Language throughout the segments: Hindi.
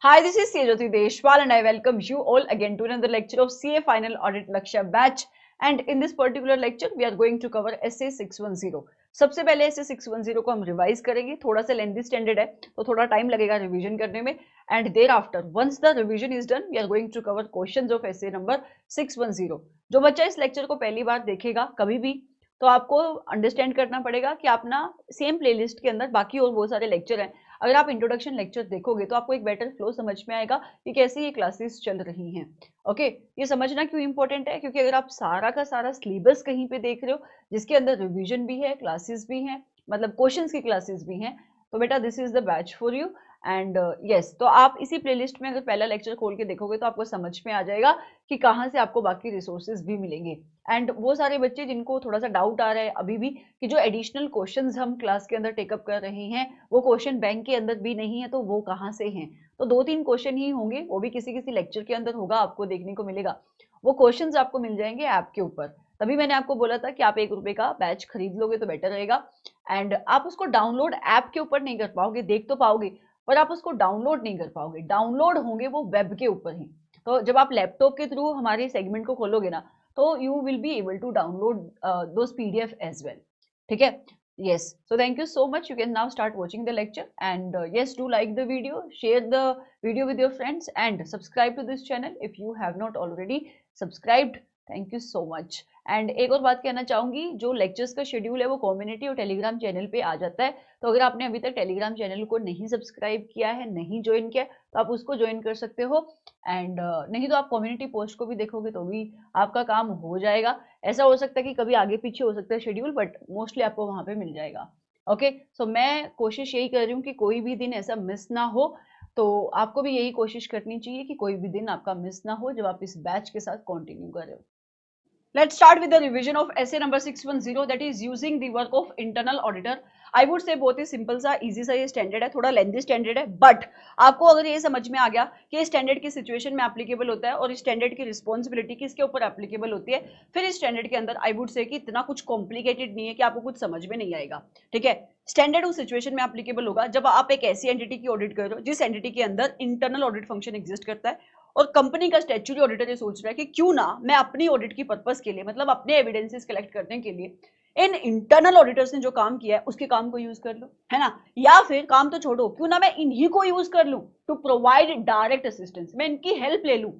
Hi, this is Sejyoti Deshwal and I welcome you all again to another lecture of CA Final Audit Lakshya batch. And in this particular lecture, we are going to cover SA 610. सबसे पहले SA 610 को हम रिवाइज करेंगे. थोड़ा सा लेंथी स्टैंडर्ड है तो थोड़ा टाइम लगेगा रिवीजन करने में. And thereafter once the revision is done we are going to cover questions of SA number 610. जो बच्चा इस लेक्चर को पहली बार देखेगा कभी भी तो आपको अंडरस्टैंड करना पड़ेगा कि आप ना सेम प्लेलिस्ट के अंदर बाकी और बहुत सारे लेक्चर हैं. अगर आप इंट्रोडक्शन लेक्चर देखोगे तो आपको एक बेटर फ्लो समझ में आएगा कि कैसे ये क्लासेस चल रही हैं. ओके, ये समझना क्यों इंपॉर्टेंट है, क्योंकि अगर आप सारा का सारा सिलेबस कहीं पे देख रहे हो जिसके अंदर रिवीजन भी है, क्लासेस भी हैं, मतलब क्वेश्चंस की क्लासेस भी हैं, तो बेटा this is the batch for you. And yes, तो आप इसी प्लेलिस्ट में अगर पहला लेक्चर खोल के देखोगे तो आपको समझ में आ जाएगा कि कहाँ से आपको बाकी रिसोर्सेज भी मिलेंगे. एंड वो सारे बच्चे जिनको थोड़ा सा डाउट आ रहा है अभी भी कि जो एडिशनल क्वेश्चंस हम क्लास के अंदर टेकअप कर रहे हैं वो क्वेश्चन बैंक के अंदर भी नहीं है, तो वो कहाँ से हैं. तो 2-3 क्वेश्चन ही होंगे, वो भी किसी किसी लेक्चर के अंदर होगा, आपको देखने को मिलेगा. वो क्वेश्चंस आपको मिल जाएंगे ऐप के ऊपर. तभी मैंने आपको बोला था कि आप ₹1 का बैच खरीद लोगे तो बेटर रहेगा. एंड आप उसको डाउनलोड ऐप के ऊपर नहीं कर पाओगे, देख तो पाओगे पर आप उसको डाउनलोड नहीं कर पाओगे. डाउनलोड होंगे वो वेब के ऊपर ही. तो जब आप लैपटॉप के थ्रू हमारे सेगमेंट को खोलोगे ना तो you will be able to download those PDF as well. ठीक है. Yes, so thank you so much. You can now start watching the lecture and yes, do like the video, share the video with your friends and subscribe to this channel if you have not already subscribed. Thank you so much. And एक और बात कहना चाहूंगी, जो लेक्चर्स का शेड्यूल है वो कम्युनिटी और टेलीग्राम चैनल पे आ जाता है. तो अगर आपने अभी तक टेलीग्राम चैनल को नहीं सब्सक्राइब किया है, नहीं ज्वाइन किया, तो आप उसको ज्वाइन कर सकते हो. एंड नहीं तो आप कम्युनिटी पोस्ट को भी देखोगे तो भी आपका काम हो जाएगा. ऐसा हो सकता है कि कभी आगे पीछे हो सकता है शेड्यूल, बट मोस्टली आपको वहां पे मिल जाएगा. ओके, सो मैं कोशिश यही कर रही हूँ कि कोई भी दिन ऐसा मिस ना हो. तो आपको भी यही कोशिश करनी चाहिए कि कोई भी दिन आपका मिस ना हो जब आप इस बैच के साथ कंटिन्यू कर रहे हो. Let's start with the revision of SA number 610, that is using the work of internal auditor. I would say बहुत ही सिंपल सा इजी सा ये स्टैंडर्ड है, थोड़ा लेंथी स्टैंडर्ड है, बट आपको अगर ये समझ में आ गया कि इस स्टैंडर्ड की सिचुएशन में एप्लीकेबल होता है और इस स्टैंडर्ड की रिस्पॉन्सिबिलिटी किसके ऊपर एप्लीकेबल होती है, फिर इस स्टैंडर्ड के अंदर आई वुड से कि इतना कुछ कॉम्प्लिकेटेड नहीं है कि आपको कुछ समझ में नहीं आएगा. ठीक है. स्टैंडर्ड उस सिचुएशन में एप्लीकेबल होगा जब आप एक ऐसी एंटिटी की ऑडिट कर रहे हो जिस एंटिटी के अंदर इंटरनल ऑडिट फंक्शन एग्जिस्ट करता है और कंपनी का स्टैट्यूटरी ऑडिटर ये सोच रहा है कि क्यों ना मैं अपनी ऑडिट की पर्पस के लिए, मतलब अपने एविडेंसेस कलेक्ट करने के लिए इन इंटरनल ऑडिटर्स ने जो काम किया है उसके काम को यूज कर लूं, है ना. या फिर काम तो छोड़ो, क्यों ना मैं इन्हीं को यूज कर लूं टू प्रोवाइड डायरेक्ट असिस्टेंस. मैं इनकी हेल्प ले लूं,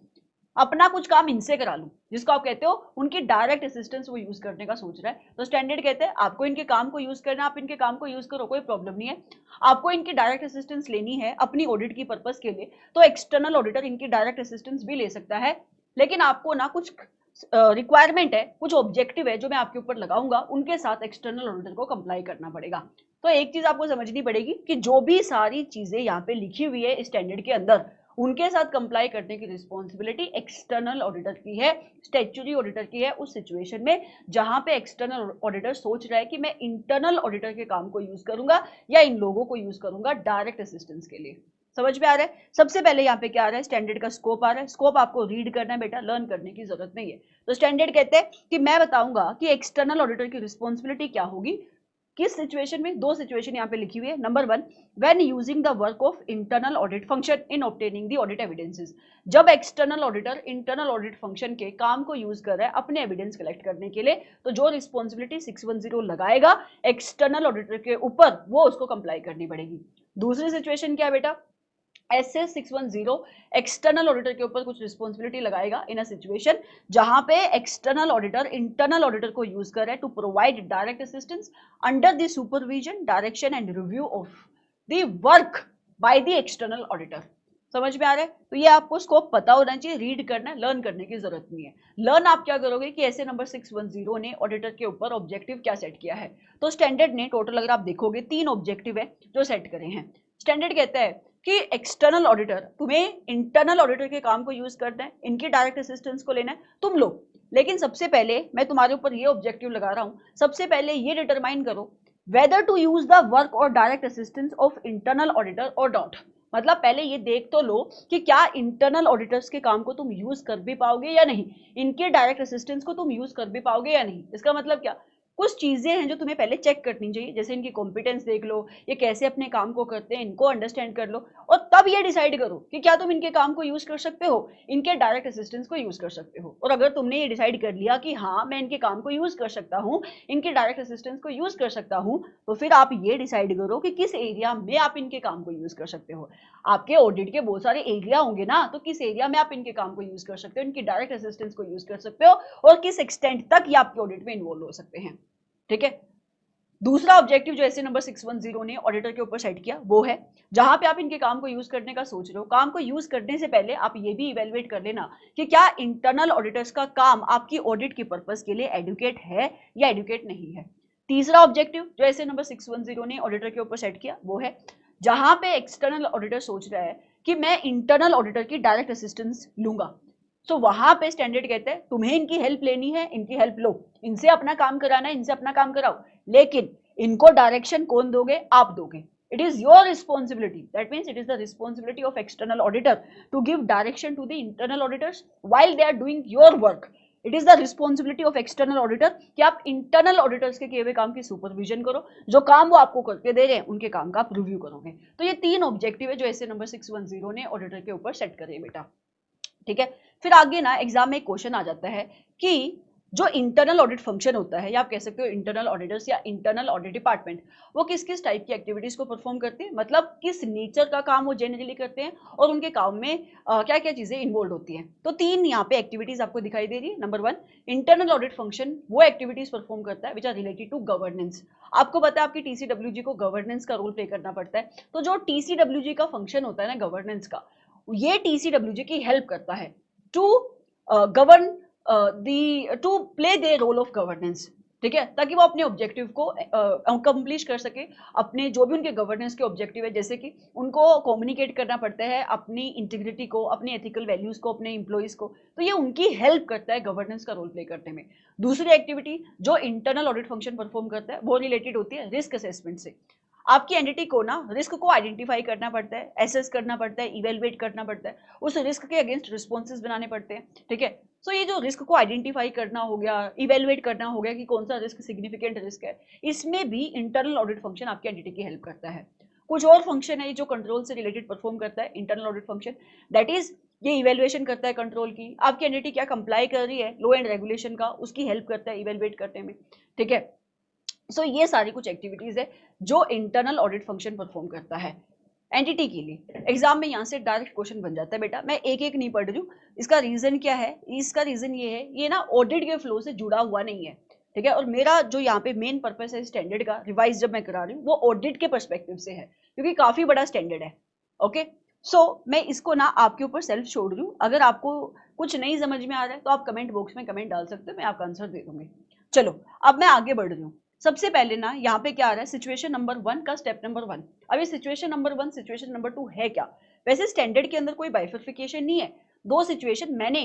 अपना कुछ काम इनसे करा लूं, जिसको आप कहते हो उनकी डायरेक्ट असिस्टेंस वो यूज करने का सोच रहा है. तो स्टैंडर्ड कहते हैं आपको इनके काम को यूज करना, आप इनके काम को यूज करो, कोई प्रॉब्लम नहीं है. आपको इनकी डायरेक्ट असिस्टेंस लेनी है अपनी ऑडिट की पर्पस के लिए, तो एक्सटर्नल ऑडिटर इनकी डायरेक्ट असिस्टेंस भी ले सकता है. लेकिन आपको ना कुछ रिक्वायरमेंट है, कुछ ऑब्जेक्टिव है जो मैं आपके ऊपर लगाऊंगा, उनके साथ एक्सटर्नल ऑडिटर को कंप्लाई करना पड़ेगा. तो एक चीज आपको समझनी पड़ेगी कि जो भी सारी चीजें यहाँ पे लिखी हुई है स्टैंडर्ड के अंदर, उनके साथ कंप्लाई करने की रिस्पॉन्सिबिलिटी एक्सटर्नल ऑडिटर की है, स्टैट्यूटरी ऑडिटर की है, उस सिचुएशन में जहां पे एक्सटर्नल ऑडिटर सोच रहा है कि मैं इंटरनल ऑडिटर के काम को यूज करूंगा या इन लोगों को यूज करूंगा डायरेक्ट असिस्टेंस के लिए. समझ में आ रहा है. सबसे पहले यहाँ पे क्या आ रहा है, स्टैंडर्ड का स्कोप आ रहा है. स्कोप आपको रीड करना है बेटा, लर्न करने की जरूरत नहीं है. तो स्टैंडर्ड कहते हैं कि मैं बताऊंगा कि एक्सटर्नल ऑडिटर की रिस्पॉन्सिबिलिटी क्या होगी, किस सिचुएशन में. दो सिचुएशन यहाँ पे लिखी हुई है. Number 1, when using the work of internal audit function in obtaining the audit evidences. जब external auditor internal audit function के काम को यूज कर रहा है अपने एविडेंस कलेक्ट करने के लिए, तो जो रिस्पॉन्सिबिलिटी 610 लगाएगा एक्सटर्नल ऑडिटर के ऊपर, वो उसको कंप्लाई करनी पड़ेगी. दूसरी सिचुएशन क्या है बेटा, SA 610 एक्सटर्नल ऑडिटर के ऊपर कुछ रिस्पॉन्सिबिलिटी लगाएगा इन अ सिचुएशन जहां पे एक्सटर्नल ऑडिटर इंटरनल ऑडिटर को यूज कर रहा है to provide direct assistance under the supervision, direction and review of the work by the external auditor. समझ में आ रहा है. तो ये आपको स्कोप पता होना चाहिए, रीड करना है, लर्न करने की जरूरत नहीं है. लर्न आप क्या करोगे कि ऐसे नंबर 610 ने ऑडिटर के ऊपर ऑब्जेक्टिव क्या सेट किया है. तो स्टैंडर्ड ने टोटल अगर आप देखोगे 3 ऑब्जेक्टिव है जो सेट करे हैं. स्टैंडर्ड कहता है कि एक्सटर्नल ऑडिटर, तुम्हें इंटरनल ऑडिटर के काम को यूज करना है, इनकी डायरेक्ट असिस्टेंस को लेना है, तुम लो. लेकिन सबसे पहले मैं तुम्हारे ऊपर ये ऑब्जेक्टिव लगा रहा हूं, सबसे पहले ये डिटरमाइन करो whether to use the work or direct assistance of internal auditor or not. मतलब पहले ये देख तो लो कि क्या इंटरनल ऑडिटर्स के काम को तुम यूज कर भी पाओगे या नहीं, इनके डायरेक्ट असिस्टेंस को तुम यूज कर भी पाओगे या नहीं. इसका मतलब क्या, कुछ चीजें हैं जो तुम्हें पहले चेक करनी चाहिए, जैसे इनकी कॉम्पिटेंस देख लो, ये कैसे अपने काम को करते हैं, इनको अंडरस्टैंड कर लो, और तब ये डिसाइड करो कि क्या तुम इनके काम को यूज कर सकते हो, इनके डायरेक्ट असिस्टेंस को यूज कर सकते हो। और अगर तुमने ये डिसाइड कर लिया कि हाँ मैं इनके काम को यूज कर सकता हूँ, इनके डायरेक्ट असिस्टेंस को यूज कर सकता हूँ, तो फिर आप ये डिसाइड करो कि किस एरिया में आप इनके काम को यूज कर सकते हो। आपके ऑडिट के बहुत सारे एरिया होंगे ना, तो किस एरिया में आप इनके काम को यूज कर सकते हो, इनकी डायरेक्ट असिस्टेंस को यूज कर सकते हो, और किस एक्सटेंट तक ये आपके ऑडिट में इन्वॉल्व हो सकते हैं। ठीक है। दूसरा ऑब्जेक्टिव जो ऐसे नंबर 610 ने ऑडिटर के ऊपर सेट किया वो है, जहां पे आप इनके काम को यूज करने का सोच रहे हो, काम को यूज करने से पहले आप ये भी इवेलुएट कर लेना कि क्या इंटरनल ऑडिटर्स का काम आपकी ऑडिट की पर्पस के लिए एडुकेट है या एडुकेट नहीं है। तीसरा ऑब्जेक्टिव जो ऐसे नंबर 610 ने ऑडिटर के ऊपर सेट किया वो है, जहां पे एक्सटर्नल ऑडिटर सोच रहा है कि मैं इंटरनल ऑडिटर की डायरेक्ट असिस्टेंस लूंगा, सो वहां पे स्टैंडर्ड कहते हैं तुम्हें इनकी हेल्प लेनी है, इनकी हेल्प लो, इनसे अपना काम कराना है, इनसे अपना काम कराओ, लेकिन इनको डायरेक्शन कौन दोगे, आप दोगे। It is your responsibility, that means it is the responsibility of external auditor to give direction to the internal auditors while they are doing your work. It is the responsibility of external auditor कि आप इंटरनल ऑडिटर्स के किए हुए काम की सुपरविजन करो, जो काम वो आपको करके दे रहे हैं उनके काम का आप रिव्यू करोगे। तो ये तीन ऑब्जेक्टिव है जो ऐसे नंबर 610 ने ऑडिटर के ऊपर सेट करे बेटा। ठीक है। फिर आगे ना एग्जाम में एक क्वेश्चन आ जाता है कि जो इंटरनल ऑडिट फंक्शन होता है, या आप कह सकते हो इंटरनल ऑडिटर्स या इंटरनल ऑडिट डिपार्टमेंट, वो किस किस टाइप की एक्टिविटीज को परफॉर्म करते हैं, मतलब किस नेचर का काम वो जनरली करते हैं, और उनके काम में क्या क्या चीजें इन्वॉल्व होती हैं। तो तीन यहाँ पे एक्टिविटीज आपको दिखाई दे रही है। नंबर 1, इंटरनल ऑडिट फंक्शन वो एक्टिविटीज परफॉर्म करता है which are related to governance. आपको पता है आपकी टीसीडब्ल्यूजी को गवर्नेंस का रोल प्ले करना पड़ता है, तो जो टीसीडब्ल्यूजी का फंक्शन होता है ना गवर्नेंस का, ये टीसीडब्ल्यूजी की हेल्प करता है to govern to play the role of governance. ठीक है, ताकि वो अपने ऑब्जेक्टिव को कंप्लीट कर सके, अपने जो भी उनके गवर्नेंस के ऑब्जेक्टिव है, जैसे कि उनको कम्युनिकेट करना पड़ता है अपनी इंटीग्रिटी को, अपनी एथिकल वैल्यूज को, अपने इंप्लॉइज को, तो ये उनकी हेल्प करता है गवर्नेंस का रोल प्ले करने में। दूसरी एक्टिविटी जो इंटरनल ऑडिट फंक्शन परफॉर्म करता है वो रिलेटेड होती है रिस्क असेसमेंट से। आपकी एंटिटी को ना रिस्क को आइडेंटिफाई करना पड़ता है, एसेस करना पड़ता है, इवेलुएट करना पड़ता है, उस रिस्क के अगेंस्ट रिस्पॉन्सेज बनाने पड़ते हैं। ठीक है, सो ये जो रिस्क को आइडेंटिफाई करना हो गया, इवेलुएट करना हो गया कि कौन सा रिस्क सिग्निफिकेंट रिस्क है, इसमें भी इंटरनल ऑडिट फंक्शन आपकी एंटिटी की हेल्प करता है। कुछ और फंक्शन है जो कंट्रोल से रिलेटेड परफॉर्म करता है internal audit function, that is ये इवेल्युएशन करता है कंट्रोल की, आपकी एंटिटी क्या कंप्लाई कर रही है लॉ एंड रेगुलेशन का, उसकी हेल्प करता है इवेलुएट करने में। ठीक है, सो ये सारी कुछ एक्टिविटीज है जो इंटरनल ऑडिट फंक्शन परफॉर्म करता है एंटिटी के लिए। एग्जाम में यहाँ से डायरेक्ट क्वेश्चन बन जाता है बेटा, मैं एक एक नहीं पढ़ रही हूँ। इसका रीजन क्या है, इसका रीजन ये है, ये ना ऑडिट के फ्लो से जुड़ा हुआ नहीं है। ठीक है, और मेरा जो यहाँ पे मेन पर्पस है स्टैंडर्ड का रिवाइज जब मैं करा रही हूँ वो ऑडिट के पर्सपेक्टिव से है, क्योंकि काफी बड़ा स्टैंडर्ड है। ओके, सो मैं इसको ना आपके ऊपर सेल्फ छोड़ रही हूँ। अगर आपको कुछ नहीं समझ में आ रहा है तो आप कमेंट बॉक्स में कमेंट डाल सकते हो, मैं आपका आंसर दे दूंगी। चलो अब मैं आगे बढ़ रही हूँ। सबसे पहले ना यहाँ पे क्या आ रहा है, सिचुएशन नंबर 1 का स्टेप नंबर 1। अब ये सिचुएशन नंबर 1 सिचुएशन नंबर 2 है क्या, वैसे स्टैंडर्ड के अंदर कोई बाइफरफिकेशन नहीं है। दो सिचुएशन मैंने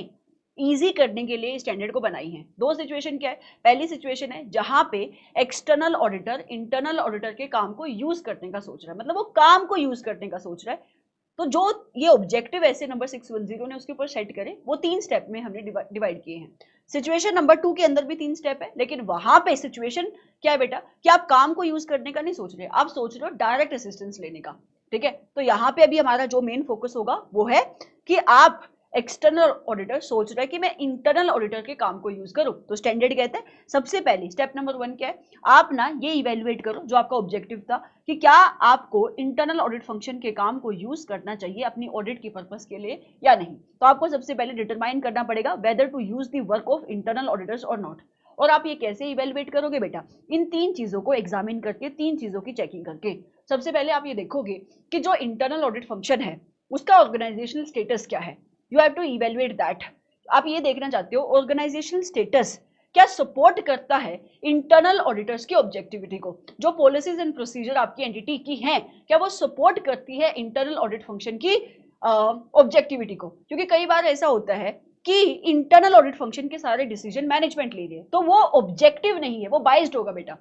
इजी करने के लिए स्टैंडर्ड को बनाई है। दो सिचुएशन क्या है, पहली सिचुएशन है जहां पे एक्सटर्नल ऑडिटर इंटरनल ऑडिटर के काम को यूज करने का सोच रहा है, मतलब वो काम को यूज करने का सोच रहा है। तो जो ये ऑब्जेक्टिव ऐसे नंबर 610 ने उसके ऊपर सेट करे, वो 3 स्टेप में हमने डिवाइड किए हैं। सिचुएशन नंबर 2 के अंदर भी 3 स्टेप है, लेकिन वहां पे सिचुएशन क्या है बेटा कि आप काम को यूज करने का नहीं सोच रहे, आप सोच रहे हो डायरेक्ट असिस्टेंस लेने का। ठीक है, तो यहाँ पे अभी हमारा जो मेन फोकस होगा वो है कि आप एक्सटर्नल ऑडिटर सोच रहा है कि मैं इंटरनल ऑडिटर के काम को यूज करूं, तो स्टैंडर्ड कहते हैं सबसे पहले स्टेप नंबर 1 क्या है, आप ना ये इवेल्युएट करो जो आपका ऑब्जेक्टिव था कि क्या आपको इंटरनल ऑडिट फंक्शन के काम को यूज करना चाहिए अपनी ऑडिट की पर्पस के लिए या नहीं। तो आपको सबसे पहले डिटरमाइन करना पड़ेगा whether to use the work of internal auditors और नॉट। और आप ये कैसे इवेल्युएट करोगे बेटा, इन 3 चीजों को एग्जामिन करके, 3 चीजों की चेकिंग करके। सबसे पहले आप ये देखोगे कि जो इंटरनल ऑडिट फंक्शन है उसका ऑर्गेनाइजेशनल स्टेटस क्या है, you have to evaluate that. आप ये देखना चाहते हो ऑर्गेनाइजेशनल स्टेटस क्या सपोर्ट करता है इंटरनल ऑडिटर्स की ऑब्जेक्टिविटी को, जो पॉलिसीज एंड प्रोसीजर आपकी एंटिटी की हैं क्या वो सपोर्ट करती है इंटरनल ऑडिट फंक्शन की ऑब्जेक्टिविटी को। क्योंकि कई बार ऐसा होता है कि इंटरनल ऑडिट फंक्शन के सारे डिसीजन मैनेजमेंट ले रही है, तो वो ऑब्जेक्टिव नहीं है, वो बाइज्ड होगा बेटा,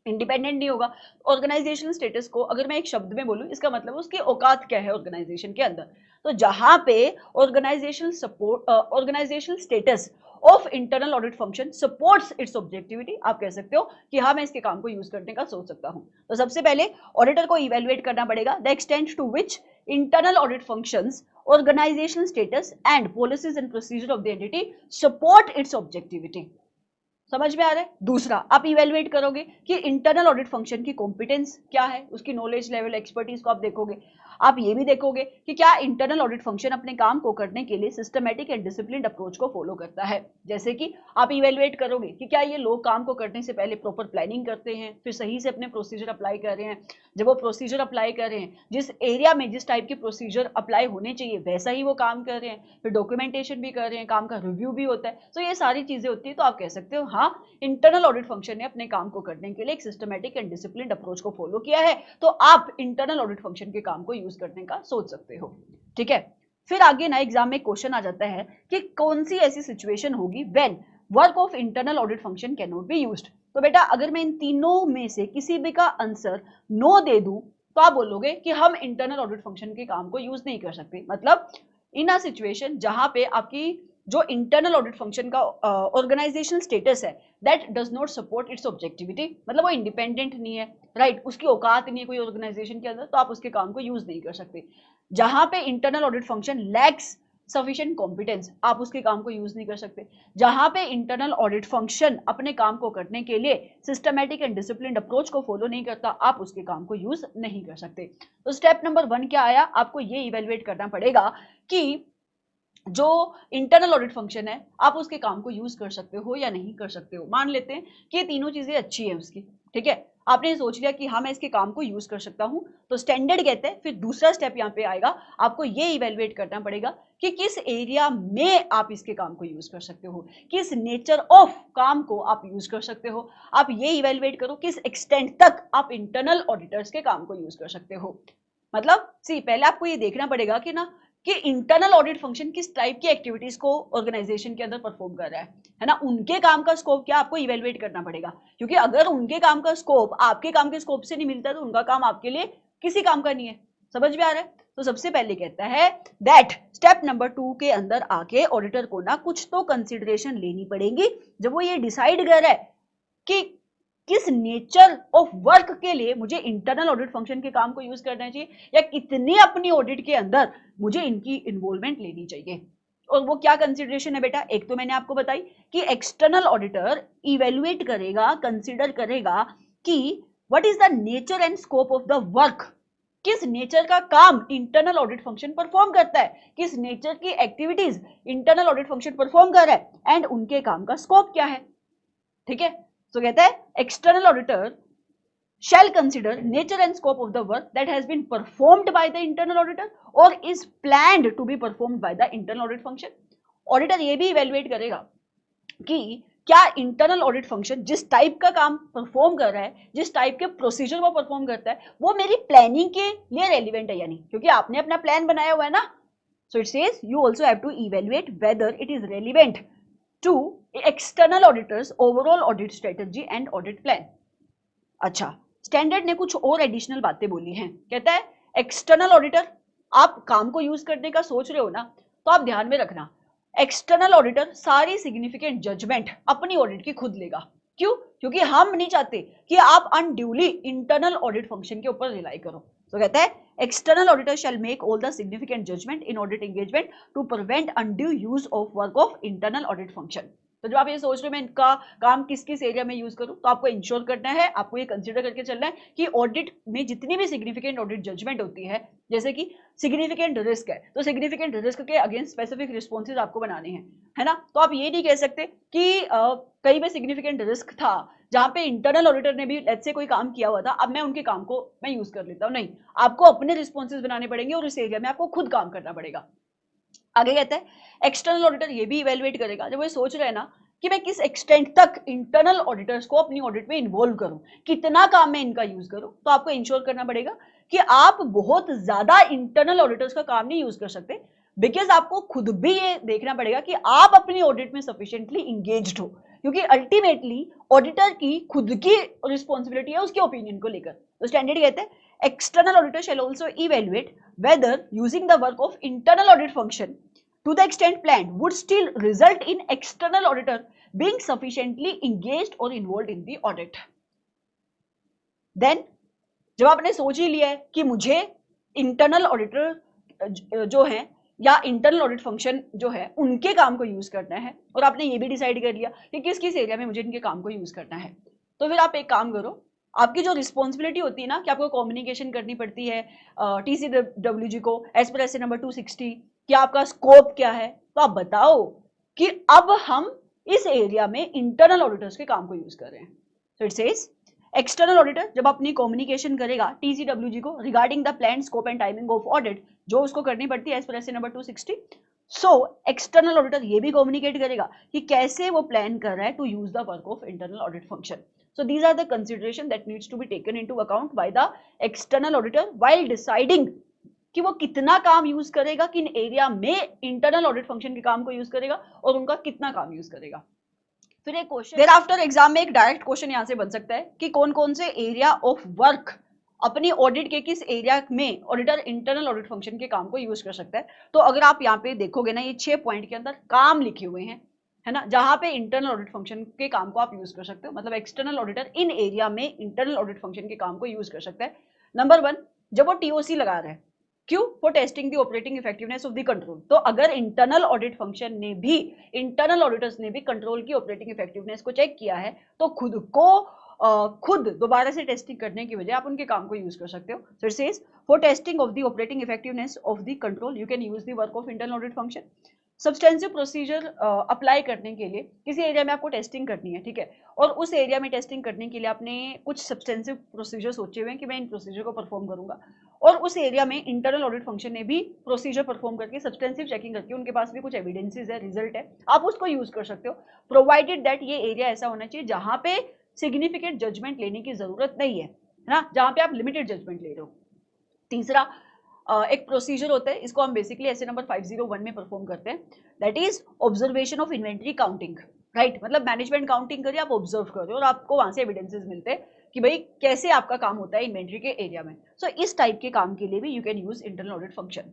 इंडिपेंडेंट नहीं होगा। ऑर्गेनाइजेशनल स्टेटस को अगर मैं एक शब्द में बोलूं, इसका मतलब उसकी औकात क्या है ऑर्गेनाइजेशन के अंदर। तो जहां पे organisational support organisational status of internal audit function supports its objectivity, आप कह सकते हो कि हाँ मैं इसके काम को यूज करने का सोच सकता हूं। तो सबसे पहले ऑडिटर को इवेल्युएट करना पड़ेगा the extent to which internal audit functions, organizational status and policies and procedure of the entity support its objectivity। समझ में आ रहा है। दूसरा, आप इवेल्युएट करोगे कि इंटरनल ऑडिट फंक्शन की कॉम्पिटेंस क्या है, उसकी नॉलेज लेवल, एक्सपर्टीज को आप देखोगे। आप ये भी देखोगे कि क्या इंटरनल ऑडिट फंक्शन अपने काम को करने के लिए सिस्टमैटिक एंड डिसिप्लिन्ड अप्रोच को फॉलो करता है। जैसे कि आप इवेल्युएट करोगे कि क्या ये लोग काम को करने से पहले प्रॉपर प्लानिंग करते हैं, फिर सही से अपने प्रोसीजर अप्लाई कर रहे हैं, जब वो प्रोसीजर अप्लाई कर रहे हैं जिस एरिया में जिस टाइप के प्रोसीजर अप्लाई होने चाहिए वैसा ही वो काम कर रहे हैं, फिर डॉक्यूमेंटेशन भी कर रहे हैं, काम का रिव्यू भी होता है। तो ये सारी चीजें होती है। तो आप कह सकते हो हाँ इंटरनल ऑडिट फंक्शन ने अपने काम को करने के लिए एक सिस्टमैटिक एंड डिसिप्लिन्ड अप्रोच को फॉलो किया है। तो आप इंटरनल ऑडिट फंक्शन के काम को यूज करने का सोच सकते हो। ठीक है, फिर आगे ना एग्जाम में क्वेश्चन आ जाता है कि कौन सी ऐसी सिचुएशन होगी when work of internal audit function can not be used. तो बेटा अगर मैं इन तीनों में से किसी भी का आंसर नो दे दूं तो आप बोलोगे कि हम इंटरनल ऑडिट फंक्शन के काम को यूज नहीं कर सकते। मतलब इन अ सिचुएशन जहां पे आपकी जो इंटरनल ऑडिट फंक्शन का ऑर्गेनाइजेशनल स्टेटस है that does not support its objectivity, मतलब वो इंडिपेंडेंट नहीं है, राइट, उसकी औकात नहीं है कोई ऑर्गेनाइजेशन के अंदर, तो आप उसके काम को यूज नहीं कर सकते। जहां पे internal audit function lakhs sufficient competence, आप उसके काम को यूज नहीं कर सकते। जहां पे इंटरनल ऑडिट फंक्शन अपने काम को करने के लिए सिस्टमैटिक एंड डिसिप्लिन्ड अप्रोच को फॉलो नहीं करता, आप उसके काम को यूज नहीं कर सकते। तो स्टेप नंबर 1 क्या आया, आपको ये इवेल्युएट करना पड़ेगा कि जो इंटरनल ऑडिट फंक्शन है आप उसके काम को यूज कर सकते हो या नहीं कर सकते हो। मान लेते हैं कि ये तीनों चीजें अच्छी है उसकी, ठीक है, आपने सोच लिया कि हाँ मैं इसके काम को यूज कर सकता हूं, तो स्टैंडर्ड कहते हैं। फिर दूसरा स्टेप यहाँ पे आएगा, आपको ये इवेल्युएट करना पड़ेगा कि किस एरिया में आप इसके काम को यूज कर सकते हो, किस नेचर ऑफ काम को आप यूज कर सकते हो। आप ये इवेल्युएट करो किस एक्सटेंट तक आप इंटरनल ऑडिटर्स के काम को यूज कर सकते हो। मतलब सी पहले आपको ये देखना पड़ेगा कि ना कि इंटरनल ऑडिट फंक्शन किस टाइप की एक्टिविटीज को ऑर्गेनाइजेशन के अंदर परफॉर्म कर रहा है ना, उनके काम का स्कोप क्या आपको इवेल्युएट करना पड़ेगा। क्योंकि अगर उनके काम का स्कोप आपके काम के स्कोप से नहीं मिलता तो उनका काम आपके लिए किसी काम का नहीं है। समझ में आ रहा है। तो सबसे पहले कहता है दैट स्टेप नंबर 2 के अंदर आके ऑडिटर को ना कुछ तो कंसिडरेशन लेनी पड़ेगी जब वो ये डिसाइड कर रहा है कि किस नेचर ऑफ वर्क के लिए मुझे इंटरनल ऑडिट फंक्शन के काम को यूज करना चाहिए या कितनी अपनी ऑडिट के अंदर मुझे इनकी इन्वॉल्वमेंट लेनी चाहिए। और वो क्या कंसिडरेशन है बेटा, एक तो मैंने आपको बताई कि एक्सटर्नल ऑडिटर इवेल्युएट करेगा, कंसिडर करेगा कि what is the nature and scope of the work, किस नेचर का काम इंटरनल ऑडिट फंक्शन परफॉर्म करता है, किस नेचर की activities internal audit function perform कर रहा है एंड उनके काम का स्कोप क्या है। ठीक है, तो कहता है external auditor shall consider nature and scope of the work that has been performed by the internal auditor or is planned to be performed by the internal audit function। Auditor ये भी इवेल्युएट करेगा कि क्या इंटरनल ऑडिट फंक्शन जिस टाइप का काम परफॉर्म कर रहा है, जिस टाइप के प्रोसीजर वो परफॉर्म करता है वो मेरी प्लानिंग के लिए रेलिवेंट है या नहीं, क्योंकि आपने अपना प्लान बनाया हुआ है ना। So it says you also have to evaluate whether it is relevant to external auditors overall audit strategy and audit plan। अच्छा, स्टैंडर्ड ने कुछ और एडिशनल बातें बोली हैं। कहता है एक्सटर्नल ऑडिटर, आप काम को यूज करने का सोच रहे हो ना, तो आप ध्यान में रखना एक्सटर्नल ऑडिटर सारी सिग्निफिकेंट जजमेंट अपनी ऑडिट की खुद लेगा। क्यों? क्योंकि हम नहीं चाहते कि आप अनड्यूली इंटरनल ऑडिट फंक्शन के ऊपर रिलाई करो। तो कहता है external auditor shall make all the significant judgement in audit engagement to prevent undue use of work of internal audit function. तो जब आप ये सोच रहे हो मैं इनका काम किस किस एरिया में यूज करूं, तो आपको इंश्योर करना है, आपको ये कंसीडर करके चलना है कि ऑडिट में जितनी भी सिग्निफिकेंट ऑडिट जजमेंट होती है, जैसे कि सिग्निफिकेंट रिस्क है तो सिग्निफिकेंट रिस्क के अगेंस्ट स्पेसिफिक रिस्पॉन्सेज आपको बनाने हैं, है ना। तो आप ये नहीं कह सकते कि कहीं पे सिग्निफिकेंट रिस्क था जहां पे इंटरनल ऑडिटर ने भी लेट्स से कोई काम किया हुआ था, अब मैं उनके काम को मैं यूज कर लेता हूं। नहीं, आपको अपने रिस्पॉन्सेज बनाने पड़ेंगे और इस एरिया में आपको खुद काम करना पड़ेगा। आगे कहता है एक्सटर्नल ऑडिटर ये भी इवेल्युएट करेगा, जब वो सोच रहे हैं ना कि मैं किस एक्सटेंट तक इंटरनल ऑडिटर्स को अपनी ऑडिट में इन्वॉल्व करूं, कितना काम मैं इनका यूज करूं, तो आपको इंश्योर करना पड़ेगा कि आप बहुत ज्यादा इंटरनल ऑडिटर्स का काम नहीं यूज कर सकते, बिकॉज आपको खुद भी ये देखना पड़ेगा कि आप अपनी ऑडिट में सफिशिएंटली इंगेज्ड हो, क्योंकि अल्टीमेटली ऑडिटर की खुद की रिस्पॉन्सिबिलिटी है उसके ओपिनियन को लेकर। तो स्टैंडर्ड कहते हैं external auditor shall also evaluate whether using the work of internal audit function to the extent planned would still result in external auditor being sufficiently engaged or involved in the audit. Then जब आपने सोच ही लिया है कि मुझे इंटरनल ऑडिटर जो है या इंटरनल ऑडिट फंक्शन जो है उनके काम को यूज करना है, और आपने ये भी डिसाइड कर लिया कि किस किस एरिया में मुझे इनके काम को यूज करना है, तो फिर आप एक काम करो, आपकी जो रिस्पॉन्सिबिलिटी होती है ना कि आपको कम्युनिकेशन करनी पड़ती है TCWG को एज पर एसए नंबर 260, कि आपका स्कोप क्या है, तो आप बताओ कि अब हम इस एरिया में इंटरनल ऑडिटर्स के काम को यूज कर रहे हैं. तो इट सेज एक्सटर्नल ऑडिटर जब अपनी कम्युनिकेशन करेगा TCWG को regarding the plan scope and timing of audit, जो उसको करनी पड़ती है एज पर SA number 260, so external auditor ये भी कम्युनिकेट करेगा कि कैसे वो प्लान कर रहा है to use the work of internal audit function. So these are the consideration that needs to be taken into account by the external auditor while deciding कि वो कितना काम यूज करेगा, किन एरिया में इंटरनल ऑडिट फंक्शन के काम को यूज करेगा और उनका कितना काम यूज करेगा. फिर एक क्वेश्चन देयर आफ्टर एग्जाम में एक डायरेक्ट क्वेश्चन यहाँ से बन सकता है कि कौन कौन से एरिया ऑफ वर्क अपनी ऑडिट के किस एरिया में ऑडिटर इंटरनल ऑडिट फंक्शन के काम को यूज कर सकता है. तो अगर आप यहाँ पे देखोगे ना, ये 6 पॉइंट के अंदर काम लिखे हुए हैं, है ना, जहां पे इंटरनल ऑडिट फंक्शन के काम को आप यूज कर सकते हो. मतलब एक्सटर्नल ऑडिटर इन एरिया में इंटरनल ऑडिट फंक्शन के काम को यूज कर सकता है. नंबर 1, जब वो TOC लगा रहा है, क्यों? For testing the operating effectiveness of the control. तो अगर इंटरनल ऑडिट फंक्शन ने भी, इंटरनल ऑडिटर्स ने भी कंट्रोल की ऑपरेटिंग इफेक्टिवनेस को चेक किया है, तो खुद दोबारा से टेस्टिंग करने की वजह आप उनके काम को यूज कर सकते हो. सो it says for testing of the operating effectiveness of the control you can use the work of internal audit function. Substantive procedure apply करने के लिए किसी एरिया में आपको टेस्टिंग करनी है, ठीक है, और उस एरिया में टेस्टिंग करने के लिए आपने कुछ सब्सटेंसिव प्रोसीजर सोचे हुए हैं कि मैं इन प्रोसीजर को परफॉर्म करूंगा, और उस एरिया में इंटरनल ऑडिट फंक्शन ने भी प्रोसीजर परफॉर्म करके सब्सटेंसिव चेकिंग करके उनके पास भी कुछ एविडेंसेस है, रिजल्ट है, आप उसको यूज कर सकते हो, प्रोवाइडेड दैट ये एरिया ऐसा होना चाहिए जहां पे सिग्निफिकेंट जजमेंट लेने की जरूरत नहीं है ना, जहां पे आप लिमिटेड जजमेंट ले रहे हो. तीसरा एक प्रोसीजर होता है, इसको हम बेसिकली ऐसे नंबर 501 में परफॉर्म करते हैं, that is observation of inventory counting. Right, मतलब मैनेजमेंट काउंटिंग करिए, आप ऑब्जर्व कर रहे हो और आपको वहां से एविडेंसेस मिलते हैं कि भाई कैसे आपका काम होता है इन्वेंट्री के एरिया में. सो इस टाइप के काम के लिए भी you can use internal audit function.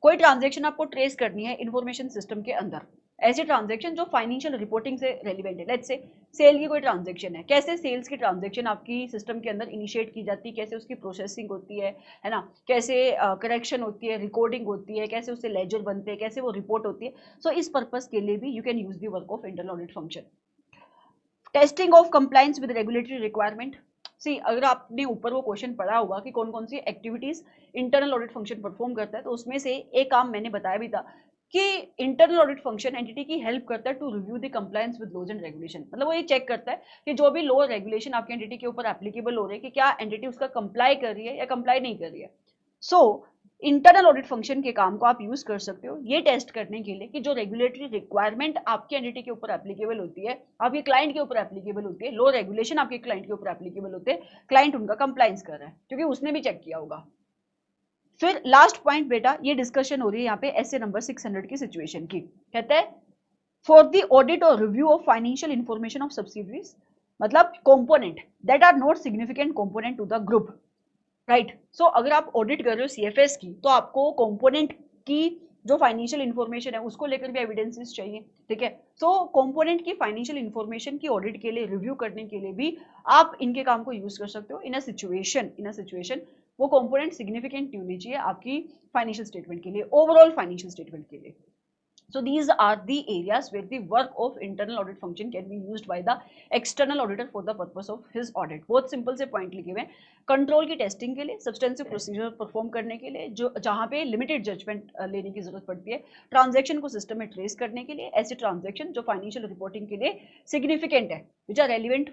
कोई ट्रांजेक्शन आपको ट्रेस करनी है इन्फॉर्मेशन सिस्टम के अंदर, ऐसे ट्रांजेक्शन जो फाइनेंशियल रिपोर्टिंग से रेलिवेंट है. लेट्स से सेल की कोई ट्रांजेक्शन है, कैसे सेल्स की ट्रांजेक्शन आपकी सिस्टम के अंदर इनिशिएट की जाती है, कैसे उसकी प्रोसेसिंग होती है ना, कैसे करेक्शन होती है, रिकॉर्डिंग होती है, कैसे उससे लेजर बनते हैं, कैसे वो रिपोर्ट होती है. सो इस पर्पज के लिए भी you can use the work of internal audit function. Testing of compliance with regulatory requirement. See, अगर आपने ऊपर वो क्वेश्चन पढ़ा होगा कि कौन कौन सी activities internal audit function perform करता है, तो उसमें से एक काम मैंने बताया भी था कि इंटरनल ऑडिट फंक्शन एंटिटी की हेल्प करता है to review the compliance with laws and regulation. मतलब वो ये चेक करता है कि जो भी लॉ रेगुलेशन आपकी एंटिटी के ऊपर एप्लीकेबल हो रहे हैं कि क्या एंटिटी उसका कंप्लाई कर रही है या कंप्लाई नहीं कर रही है. सो इंटरनल ऑडिट फंक्शन के काम को आप यूज कर सकते हो ये टेस्ट करने के लिए कि जो रेगुलेटरी रिक्वायरमेंट आपकी एंटिटी के ऊपर एप्लीकेबल होती है, आपके क्लाइंट के ऊपर एप्लीकेबल होती है, लॉ रेगुलेशन आपके क्लाइंट के ऊपर एप्लीकेबल होते हैं, क्लाइंट उनका कंप्लायंस कर रहा है क्योंकि उसने भी चेक किया होगा. फिर लास्ट पॉइंट बेटा, ये डिस्कशन हो रही है यहाँ पे एसए नंबर 600 की सिचुएशन की. कहते हैं फॉर द ऑडिट और review of financial information of subsidiaries, मतलब component that are not significant component to the group. Right, so अगर आप ऑडिट कर रहे हो CFS की, तो आपको कंपोनेंट की जो फाइनेंशियल इंफॉर्मेशन है उसको लेकर भी एविडेंसेस चाहिए, ठीक है. सो कंपोनेंट की फाइनेंशियल इंफॉर्मेशन की ऑडिट के लिए, रिव्यू करने के लिए भी आप इनके काम को यूज कर सकते हो. इन अ सिचुएशन वो कंपोनेंट सिग्निफिकेंट होनी चाहिए आपकी फाइनेंशियल स्टेटमेंट के लिए, ओवरऑल फाइनेंशियल स्टेटमेंट के लिए. So these are the areas where the work of internal audit function can be used by the external auditor for the purpose of his audit. बहुत सिंपल से पॉइंट लिखे हुए हैं. कंट्रोल की टेस्टिंग के लिए, सब्सटेंसिव प्रोसीजर परफॉर्म करने के लिए, जो जहां पे लिमिटेड जजमेंट लेने की जरूरत पड़ती है, ट्रांजैक्शन को सिस्टम में ट्रेस करने के लिए, ऐसे ट्रांजैक्शन जो फाइनेंशियल रिपोर्टिंग के लिए सिग्निफिकेंट है, which are relevant,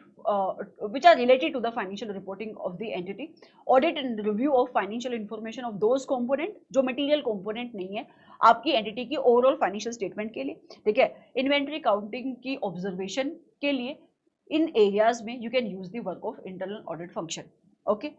which are related to the financial reporting of the entity, audit and review of financial information of those component जो मटेरियल कंपोनेंट नहीं है आपकी एंटिटी की ओवरऑल फाइनेंशियल स्टेटमेंट के लिए, ठीक है. इन्वेंट्री काउंटिंग की ऑब्जर्वेशन के लिए इन एरियाज में you can use the work of internal audit function. Okay,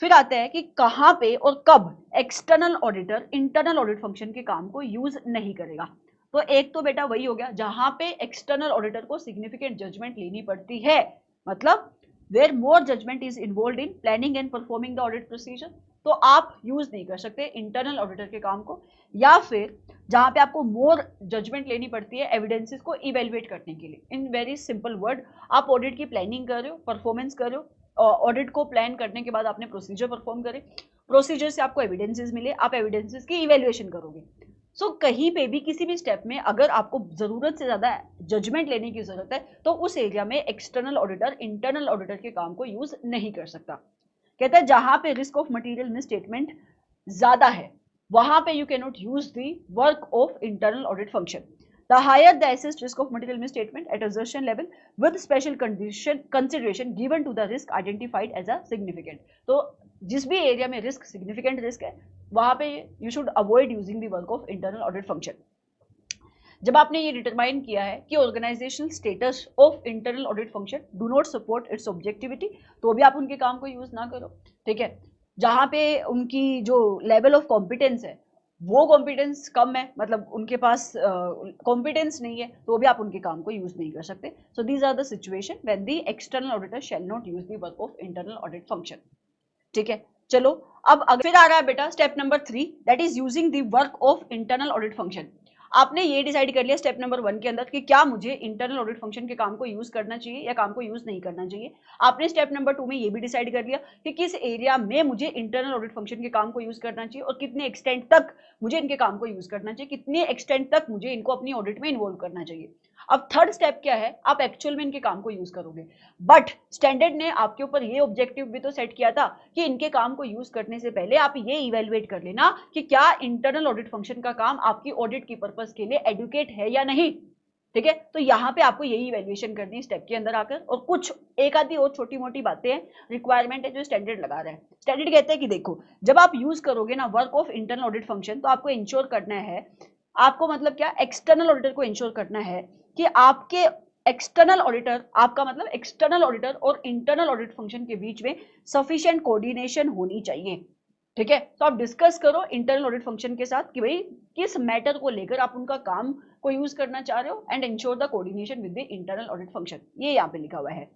फिर आता है कि कहां पे और कब external auditor internal audit function के काम को यूज नहीं करेगा. तो एक तो बेटा वही हो गया जहां पे एक्सटर्नल ऑडिटर को सिग्निफिकेंट जजमेंट लेनी पड़ती है, मतलब where more judgement is involve in planning and performing the audit procedure. तो आप यूज नहीं कर सकते इंटरनल ऑडिटर के काम को, या फिर जहां पे आपको मोर जजमेंट लेनी पड़ती है एविडेंसेस को इवेल्युएट करने के लिए। इन वेरी सिंपल वर्ड, आप ऑडिट की प्लानिंग कर रहे हो, परफॉर्मेंस कर रहे हो, ऑडिट को प्लान करने के बाद आपने प्रोसीजर परफॉर्म करे, प्रोसीजर से आपको एविडेंसेस मिले, आप एविडेंसेस की इवेल्युएशन करोगे। सो कहीं पे भी किसी भी स्टेप में अगर आपको जरूरत से ज्यादा जजमेंट लेने की जरूरत है तो उस एरिया में एक्सटर्नल ऑडिटर इंटरनल ऑडिटर के काम को यूज नहीं कर सकता। कहता है जहां पे रिस्क ऑफ मटेरियल मिसस्टेटमेंट ज्यादा है वहां पे you can not use the work of internal audit function. The higher the assessed risk of material misstatement at assertion level with special consideration given to the risk identified as a significant। तो जिस भी एरिया में रिस्क सिग्निफिकेंट रिस्क है वहां पे you should avoid using the work of internal audit function. जब आपने ये डिटरमाइन किया है कि organisational status of internal audit function do not support its objectivity, तो भी आप उनके काम को यूज ना करो। ठीक है, जहां पे उनकी जो लेवल ऑफ कॉम्पिटेंस है वो कॉम्पिटेंस कम है, मतलब उनके पास कॉम्पिटेंस नहीं है, तो भी आप उनके काम को यूज नहीं कर सकते। So these are the situation when the external auditor shall not use the work of internal audit function. ठीक है, चलो अब फिर आ रहा है बेटा step number 3, that is using the work of internal audit function. आपने ये डिसाइड कर लिया स्टेप नंबर 1 के अंदर कि क्या मुझे इंटरनल ऑडिट फंक्शन के काम को यूज करना चाहिए या काम को यूज नहीं करना चाहिए। आपने स्टेप नंबर 2 में ये भी डिसाइड कर लिया कि किस एरिया में मुझे इंटरनल ऑडिट फंक्शन के काम को यूज करना चाहिए और कितने एक्सटेंट तक मुझे इनके काम को यूज करना चाहिए, कितने एक्सटेंट तक मुझे इनको अपनी ऑडिट में इन्वॉल्व करना चाहिए। अब थर्ड स्टेप क्या है, आप एक्चुअल में इनके काम को यूज करोगे, बट स्टैंडर्ड ने आपके ऊपर ये ऑब्जेक्टिव भी तो सेट किया था कि इनके काम को यूज करने से पहले आप ये इवेल्युएट कर लेना कि क्या इंटरनल ऑडिट फंक्शन का काम आपकी ऑडिट की पर्पस के लिए एडुकेट है या नहीं। ठीक है, तो यहाँ पे आपको यही इवेल्युएशन करनी है स्टेप के अंदर आकर, और कुछ एक आधी और छोटी मोटी बातें हैं, रिक्वायरमेंट है जो स्टैंडर्ड लगा रहा है। स्टैंडर्ड कहते हैं कि देखो जब आप यूज करोगे ना work of internal audit function, तो आपको इंश्योर करना है, आपको मतलब क्या एक्सटर्नल ऑडिटर को इंश्योर करना है कि आपके एक्सटर्नल ऑडिटर, आपका मतलब एक्सटर्नल ऑडिटर और इंटरनल ऑडिट फंक्शन के बीच में सफिशिएंट कोऑर्डिनेशन होनी चाहिए। ठीक है, तो आप डिस्कस करो इंटरनल ऑडिट फंक्शन के साथ कि भाई किस मैटर को लेकर आप उनका काम को यूज करना चाह रहे हो, and ensure the coordination with the internal audit function, ये यहाँ पे लिखा हुआ है।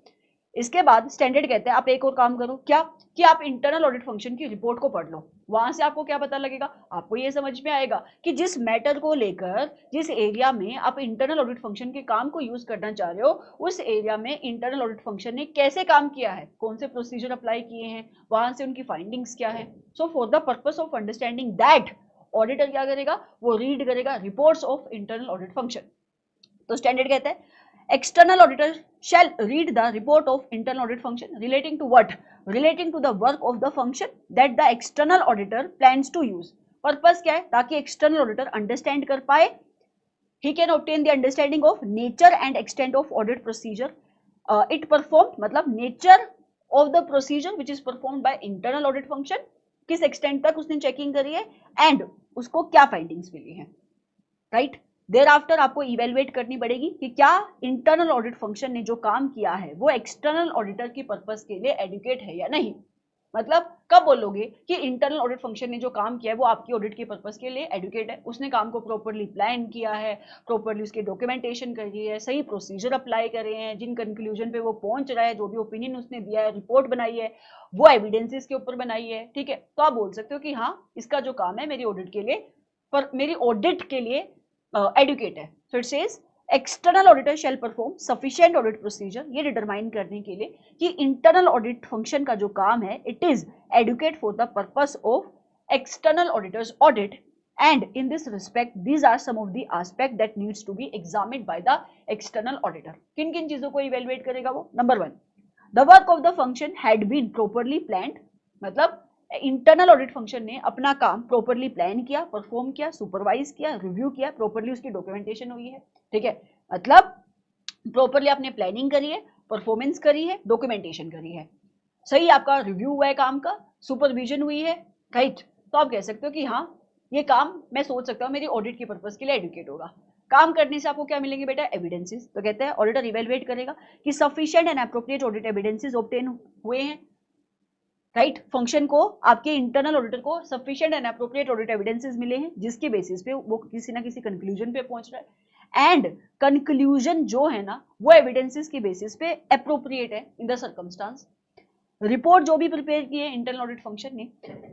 इसके बाद स्टैंडर्ड कहते हैं आप एक और काम करो, क्या कि आप इंटरनल ऑडिट फंक्शन की रिपोर्ट को पढ़ लो। वहां से आपको क्या पता लगेगा, आपको ये समझ में आएगा कि जिस मैटर को लेकर जिस एरिया में आप इंटरनल ऑडिट फंक्शन के काम को यूज करना चाह रहे हो उस एरिया में इंटरनल ऑडिट फंक्शन ने कैसे काम किया है, कौन से प्रोसीजर अप्लाई किए हैं, वहां से उनकी फाइंडिंग्स क्या है। So for the purpose of understanding that, auditor क्या करेगा, वो रीड करेगा reports of internal audit function. तो स्टैंडर्ड कहता है external auditor shall read the report of internal audit function relating to what, relating to the work of the function that the external auditor plans to use। Purpose क्या है, ताकि एक्सटर्नल ऑडिटर अंडरस्टैंड कर पाए, he can obtain the understanding of nature and extent of audit procedure it performed, मतलब nature of the procedure which is performed by internal audit function, किस एक्सटेंट तक उसने चेकिंग करी है एंड उसको क्या फाइंडिंग्स मिली है। राइट, देयर आफ्टर आपको इवेल्युएट करनी पड़ेगी कि क्या इंटरनल ऑडिट फंक्शन ने जो काम किया है वो एक्सटर्नल ऑडिटर की पर्पस के लिए एडुकेट है या नहीं। मतलब कब बोलोगे कि इंटरनल ऑडिट फंक्शन ने जो काम किया है वो आपकी ऑडिट की पर्पस के लिए एडुकेट है, उसने काम को प्रॉपर्ली प्लान किया है, प्रॉपर्ली उसकी डॉक्यूमेंटेशन करी है, सही प्रोसीजर अप्लाई करे हैं, जिन कंक्लूजन पे वो पहुंच रहा है, जो भी ओपिनियन उसने दिया है, रिपोर्ट बनाई है, वो एविडेंसेस के ऊपर बनाई है। ठीक है, तो आप बोल सकते हो कि हाँ इसका जो काम है मेरी ऑडिट के लिए, पर मेरी ऑडिट के लिए एडुकेट है। So it says external auditor shell perform sufficient audit procedure, ये डिटरमाइन करने के लिए कि इंटरनल ऑडिट फंक्शन का जो काम है it is adequate for the purpose of external auditors audit, and in this respect these are some of the aspect that needs to be examined by the external auditor. किन किन चीजों को इवेलुएट करेगा वो, number 1 the work of the function had been properly planned, मतलब इंटरनल ऑडिट फंक्शन ने अपना काम प्रॉपर्ली प्लान किया, परफॉर्म किया, सुपरवाइज किया, रिव्यू किया, प्रॉपर्ली उसकी डॉक्यूमेंटेशन हुई है। ठीक है, मतलब प्रॉपर्ली आपने प्लानिंग करी है, परफॉर्मेंस करी है, डॉक्यूमेंटेशन करी है, सही आपका रिव्यू हुआ है काम का, सुपरविजन हुई है। राइट, तो आप कह सकते हो कि हाँ ये काम मैं सोच सकता हूँ मेरी ऑडिट की पर्पस के लिए एडुकेट होगा। काम करने से आपको क्या मिलेंगे बेटा, एविडेंसेस। तो कहते हैं ऑडिटर इवेलुएट करेगा कि sufficient and appropriate audit evidences obtain हुए हैं। राइट, फंक्शन को आपके इंटरनल ऑडिटर को sufficient and appropriate audit evidences मिले हैं जिसके बेसिस पे वो किसी ना किसी कंक्लूजन पे पहुंच रहा है, एंड कंक्लूजन जो है ना वो एविडेंसेस के बेसिस पे एप्रोप्रिएट है इन द सर्कमस्टांस। रिपोर्ट जो भी प्रिपेयर किए इंटरनल ऑडिट फंक्शन ने,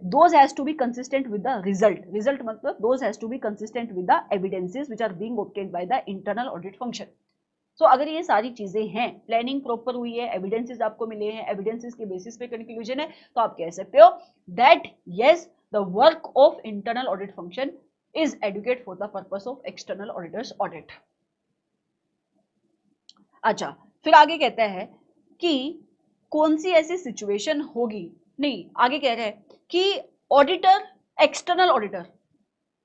those has to be consistent with the result, result मतलब those has to be consistent with the evidences which are being obtained by the internal audit function. So अगर ये सारी चीजें हैं, प्लानिंग प्रॉपर हुई है, एविडेंसेस आपको मिले हैं, एविडेंसेस के बेसिस पे कंक्लूजन है, तो आप कह सकते हो that yes the work of internal audit function is adequate for the purpose of external auditors audit. अच्छा, फिर आगे कहता है कि कौन सी ऐसी सिचुएशन होगी, नहीं आगे कह रहे हैं कि ऑडिटर, एक्सटर्नल ऑडिटर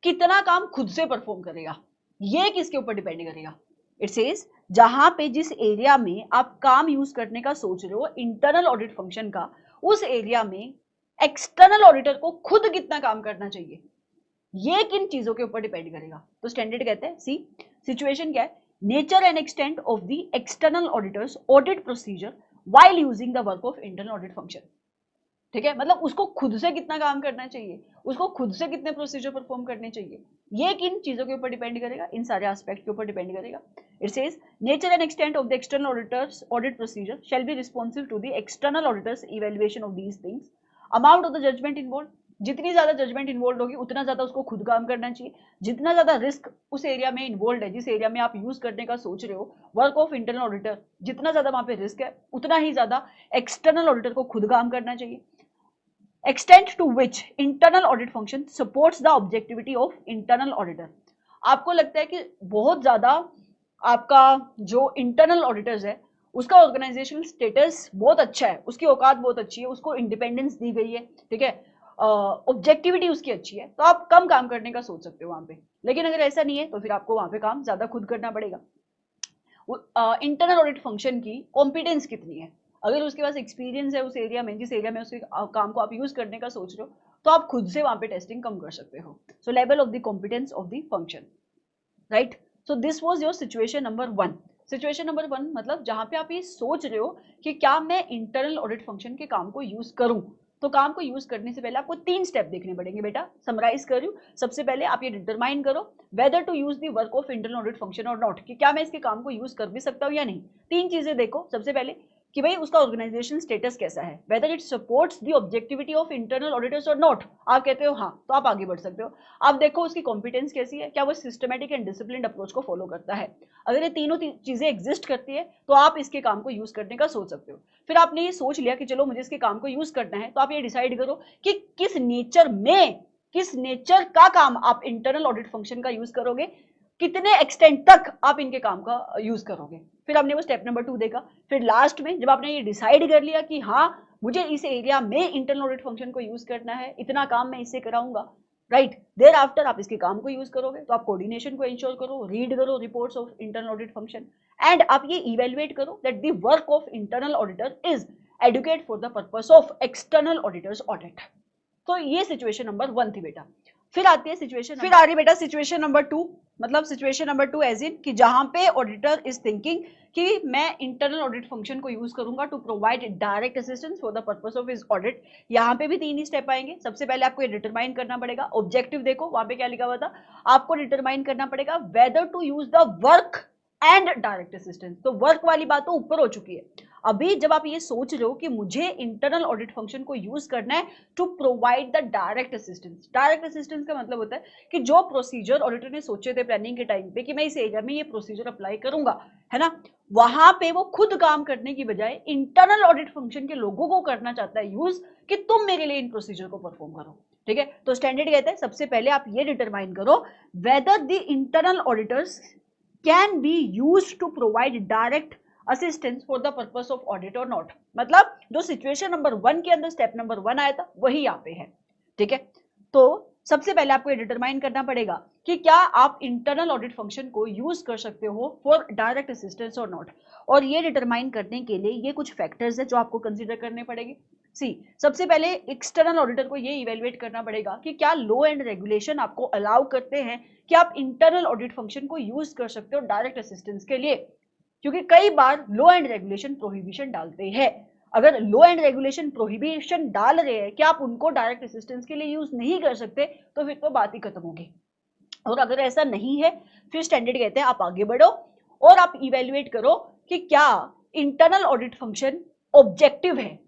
कितना काम खुद से परफॉर्म करेगा, ये किसके ऊपर डिपेंड करेगा। इट सेज जहां पे जिस एरिया में आप काम यूज करने का सोच रहे हो इंटरनल ऑडिट फंक्शन का, उस एरिया में एक्सटर्नल ऑडिटर को खुद कितना काम करना चाहिए, ये किन चीजों के ऊपर डिपेंड करेगा। तो स्टैंडर्ड कहते हैं सी, सिचुएशन क्या है, nature and extent of the external auditors audit procedure while using the work of internal audit function. ठीक है, मतलब उसको खुद से कितना काम करना चाहिए, उसको खुद से कितने प्रोसीजर परफॉर्म करने चाहिए, ये किन चीजों के ऊपर डिपेंड करेगा, इन सारे एस्पेक्ट के ऊपर डिपेंड करेगा। It says nature and extent of the external auditors audit procedure shall be responsive to the external auditors evaluation of these things, amount of the judgement involve, जितनी ज्यादा जजमेंट इन्वॉल्व होगी उतना ज्यादा उसको खुद काम करना चाहिए, जितना ज्यादा रिस्क उस एरिया में इन्वॉल्व है, जिस एरिया में आप यूज करने का सोच रहे हो वर्क ऑफ इंटरनल ऑडिटर, जितना ज्यादा वहां पे रिस्क है उतना ही ज्यादा एक्सटर्नल ऑडिटर को खुद काम करना चाहिए। extent to which internal audit function supports the objectivity of internal auditor। आपको लगता है कि बहुत ज्यादा आपका जो इंटरनल ऑडिटर्स है उसका ऑर्गेनाइजेशनल स्टेटस बहुत अच्छा है, उसकी औकात बहुत अच्छी है, उसको इंडिपेंडेंस दी गई है, ठीक है, ऑब्जेक्टिविटी उसकी अच्छी है, तो आप कम काम करने का सोच सकते हो वहां पे। लेकिन अगर ऐसा नहीं है तो फिर आपको वहां पे काम ज्यादा खुद करना पड़ेगा। इंटरनल ऑडिट फंक्शन की कॉम्पिटेंस कितनी है, अगर उसके पास एक्सपीरियंस है उस एरिया में, जिस एरिया में उसके काम को आप यूज करने का सोच रहे हो, तो आप खुद से वहां पे टेस्टिंग कम कर सकते हो। सो level of the competence of the function, right. So this was your situation number 1। Situation number 1 मतलब जहां पे आप ये सोच रहे हो कि क्या मैं इंटरनल ऑडिट फंक्शन के काम को यूज करूं, तो काम को यूज करने से पहले आपको 3 स्टेप देखने पड़ेंगे बेटा, समराइज कर रही हूं। सबसे पहले आप ये डिटरमाइन करो whether to use the work of internal audit function और नॉट, कि क्या मैं इसके काम को यूज कर भी सकता हूं या नहीं। 3 चीजें देखो, सबसे पहले कि भाई उसका ऑर्गेनाइजेशन स्टेटस कैसा है, whether it supports the objectivity of internal auditors और नॉट। आप कहते हो हाँ, तो आप आगे बढ़ सकते हो। आप देखो उसकी कॉम्पिटेंस कैसी है, क्या वो सिस्टमैटिक एंड डिसिप्लिन अप्रोच को फॉलो करता है। अगर ये तीनों चीजें एग्जिस्ट करती है तो आप इसके काम को यूज करने का सोच सकते हो। फिर आपने ये सोच लिया कि चलो मुझे इसके काम को यूज करना है, तो आप ये डिसाइड करो कि किस नेचर में, किस नेचर का काम आप इंटरनल ऑडिट फंक्शन का यूज करोगे, कितने एक्सटेंट तक आप इनके काम का यूज करोगे। फिर हमने वो स्टेप नंबर 2 देखा। फिर लास्ट में जब आपने ये डिसाइड कर लिया कि हाँ मुझे इस एरिया में इंटरनल ऑडिट फंक्शन को यूज करना है, इतना काम मैं इससे कराऊंगा, राइट, देयर आफ्टर आप इसके काम को यूज करोगे, तो आप कोऑर्डिनेशन को इंश्योर करो, रीड करो reports of internal audit function and आप ये इवेल्युएट करो that the work of internal auditor is adequate for the purpose of external auditors audit. तो ये सिचुएशन नंबर 1 थी बेटा। फिर आती है सिचुएशन, फिर आ रही बेटा सिचुएशन नंबर 2, मतलब सिचुएशन नंबर 2 एज इन कि जहां पे ऑडिटर इज थिंकिंग कि मैं इंटरनल ऑडिट फंक्शन को यूज करूंगा to provide direct assistance for the purpose of his audit. यहाँ पे भी 3 ही स्टेप आएंगे। सबसे पहले आपको ये डिटरमाइन करना पड़ेगा ऑब्जेक्टिव, देखो वहां पे क्या लिखा हुआ था, आपको डिटरमाइन करना पड़ेगा whether to use the work and direct assistance. तो वर्क वाली बात तो ऊपर हो चुकी है। अभी जब आप ये सोच रहे हो कि मुझे इंटरनल ऑडिट फंक्शन को यूज करना है to provide the direct assistance, direct assistance का मतलब होता है कि जो प्रोसीजर ऑडिटर ने सोचे थे प्लानिंग के टाइम पे कि मैं इस एरिया में ये प्रोसीजर अप्लाई करूंगा, है ना, वहां पे वो खुद काम करने की बजाय इंटरनल ऑडिट फंक्शन के लोगों को करना चाहता है यूज कि तुम मेरे लिए इन प्रोसीजर को परफॉर्म करो। ठीक है, तो स्टैंडर्ड कहते हैं सबसे पहले आप ये डिटरमाइन करो whether the internal auditors can be used to provide direct assistance for the purpose of audit और नॉट। मतलब जो सिचुएशन नंबर 1 के अंदर स्टेप नंबर 1 आया था वही यहाँ पे है। ठीक है, तो सबसे पहले आपको ये डिटरमाइन करना पड़ेगा कि क्या आप इंटरनल ऑडिट फंक्शन को यूज कर सकते हो फॉर डायरेक्ट असिस्टेंस और नॉट। और ये डिटरमाइन करने के लिए ये कुछ फैक्टर्स है जो आपको कंसीडर करने पड़ेंगे। सी, सबसे पहले एक्सटर्नल ऑडिटर को ये इवेलुएट करना पड़ेगा कि क्या लॉ एंड रेगुलेशन आपको अलाउ करते हैं कि आप इंटरनल ऑडिट फंक्शन को यूज कर सकते हो डायरेक्ट असिस्टेंस के लिए, क्योंकि कई बार लॉ एंड रेगुलेशन प्रोहिबिशन डालते हैं। अगर लॉ एंड रेगुलेशन प्रोहिबिशन डाल रहे हैं कि आप उनको डायरेक्ट असिस्टेंस के लिए यूज नहीं कर सकते, तो फिर तो बात ही खत्म होगी। और अगर ऐसा नहीं है फिर स्टैंडर्ड कहते हैं आप आगे बढ़ो और आप इवेल्युएट करो कि क्या इंटरनल ऑडिट फंक्शन ऑब्जेक्टिव है,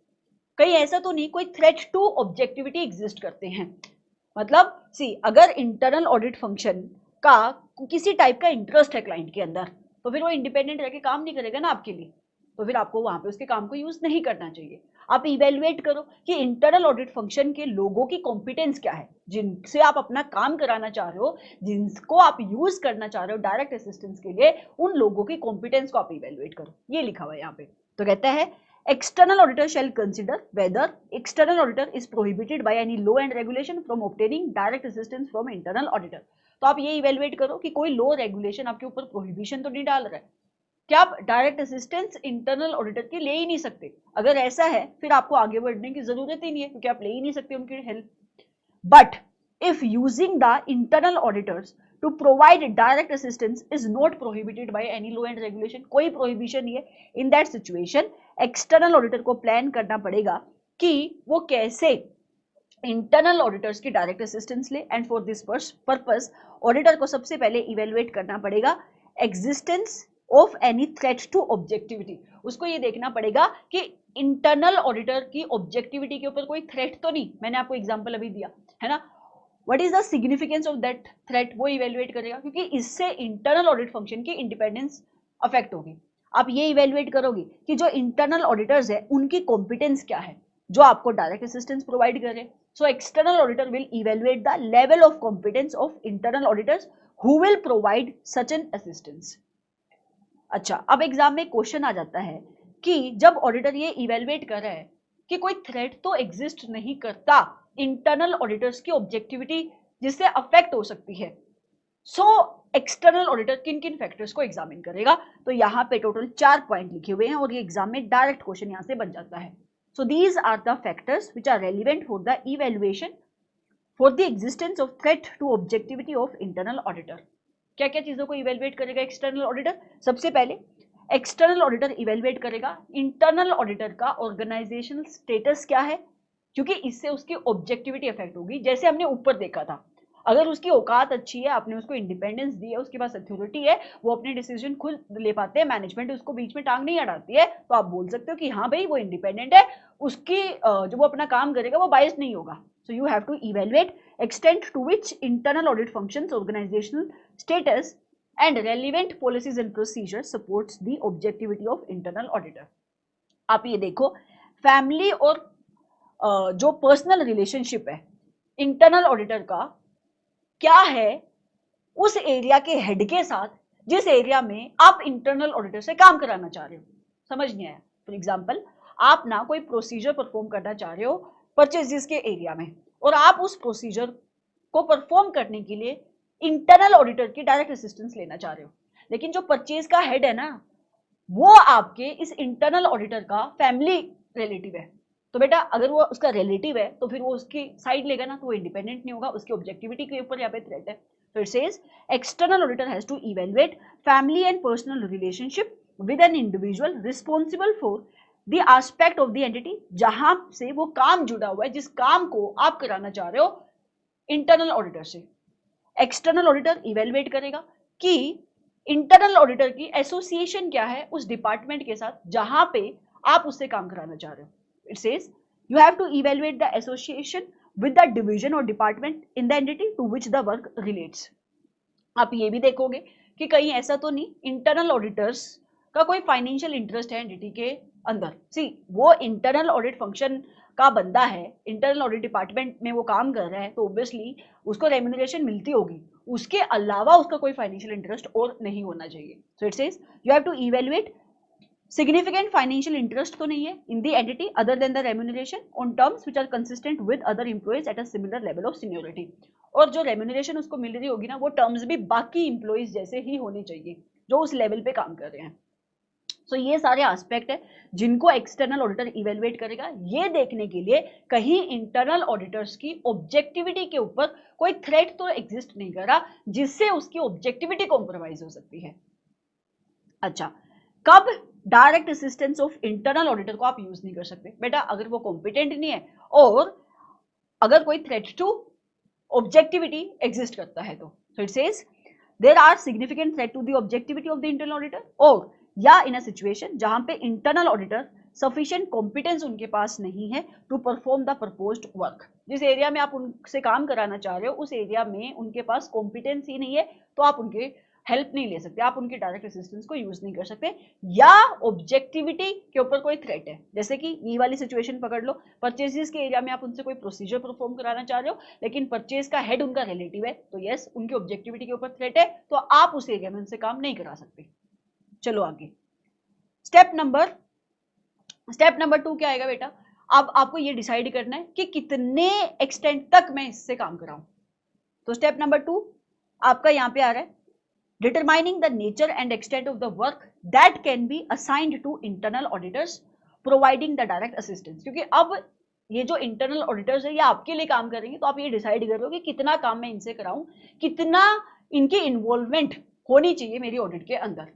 कहीं ऐसा तो नहीं कोई थ्रेट टू ऑब्जेक्टिविटी एग्जिस्ट करते हैं। मतलब सी अगर इंटरनल ऑडिट फंक्शन का किसी टाइप का इंटरेस्ट है क्लाइंट के अंदर, तो फिर वो इंडिपेंडेंट रह के काम नहीं करेगा ना आपके लिए, तो फिर आपको वहां पे उसके काम को यूज नहीं करना चाहिए। आप इवेल्युएट करो कि इंटरनल ऑडिट फंक्शन के लोगों की कॉम्पिटेंस क्या है, जिनसे आप अपना काम कराना चाह रहे हो, जिनको आप यूज करना चाह रहे हो डायरेक्ट असिस्टेंस के लिए, उन लोगों की कॉम्पिटेंस को आप इवेल्युएट करो। ये लिखा हुआ है यहाँ पे। तो कहता है external auditor shall consider whether external auditor is prohibited by any law and regulation from obtaining direct assistance from internal auditor। तो आप ये इवेल्युएट करो कि कोई लॉ रेगुलेशन आपके ऊपर प्रोहिबिशन तो नहीं डाल रहा है कि आप डायरेक्ट असिस्टेंस इंटरनल ऑडिटर की ले ही नहीं सकते। अगर ऐसा है फिर आपको आगे बढ़ने की जरूरत ही नहीं है, क्योंकि आप ले ही नहीं सकते उनकी help. But if using the internal auditors to provide direct assistance is not prohibited by any law and regulation, कोई prohibition नहीं है, in that situation external auditor को plan करना पड़ेगा कि वो कैसे इंटरनल ऑडिटर्स की डायरेक्ट असिस्टेंस ले। And for this purpose auditor को सबसे पहले इवेल्युएट करना पड़ेगा existence of any threat to objectivity. उसको ये देखना पड़ेगा कि इंटरनल ऑडिटर की ऑब्जेक्टिविटी के ऊपर कोई थ्रेट तो नहीं। मैंने आपको एग्जांपल अभी दिया है ना, what is the significance of that threat, वो इवेल्युएट करेगा, क्योंकि इससे इंटरनल ऑडिट फंक्शन की इंडिपेंडेंस अफेक्ट होगी। आप ये इवेल्युएट करोगे कि जो इंटरनल ऑडिटर्स है उनकी कॉम्पिटेंस क्या है जो आपको डायरेक्ट असिस्टेंस प्रोवाइड करे। सो external auditor will evaluate the level of competence of internal auditors who will provide such an assistance. अच्छा, अब एग्जाम में क्वेश्चन आ जाता है कि जब ऑडिटर ये इवेल्युएट कर रहा है कि कोई थ्रेट तो एग्जिस्ट नहीं करता इंटरनल ऑडिटर्स की ऑब्जेक्टिविटी जिससे अफेक्ट हो सकती है, सो एक्सटर्नल ऑडिटर किन किन फैक्टर्स को एग्जामिन करेगा। तो यहाँ पे टोटल 4 पॉइंट लिखे हुए हैं और ये एग्जाम में डायरेक्ट क्वेश्चन यहाँ से बन जाता है। So these are the factors which are relevant for the evaluation for the existence of threat to objectivity of internal auditor. क्या क्या चीजों को इवेल्युएट करेगा एक्सटर्नल ऑडिटर? सबसे पहले एक्सटर्नल ऑडिटर इवेल्युएट करेगा इंटरनल ऑडिटर का ऑर्गेनाइजेशनल स्टेटस क्या है, क्योंकि इससे उसकी ऑब्जेक्टिविटी अफेक्ट होगी। जैसे हमने ऊपर देखा था, अगर उसकी औकात अच्छी है, आपने उसको इंडिपेंडेंस दी है, उसके पास अथॉरिटी है, वो अपने डिसीजन खुद ले पाते हैं, मैनेजमेंट उसको बीच में टांग नहीं अड़ाती है, तो आप बोल सकते हो कि हाँ भाई वो इंडिपेंडेंट है, उसकी जो वो अपना काम करेगा वो बायस नहीं होगा। So you have to evaluate extent to which internal audit functions, organisational status and relevant policies and procedures supports the objectivity of internal auditor। आप ये देखो, फैमिली और जो पर्सनल रिलेशनशिप है इंटरनल ऑडिटर का क्या है उस एरिया के हेड के साथ जिस एरिया में आप इंटरनल ऑडिटर से काम कराना चाह रहे हो। समझ नहीं आया? फॉर एग्जांपल, आप ना कोई प्रोसीजर परफॉर्म करना चाह रहे हो परचेजेस के एरिया में, और आप उस प्रोसीजर को परफॉर्म करने के लिए इंटरनल ऑडिटर की डायरेक्ट असिस्टेंस लेना चाह रहे हो, लेकिन जो परचेज का हेड है ना वो आपके इस इंटरनल ऑडिटर का फैमिली रिलेटिव है। तो बेटा अगर वो उसका रिलेटिव है तो फिर वो उसकी साइड लेगा ना, तो वो इंडिपेंडेंट नहीं होगा, उसकी ऑब्जेक्टिविटी के ऊपर यहाँ पे थ्रेट है। तो it says external auditor has to evaluate family and personal relationship with an individual responsible for the aspect of the entity जहां से वो काम जुड़ा हुआ है, जिस काम को आप कराना चाह रहे हो इंटरनल ऑडिटर से। एक्सटर्नल ऑडिटर इवेल्युएट करेगा कि इंटरनल ऑडिटर की एसोसिएशन क्या है उस डिपार्टमेंट के साथ जहां पे आप उससे काम कराना चाह रहे हो। It says you have to evaluate the association with the division or department in the entity to which the work relates. आप ये भी देखोगे कि कहीं ऐसा तो नहीं इंटरनल ऑडिटर्स का कोई फाइनेंशियल इंटरेस्ट है एंटिटी के अंदर। सी वो इंटरनल ऑडिट फंक्शन का बंदा है, इंटरनल ऑडिट डिपार्टमेंट में वो काम कर रहा है, तो ऑब्वियसली उसको रेम्यूनरेशन मिलती होगी, उसके अलावा उसका कोई फाइनेंशियल इंटरेस्ट और नहीं होना चाहिए। So it says you have to evaluate significant financial interest तो नहीं है in the entity other than the remuneration on terms which are consistent with other employees at a similar level of seniority. और जो रेम्यूनरेशन उसको मिल रही होगी ना वो टर्म्स भी बाकी एम्प्लॉइज जैसे ही होनी चाहिए जो उस लेवल पे काम कर रहे हैं। सो ये सारे एस्पेक्ट है जिनको एक्सटर्नल ऑडिटर इवेल्युएट करेगा, ये देखने के लिए कहीं इंटरनल ऑडिटर्स की ऑब्जेक्टिविटी के ऊपर कोई थ्रेट तो एग्जिस्ट नहीं कर रहा जिससे उसकी ऑब्जेक्टिविटी कॉम्प्रोमाइज हो सकती है। अच्छा, कब direct assistance of internal auditor को आप यूज नहीं कर सकते? बेटा अगर वो कॉम्पिटेंट नहीं है और अगर कोई थ्रेट टू ऑब्जेक्टिविटी एग्जिस्ट करता है तो it says there are significant threat to the objectivity of the internal auditor, और या इन अ सिचुएशन जहां पे इंटरनल ऑडिटर सफिशिएंट कॉम्पिटेंस उनके पास नहीं है to perform the proposed work. जिस एरिया में आप उनसे काम कराना चाह रहे हो उस एरिया में उनके पास कॉम्पिटेंस ही नहीं है, तो आप उनके हेल्प नहीं ले सकते, आप उनके डायरेक्ट असिस्टेंस को यूज नहीं कर सकते। या ऑब्जेक्टिविटी के ऊपर कोई थ्रेट है, जैसे कि ये वाली सिचुएशन पकड़ लो, परचेजेस के एरिया में आप उनसे कोई प्रोसीजर परफॉर्म कराना चाह रहे हो लेकिन परचेज का हेड उनका रिलेटिव है, तो यस उनकी ऑब्जेक्टिविटी के ऊपर थ्रेट है, तो आप उस एरिया में उनसे काम नहीं करा सकते। चलो आगे, स्टेप नंबर 2 क्या आएगा बेटा? अब आपको ये डिसाइड करना है कि कितने एक्सटेंट तक मैं इससे काम कराऊं। तो स्टेप नंबर 2 आपका यहां पे आ रहा है, determining the nature and extent of the work that can be assigned to internal auditors providing the direct assistance। क्योंकि अब ये जो इंटरनल ऑडिटर्स है ये आपके लिए काम करेंगे, तो आप ये डिसाइड कर रहे हो कि कितना काम मैं इनसे कराऊं, कितना इनकी इन्वॉल्वमेंट होनी चाहिए मेरी ऑडिट के अंदर।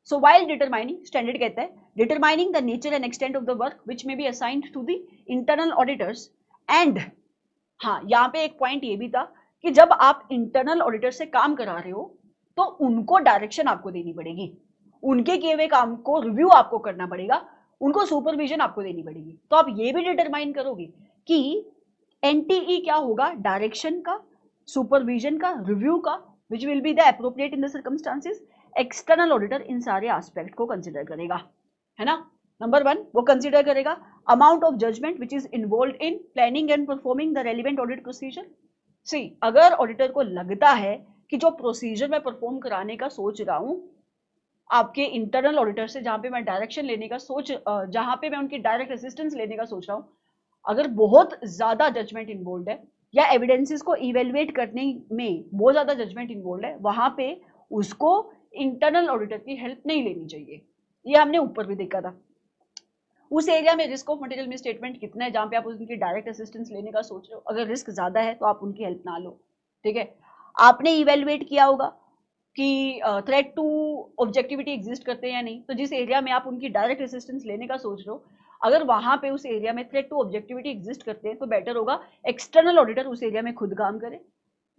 सो वाइल डिटरमाइनिंग, स्टैंडर्ड कहता है determining the nature and extent of the work which may be assigned to the internal auditors and, हाँ यहाँ पे एक पॉइंट ये भी था कि जब आप इंटरनल ऑडिटर से काम करा रहे हो तो उनको डायरेक्शन आपको देनी पड़ेगी, उनके किए हुए काम को रिव्यू आपको करना पड़ेगा, उनको सुपरविजन आपको देनी पड़ेगी। तो आप ये भी डिटरमाइन करोगे कि एनटीई क्या होगा, डायरेक्शन का, सुपरविजन का, रिव्यू का, which will be the appropriate in the circumstances. External auditor इन सारे एस्पेक्ट को कंसिडर करेगा, है ना। नंबर 1 वो कंसिडर करेगा amount of judgement which is involve in planning and performing the relevant audit procedure. See अगर ऑडिटर को लगता है कि जो प्रोसीजर मैं परफॉर्म कराने का सोच रहा हूं आपके इंटरनल ऑडिटर से, जहां पे मैं डायरेक्शन लेने का जहां पे मैं उनकी डायरेक्ट असिस्टेंस लेने का सोच रहा हूं, अगर बहुत ज्यादा जजमेंट इन्वॉल्व है या एविडेंसेस को इवेलुएट करने में बहुत ज्यादा जजमेंट इन्वॉल्व है, वहां पे उसको इंटरनल ऑडिटर की हेल्प नहीं लेनी चाहिए। ये हमने ऊपर भी देखा था। उस एरिया में risk of material miss statement कितना है जहां पे आप उनकी डायरेक्ट असिस्टेंस लेने का सोच रहे हो, अगर रिस्क ज्यादा है तो आप उनकी हेल्प ना लो, ठीक है। आपने इवेलुएट किया होगा कि थ्रेट टू ऑब्जेक्टिविटी एग्जिस्ट करते हैं या नहीं, तो जिस एरिया में आप उनकी डायरेक्ट असिस्टेंस लेने का सोच रहे हो अगर वहां पे उस एरिया में थ्रेट टू ऑब्जेक्टिविटी एग्जिस्ट करते हैं तो बेटर होगा एक्सटर्नल ऑडिटर उस एरिया में खुद काम करे।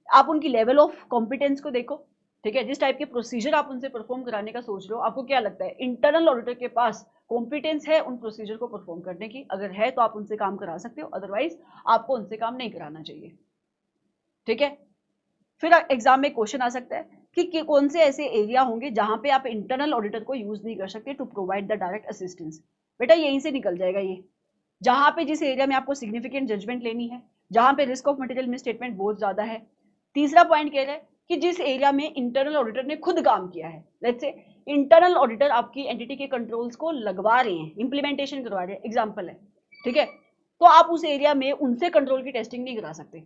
आप उनकी लेवल ऑफ कॉम्पिटेंस को देखो, ठीक है, जिस टाइप के प्रोसीजर आप उनसे परफॉर्म कराने का सोच रहे हो, आपको क्या लगता है इंटरनल ऑडिटर के पास कॉम्पिटेंस है उन प्रोसीजर को परफॉर्म करने की? अगर है तो आप उनसे काम करा सकते हो, अदरवाइज आपको उनसे काम नहीं कराना चाहिए, ठीक है। फिर एग्जाम में क्वेश्चन आ सकता है कि कौन से ऐसे एरिया होंगे जहां पे आप इंटरनल ऑडिटर को यूज नहीं कर सकते to provide the direct assistance. बेटा यहीं से निकल जाएगा ये, जहां पे जिस एरिया में आपको सिग्निफिकेंट जजमेंट लेनी है, जहां पे risk of material miss statement बहुत ज्यादा है। तीसरा पॉइंट कह रहा है कि जिस एरिया में इंटरनल ऑडिटर ने खुद काम किया है, लेट्स से इंटरनल ऑडिटर आपकी एंटिटी के कंट्रोल्स को लगवा रहे हैं, इंप्लीमेंटेशन करवा रहे हैं, एग्जांपल है, ठीक है, तो आप उस एरिया में उनसे कंट्रोल की टेस्टिंग नहीं करा सकते।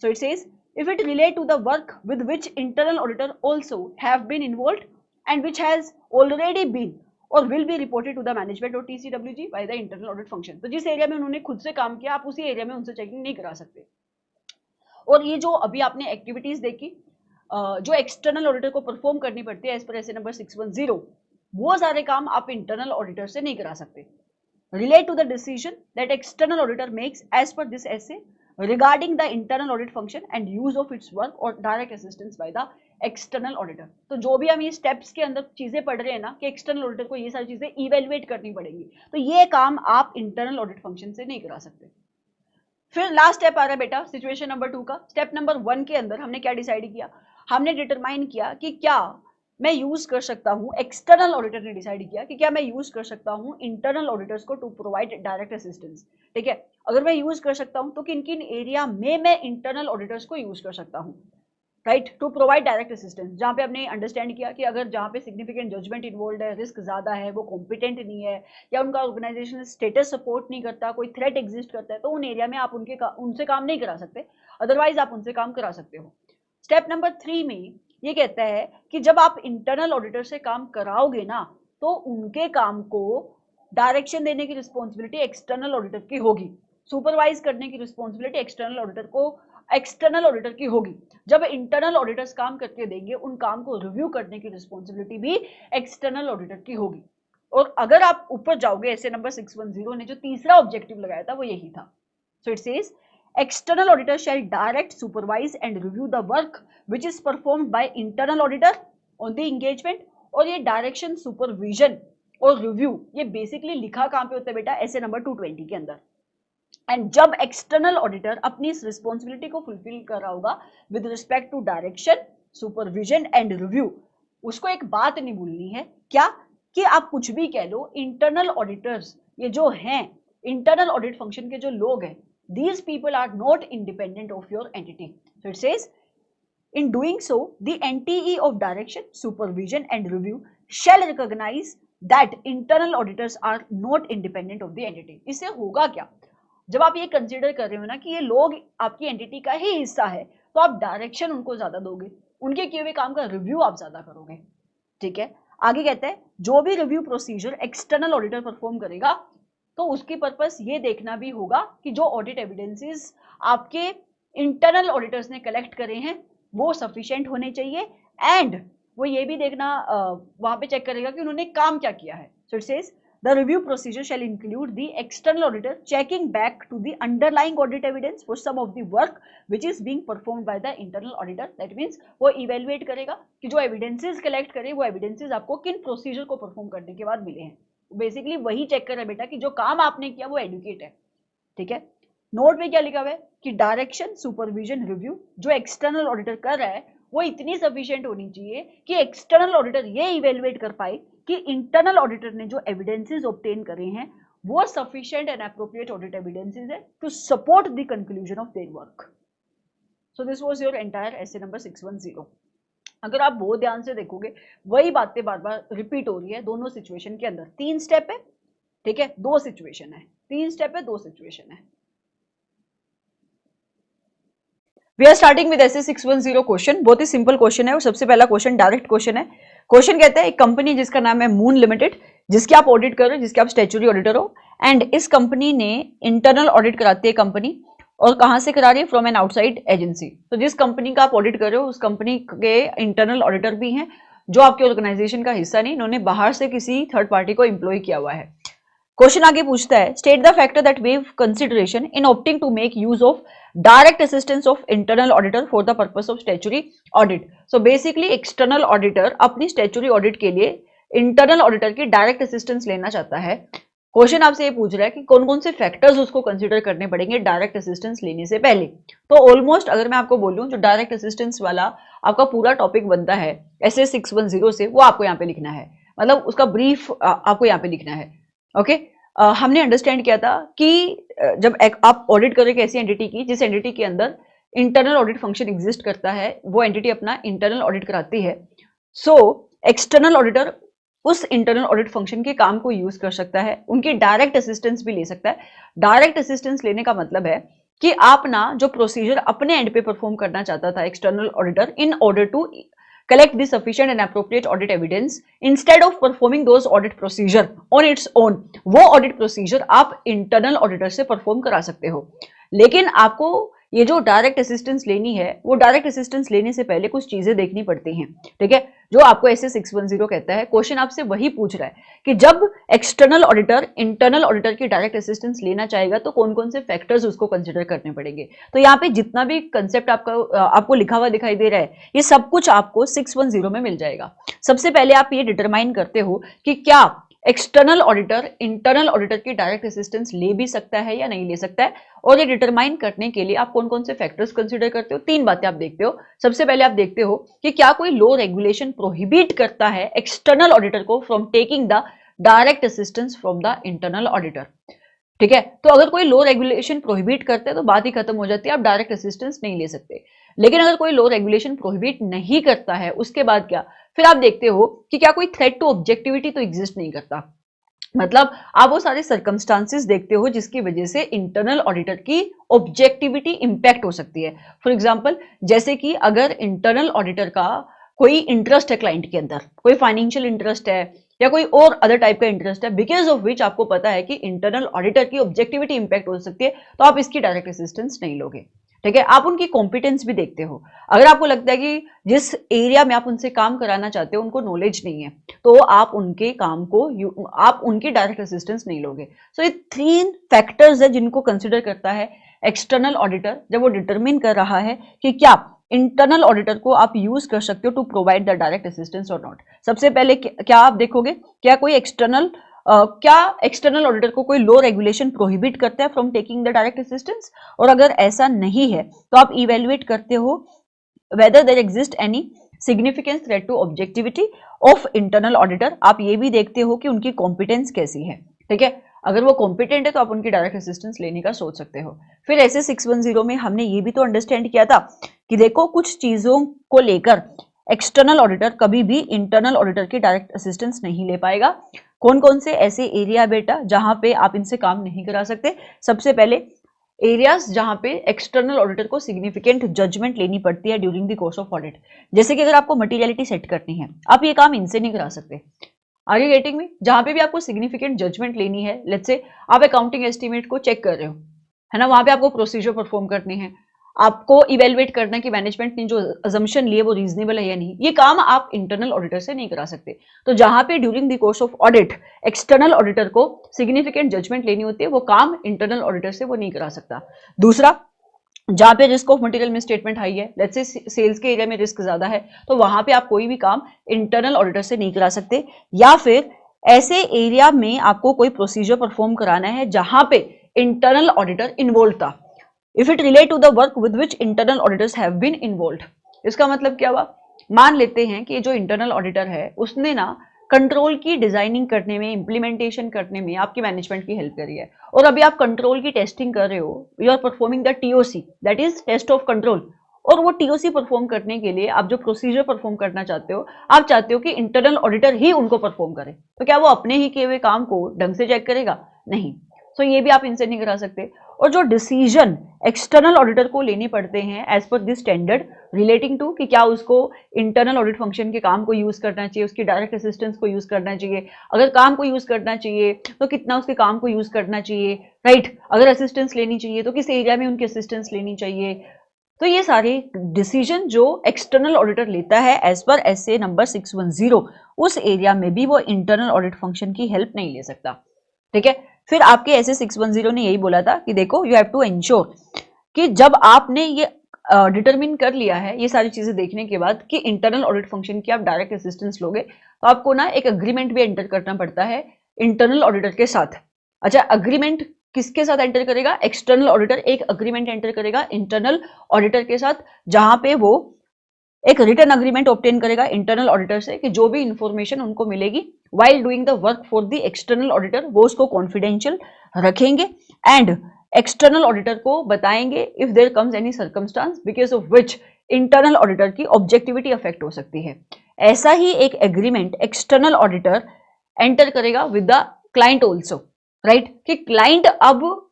सो it says if it relate to the work with which internal auditor also have been involved and which has already been or will be reported to the management or TCWG by the internal audit function। तो जिस एरिया में उन्होंने खुद से काम किया आप उसी एरिया में उनसे चेकिंग नहीं करा सकते। और ये जो अभी आपने एक्टिविटीज देखी जो एक्सटर्नल ऑडिटर को परफॉर्म करनी पड़ती है एज पर एसए नंबर 610, वो सारे काम आप इंटरनल ऑडिटर से नहीं करा सकते। Relate to the decision that external auditor makes as per this SA regarding the internal audit function and use of its work or direct assistance by the external auditor। तो जो भी हम ये स्टेप्स के अंदर चीजें पढ़ रहे हैं ना कि एक्सटर्नल ऑडिटर को ये सारी चीजें इवेलुएट करनी पड़ेंगी, तो ये काम आप इंटरनल ऑडिट फंक्शन से नहीं करा सकते। फिर लास्ट स्टेप आ रहा है बेटा सिचुएशन नंबर 2 का। स्टेप नंबर 1 के अंदर हमने क्या डिसाइड किया, हमने डिटरमाइन किया कि क्या मैं यूज कर सकता हूं, एक्सटर्नल ऑडिटर ने डिसाइड किया कि क्या मैं यूज कर सकता हूं इंटरनल ऑडिटर्स को टू प्रोवाइड डायरेक्ट असिस्टेंस, ठीक है। अगर मैं यूज कर सकता हूं तो किन किन एरिया में मैं इंटरनल ऑडिटर्स को यूज कर सकता हूं, right, to provide direct assistance. जहां पे हमने अंडरस्टैंड किया कि अगर जहां पे सिग्निफिकेंट जजमेंट इन्वॉल्व है, रिस्क ज्यादा है, वो कॉम्पिटेंट नहीं है या उनका ऑर्गेनाइजेशन स्टेटस सपोर्ट नहीं करता, कोई थ्रेट एग्जिस्ट करता है, तो उन एरिया में आप उनसे काम नहीं करा सकते, अदरवाइज आप उनसे काम करा सकते हो। स्टेप नंबर 3 में ये कहता है कि जब आप इंटरनल ऑडिटर से काम कराओगे ना तो उनके काम को डायरेक्शन देने की रिस्पॉन्सिबिलिटी एक्सटर्नल ऑडिटर की होगी, सुपरवाइज करने की रिस्पॉन्सिबिलिटी एक्सटर्नल ऑडिटर की होगी। जब इंटरनल ऑडिटर्स काम करके देंगे उन काम को रिव्यू करने की रिस्पॉन्सिबिलिटी भी एक्सटर्नल ऑडिटर की होगी। और अगर आप ऊपर जाओगे ऐसे नंबर 610 ने जो तीसरा ऑब्जेक्टिव लगाया था वो यही था। सो it says external auditor shall direct, supervise and review the work which is performed by internal auditor on the engagement। और ये डायरेक्शन सुपरविजन और रिव्यू ये बेसिकली लिखा कहां पे होता है बेटा, एसे नंबर 220 के अंदर। एंड जब एक्सटर्नल ऑडिटर अपनी इस रिस्पॉन्सिबिलिटी को फुलफिल कर रहा होगा with respect to direction, supervision and review, उसको एक बात नहीं भूलनी है, क्या कि आप कुछ भी कह लो, इंटरनल ऑडिटर्स ये जो हैं, इंटरनल ऑडिट फंक्शन के जो लोग हैं, these people are not independent of your entity. So it says, in doing so, the NTE of direction, supervision and review shall recognize that internal auditors are not independent of the entity. इससे होगा क्या, जब आप ये कंसीडर कर रहे हो ना कि ये लोग आपकी एंटिटी का ही हिस्सा है, तो आप डायरेक्शन उनको ज्यादा दोगे, उनके किए हुए काम का रिव्यू आप ज्यादा करोगे। ठीक है, आगे कहते हैं जो भी review procedure external auditor perform करेगा, तो उसकी पर्पस ये देखना भी होगा कि जो ऑडिट एविडेंसेस आपके इंटरनल ऑडिटर्स ने कलेक्ट करे हैं वो सफिशिएंट होने चाहिए, एंड वो ये भी देखना वहां पे चेक करेगा कि उन्होंने काम क्या किया है। So it says the review procedure shall include the external auditor checking back to the underlying audit evidence for some of the work which is being performed by the internal auditor. That means वो इवेलुएट करेगा कि जो एविडेंसेस कलेक्ट करे वो एविडेंसेस आपको किन प्रोसीजर को परफॉर्म करने के बाद मिले हैं। बेसिकली वही चेक कर रहा है बेटा कि जो काम आपने किया वो एडुकेट है। ठीक है, नोट में क्या लिखा हुआ है कि डायरेक्शन, सुपरविजन, रिव्यू जो एक्सटर्नल ऑडिटर कर रहा है वो इतनी सफिशिएंट होनी चाहिए कि एक्सटर्नल ऑडिटर ये इवेलुएट कर पाए कि इंटरनल ऑडिटर ने जो एविडेंसेस ऑब्टेन करे हैं वो sufficient and appropriate audit evidences है to support the conclusion of their work. So this was your entire essay number 610। अगर आप बहुत ध्यान से देखोगे वही बातें बार बार रिपीट हो रही है दोनों सिचुएशन के अंदर। 3 स्टेप है, ठीक है, 2 सिचुएशन है, 3 स्टेप है, 2 सिचुएशन है। We are starting with SA 610 question. बहुत ही सिंपल क्वेश्चन है और सबसे पहला क्वेश्चन डायरेक्ट क्वेश्चन है। क्वेश्चन कहता है एक कंपनी जिसका नाम है मून लिमिटेड, जिसके आप ऑडिट कर रहे हो, जिसके आप स्टैट्यूटरी ऑडिटर हो, एंड इस कंपनी ने इंटरनल ऑडिट कराती है कंपनी, और कहां से करा रही है, फ्रॉम एन आउटसाइड एजेंसी। तो जिस कंपनी का आप ऑडिट कर रहे हो उस कंपनी के इंटरनल ऑडिटर भी हैं जो आपके ऑर्गेनाइजेशन का हिस्सा नहीं, इन्होंने बाहर से किसी थर्ड पार्टी को एम्प्लॉय किया हुआ है। क्वेश्चन आगे पूछता है state the factor that weigh consideration in opting to make use of direct assistance of internal auditor for the purpose of statutory audit. So basically external auditor अपनी स्टैट्यूटरी ऑडिट के लिए इंटरनल ऑडिटर की डायरेक्ट असिस्टेंस लेना चाहता है। क्वेश्चन आपसे ये पूछ रहा है कि कौन कौन से फैक्टर्स उसको कंसीडर करने पड़ेंगे डायरेक्ट असिस्टेंस लेने से पहले। तो ऑलमोस्ट अगर मैं आपको बोलूं जो डायरेक्ट असिस्टेंस वाला आपका पूरा टॉपिक बनता है एसए 610 से, वो आपको यहाँ पे लिखना है, मतलब उसका ब्रीफ आपको यहाँ पे लिखना है। ओके, हमने अंडरस्टैंड किया था कि जब आप ऑडिट करोगे ऐसी एंटिटी की जिस एंटिटी के अंदर इंटरनल ऑडिट फंक्शन एग्जिस्ट करता है, वो एंटिटी अपना इंटरनल ऑडिट कराती है। सो एक्सटर्नल ऑडिटर उस इंटरनल ऑडिट फंक्शन के काम को यूज कर सकता है, उनकी डायरेक्ट असिस्टेंस भी ले सकता है। डायरेक्ट असिस्टेंस लेने का मतलब है कि आप ना जो प्रोसीजर अपने एंड पे परफॉर्म करना चाहता था external auditor in order to collect the sufficient and appropriate audit evidence instead of performing those audit procedure on its own, वो audit procedure आप internal auditor से perform करा सकते हो। लेकिन आपको ये जो डायरेक्ट असिस्टेंस लेनी है वो डायरेक्ट असिस्टेंस लेने से पहले कुछ चीजें देखनी पड़ती हैं। ठीक है, जो आपको एसए 610 कहता है, क्वेश्चन आपसे वही पूछ रहा है कि जब एक्सटर्नल ऑडिटर इंटरनल ऑडिटर की डायरेक्ट असिस्टेंस लेना चाहेगा तो कौन कौन से फैक्टर्स उसको कंसिडर करने पड़ेंगे। तो यहाँ पे जितना भी कंसेप्ट आपको लिखा हुआ दिखाई दे रहा है ये सब कुछ आपको 610 में मिल जाएगा। सबसे पहले आप ये डिटरमाइन करते हो कि क्या एक्सटर्नल ऑडिटर इंटरनल ऑडिटर की डायरेक्ट असिस्टेंस ले भी सकता है या नहीं ले सकता है, और ये डिटरमाइन करने के लिए आप कौन कौन से फैक्टर्स कंसीडर करते हो। 3 बातें आप देखते हो। सबसे पहले आप देखते हो कि क्या कोई लॉ रेगुलेशन प्रोहिबिट करता है एक्सटर्नल ऑडिटर को from taking the direct assistance from the internal auditor. ठीक है, तो अगर कोई लॉ रेगुलेशन प्रोहिबिट करते हैं तो बात ही खत्म हो जाती है, आप डायरेक्ट असिस्टेंस नहीं ले सकते। लेकिन अगर कोई लॉ रेगुलेशन प्रोहिबिट नहीं करता है उसके बाद क्या, फिर आप देखते हो कि क्या कोई थ्रेट टू ऑब्जेक्टिविटी तो एग्जिस्ट नहीं करता। मतलब आप वो सारे सर्कमस्टांसेस देखते हो जिसकी वजह से इंटरनल ऑडिटर की ऑब्जेक्टिविटी इंपैक्ट हो सकती है। फॉर एग्जांपल जैसे कि अगर इंटरनल ऑडिटर का कोई इंटरेस्ट है क्लाइंट के अंदर, कोई फाइनेंशियल इंटरेस्ट है या कोई और अदर टाइप का इंटरेस्ट है, बिकॉज ऑफ विच आपको पता है कि इंटरनल ऑडिटर की ऑब्जेक्टिविटी इंपैक्ट हो सकती है, तो आप इसकी डायरेक्ट असिस्टेंस नहीं लोगे। ठीक है, आप उनकी कॉम्पिटेंस भी देखते हो। अगर आपको लगता है कि जिस एरिया में आप उनसे काम कराना चाहते हो उनको नॉलेज नहीं है तो आप उनके काम को आप उनकी डायरेक्ट असिस्टेंस नहीं लोगे। सो ये 3 फैक्टर्स है जिनको कंसिडर करता है एक्सटर्नल ऑडिटर जब वो डिटरमिन कर रहा है कि क्या इंटरनल ऑडिटर को आप यूज कर सकते हो to provide the direct assistance और नॉट। सबसे पहले क्या आप देखोगे, क्या कोई एक्सटर्नल ऑडिटर को कोई लॉ रेगुलेशन प्रोहिबिट करता है from taking the direct assistance, और अगर ऐसा नहीं है तो आप इवेल्युएट करते हो whether there exist any significant threat to objectivity of internal auditor. आप ये भी देखते हो कि उनकी कॉम्पिटेंस कैसी है, ठीक है। अगर वो कॉम्पिटेंट है तो आप उनकी डायरेक्ट असिस्टेंस लेने का सोच सकते हो। फिर ऐसे 610 में हमने ये भी तो अंडरस्टैंड किया था कि देखो कुछ चीजों को लेकर एक्सटर्नल ऑडिटर कभी भी इंटरनल ऑडिटर की डायरेक्ट असिस्टेंस नहीं ले पाएगा। कौन कौन से ऐसे एरिया बेटा जहां पे आप इनसे काम नहीं करा सकते? सबसे पहले एरियाज जहां पे एक्सटर्नल ऑडिटर को सिग्निफिकेंट जजमेंट लेनी पड़ती है during the course of audit. जैसे कि अगर आपको मटीरियलिटी सेट करनी है, आप ये काम इनसे नहीं करा सकते। Are you getting me? जहां पे भी आपको सिग्निफिकेंट जजमेंट लेनी है, लेट्स से आप अकाउंटिंग एस्टीमेट को चेक कर रहे हो, है ना, वहां पे आपको प्रोसीजर परफॉर्म करनी है, आपको इवेलुएट करना है कि मैनेजमेंट ने जो अजम्पशन लिए वो रीजनेबल है या नहीं। ये काम आप इंटरनल ऑडिटर से नहीं करा सकते। तो जहां पे during the course of audit external auditor को सिग्निफिकेंट जजमेंट लेनी होती है, वो काम इंटरनल ऑडिटर से वो नहीं करा सकता। दूसरा, जहां पे risk of material misstatement high है, लेट्स से सेल्स के एरिया में रिस्क ज्यादा है, तो वहां पे आप कोई भी काम इंटरनल ऑडिटर से नहीं करा सकते। या फिर ऐसे एरिया में आपको कोई प्रोसीजर परफॉर्म कराना है जहां पे इंटरनल ऑडिटर इन्वॉल्व था, if it relate to the work with which internal auditors have been involved. इसका मतलब क्या हुआ? मान लेते हैं कि जो इंटरनल ऑडिटर है उसने ना कंट्रोल की डिजाइनिंग करने में, इंप्लीमेंटेशन करने में आपकी मैनेजमेंट की हेल्प करी है, और अभी आप कंट्रोल की टेस्टिंग कर रहे हो, you are performing the TOC, that is test of control. और वो टीओसी परफॉर्म करने के लिए आप जो प्रोसीजर परफॉर्म करना चाहते हो, आप चाहते हो कि इंटरनल ऑडिटर ही उनको परफॉर्म करे, तो क्या वो अपने ही किए हुए काम को ढंग से चेक करेगा? नहीं। सो ये भी आप इनसे नहीं करा सकते। और जो डिसीजन एक्सटर्नल ऑडिटर को लेने पड़ते हैं as per this standard relating to कि क्या उसको इंटरनल ऑडिट फंक्शन के काम को यूज करना चाहिए, उसकी डायरेक्ट असिस्टेंस को यूज करना चाहिए, अगर काम को यूज करना चाहिए तो कितना उसके काम को यूज करना चाहिए, राइट, अगर असिस्टेंस लेनी चाहिए तो किस एरिया में उनकी असिस्टेंस लेनी चाहिए। तो ये सारे डिसीजन जो एक्सटर्नल ऑडिटर लेता है एज पर एसए नंबर 610, उस एरिया में भी वो इंटरनल ऑडिट फंक्शन की हेल्प नहीं ले सकता, ठीक है। फिर आपके एसए 610 ने यही बोला था कि देखो यू हैव टू एंश्योर कि जब आपने ये डिटरमिन कर लिया है ये सारी चीजें देखने के बाद कि इंटरनल ऑडिट फंक्शन की आप डायरेक्ट असिस्टेंस लोगे, तो आपको ना एक अग्रीमेंट भी एंटर करना पड़ता है इंटरनल ऑडिटर के साथ। अच्छा, अग्रीमेंट किसके साथ एंटर करेगा? एक्सटर्नल ऑडिटर एक अग्रीमेंट एंटर करेगा इंटरनल ऑडिटर के साथ, जहां पे वो एक रिटर्न अग्रीमेंट ऑब्टेन करेगा इंटरनल ऑडिटर से कि जो भी इंफॉर्मेशन उनको मिलेगी while doing the work for the external auditor वो उसको confidential रखेंगे एंड एक्सटर्नल ऑडिटर को बताएंगे if there comes any circumstance because of which internal auditor की ऑब्जेक्टिविटी अफेक्ट हो सकती है। ऐसा ही एक एग्रीमेंट एक्सटर्नल ऑडिटर एंटर करेगा with the client also, right, कि क्लाइंट अब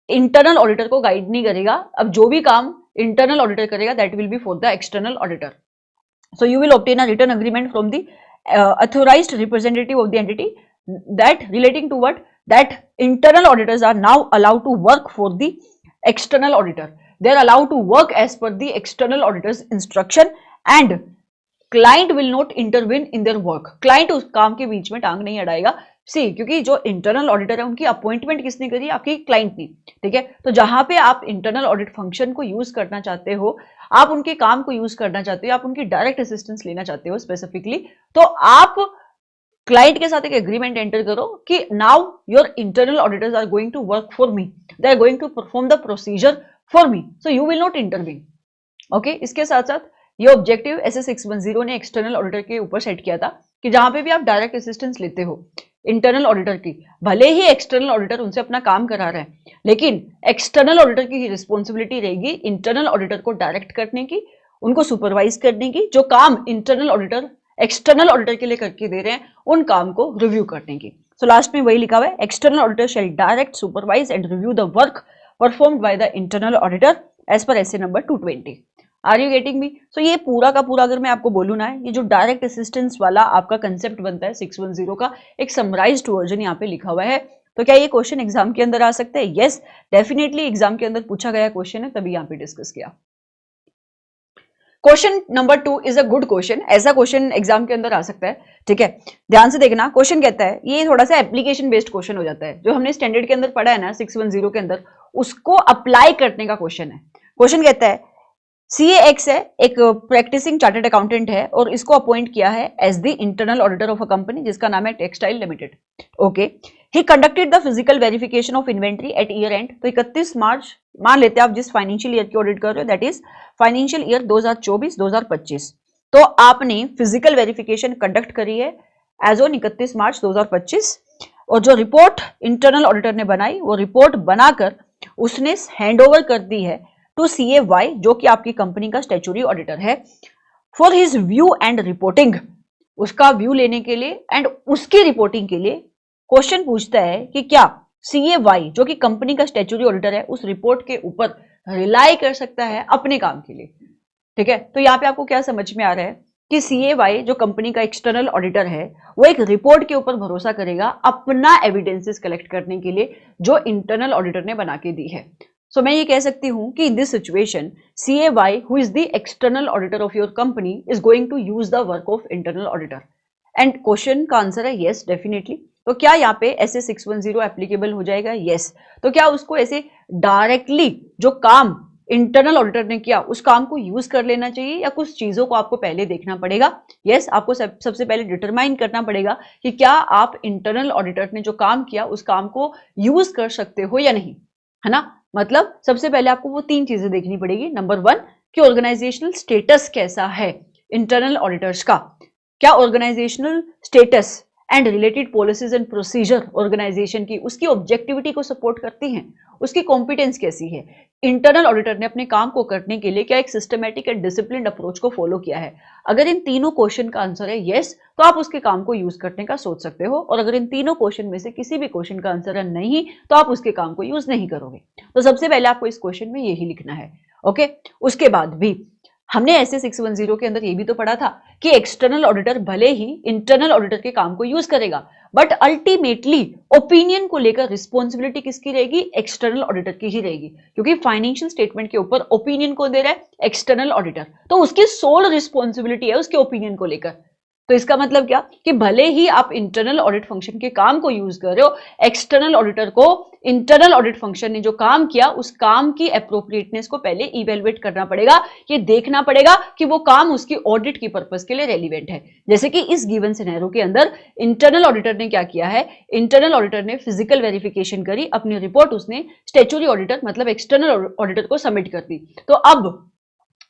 इंटरनल ऑडिटर को गाइड नहीं करेगा, अब जो भी काम इंटरनल ऑडिटर करेगा that will be for the external auditor. So you will obtain a return agreement from the authorized representative of the entity that relating to what, that internal auditors are now allowed to work for the external auditor, they are allowed to work as per the external auditor's instruction and client will not intervene in their work। client उस काम के बीच में टांग नहीं अड़ाएगा, सी, क्योंकि जो इंटरनल ऑडिटर है उनकी अपॉइंटमेंट किसने करी? आपकी क्लाइंट ने, ठीक है। तो जहां पे आप इंटरनल ऑडिट फंक्शन को यूज करना चाहते हो, आप उनके काम को यूज करना चाहते हो, आप उनकी डायरेक्ट असिस्टेंस लेना चाहते हो स्पेसिफिकली, तो आप क्लाइंट के साथ एक एग्रीमेंट एंटर करो कि now your internal auditors are going to work for me, they are going to perform the procedure for me, so you will not intervene. Okay, इसके साथ साथ ये ऑब्जेक्टिव एसए 610 ने एक्सटर्नल ऑडिटर के ऊपर सेट किया था कि जहां पे भी आप डायरेक्ट असिस्टेंस लेते हो इंटरनल ऑडिटर की, भले ही एक्सटर्नल ऑडिटर उनसे अपना काम करा रहा है, लेकिन एक्सटर्नल ऑडिटर की रिस्पॉन्सिबिलिटी रहेगी इंटरनल ऑडिटर को डायरेक्ट करने की, उनको सुपरवाइज करने की, जो काम इंटरनल ऑडिटर एक्सटर्नल ऑडिटर के लिए करके दे रहे हैं उन काम को रिव्यू करने की। सो लास्ट में वही लिखा हुआ है, external auditor shall direct, supervise and review the work performed by the internal auditor as पर SA number 220। Are you getting me? So ये पूरा का पूरा अगर मैं आपको बोलूँ ना, ये जो डायरेक्ट असिस्टेंस वाला आपका कंसेप्ट बनता है 610 का, एक समराइज्ड वर्जन यहाँ पे लिखा हुआ है। तो क्या ये क्वेश्चन एग्जाम के अंदर आ सकता है? यस, डेफिनेटली एग्जाम के अंदर पूछा गया क्वेश्चन है, तभी यहाँ पे डिस्कस किया। Question number 2 is a good question, ऐसा क्वेश्चन एग्जाम के अंदर आ सकता है, ठीक है। ध्यान से देखना, क्वेश्चन कहता है, ये थोड़ा सा एप्लीकेशन बेस्ड क्वेश्चन हो जाता है, जो हमने स्टैंडर्ड के अंदर पढ़ा है ना 610 के अंदर, उसको अप्लाई करने का क्वेश्चन है। क्वेश्चन कहता है CAX है, एक प्रैक्टिसिंग चार्टर्ड अकाउंटेंट है और इसको अपॉइंट किया है as the internal auditor of a company जिसका नाम है textile limited. Okay, he conducted the physical verification of inventory at year end. तो 31 मार्च मान लेते हैं आप जिस फाइनेंशियल ईयर की ऑडिट कर रहे हो, दैट इज फाइनेंशियल ईयर 2024-2025। तो आपने फिजिकल वेरिफिकेशन कंडक्ट करी है एज ऑन 31 मार्च 2025 और जो रिपोर्ट इंटरनल ऑडिटर ने बनाई वो रिपोर्ट बनाकर उसने हैंडओवर कर दी है टू CAY जो कि आपकी कंपनी का स्टैट्यूटरी ऑडिटर है, for his view and reporting. उसका व्यू लेने के लिए एंड उसकी रिपोर्टिंग के लिए क्वेश्चन पूछता है कि क्या CAY जो कि कंपनी का स्टैट्यूटरी ऑडिटर है उस रिपोर्ट के ऊपर रिलाई कर सकता है अपने काम के लिए। ठीक है, तो यहाँ पे आपको क्या समझ में आ रहा है कि CAY जो कंपनी का एक्सटर्नल ऑडिटर है वो एक रिपोर्ट के ऊपर भरोसा करेगा अपना एविडेंसेस कलेक्ट करने के लिए जो इंटरनल ऑडिटर ने बना के दी है। सो मैं ये कह सकती हूं कि in this situation CAY who is the external auditor of your company is going to use the work of internal auditor. And question का आंसर है यस, डेफिनेटली। तो क्या यहाँ पे SA 610 एप्लीकेबल हो जाएगा? यस। तो क्या उसको ऐसे डायरेक्टली जो काम इंटरनल ऑडिटर ने किया उस काम को यूज कर लेना चाहिए या कुछ चीजों को आपको पहले देखना पड़ेगा? यस, आपको सबसे पहले डिटरमाइन करना पड़ेगा कि क्या आप इंटरनल ऑडिटर ने जो काम किया उस काम को यूज कर सकते हो या नहीं, है ना। मतलब सबसे पहले आपको वो 3 चीजें देखनी पड़ेगी। नंबर 1 कि ऑर्गेनाइजेशनल स्टेटस कैसा है इंटरनल ऑडिटर्स का, क्या organisational status and related policies and procedure organisation की उसकी ऑब्जेक्टिविटी को सपोर्ट करती हैं, उसकी कॉम्पिटेंस कैसी है, इंटरनल ऑडिटर ने अपने काम को करने के लिए क्या एक सिस्टमैटिक एंड डिसिप्लिन्ड अप्रोच को फॉलो किया है। अगर इन तीनों क्वेश्चन का आंसर है यस तो आप उसके काम को यूज करने का सोच सकते हो, और अगर इन तीनों क्वेश्चन में से किसी भी क्वेश्चन का आंसर है नहीं तो आप उसके काम को यूज नहीं करोगे। तो सबसे पहले आपको इस क्वेश्चन में यही लिखना है। ओके, उसके बाद भी हमने ऐसे 610 के अंदर ये भी तो पढ़ा था कि एक्सटर्नल ऑडिटर भले ही इंटरनल ऑडिटर के काम को यूज करेगा बट अल्टीमेटली ओपिनियन को लेकर रिस्पॉन्सिबिलिटी किसकी रहेगी? एक्सटर्नल ऑडिटर की ही रहेगी, क्योंकि फाइनेंशियल स्टेटमेंट के ऊपर ओपिनियन को दे रहा है एक्सटर्नल ऑडिटर, तो उसकी सोल रिस्पॉन्सिबिलिटी है उसके ओपिनियन को लेकर। तो इसका मतलब क्या कि भले ही आप इंटरनल ऑडिट फंक्शन के काम को यूज कर रहे हो, एक्सटर्नल ऑडिटर को इंटरनल ऑडिट फंक्शन ने जो काम किया उस काम की एप्रोप्रिएटनेस को पहले इवेलुएट करना पड़ेगा, ये देखना पड़ेगा कि वो काम उसकी ऑडिट की पर्पस के लिए रेलिवेंट है। जैसे कि इस गिवन सिनेरियो के अंदर इंटरनल ऑडिटर ने क्या किया है, इंटरनल ऑडिटर ने फिजिकल वेरिफिकेशन करी, अपनी रिपोर्ट उसने स्टैट्यूटरी ऑडिटर मतलब एक्सटर्नल ऑडिटर को सबमिट कर दी। तो अब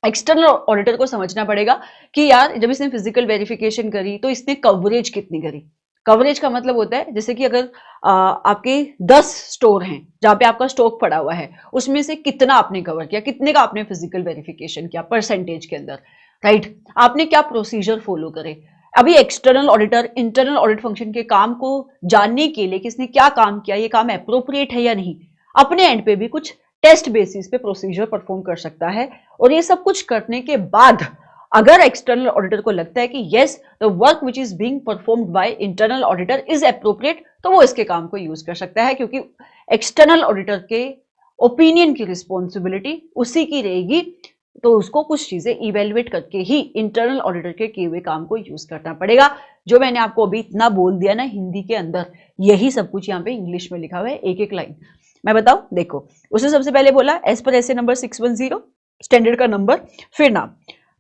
एक्सटर्नल ऑडिटर को समझना पड़ेगा कि यार जब इसने फिजिकल वेरिफिकेशन करी तो इसने कवरेज कितनी करी। कवरेज का मतलब होता है जैसे कि अगर आपके 10 स्टोर हैं जहां पे आपका स्टॉक पड़ा हुआ है, उसमें से कितना आपने कवर किया, कितने का आपने फिजिकल वेरिफिकेशन किया परसेंटेज के अंदर, राइट। आपने क्या प्रोसीजर फॉलो करे। अभी external auditor internal audit function के काम को जानने के लिए किसने क्या काम किया, ये काम एप्रोप्रिएट है या नहीं, अपने एंड पे भी कुछ टेस्ट बेसिस पे प्रोसीजर परफॉर्म कर सकता है। और ये सब कुछ करने के बाद अगर एक्सटर्नल ऑडिटर को लगता है कि yes the work which is being performed by internal auditor is appropriate, तो वो इसके काम को यूज कर सकता है, क्योंकि एक्सटर्नल ऑडिटर के ओपिनियन की रिस्पॉन्सिबिलिटी उसी की रहेगी। तो उसको कुछ चीजें इवेल्युएट करके ही इंटरनल ऑडिटर के किए हुए काम को यूज करना पड़ेगा। जो मैंने आपको अभी इतना बोल दिया ना हिंदी के अंदर, यही सब कुछ यहाँ पे इंग्लिश में लिखा हुआ है, एक एक लाइन मैं बताऊं। देखो उसने सबसे पहले बोला एज पर ऐसे नंबर 610 स्टैंडर्ड का नंबर फिर नाम।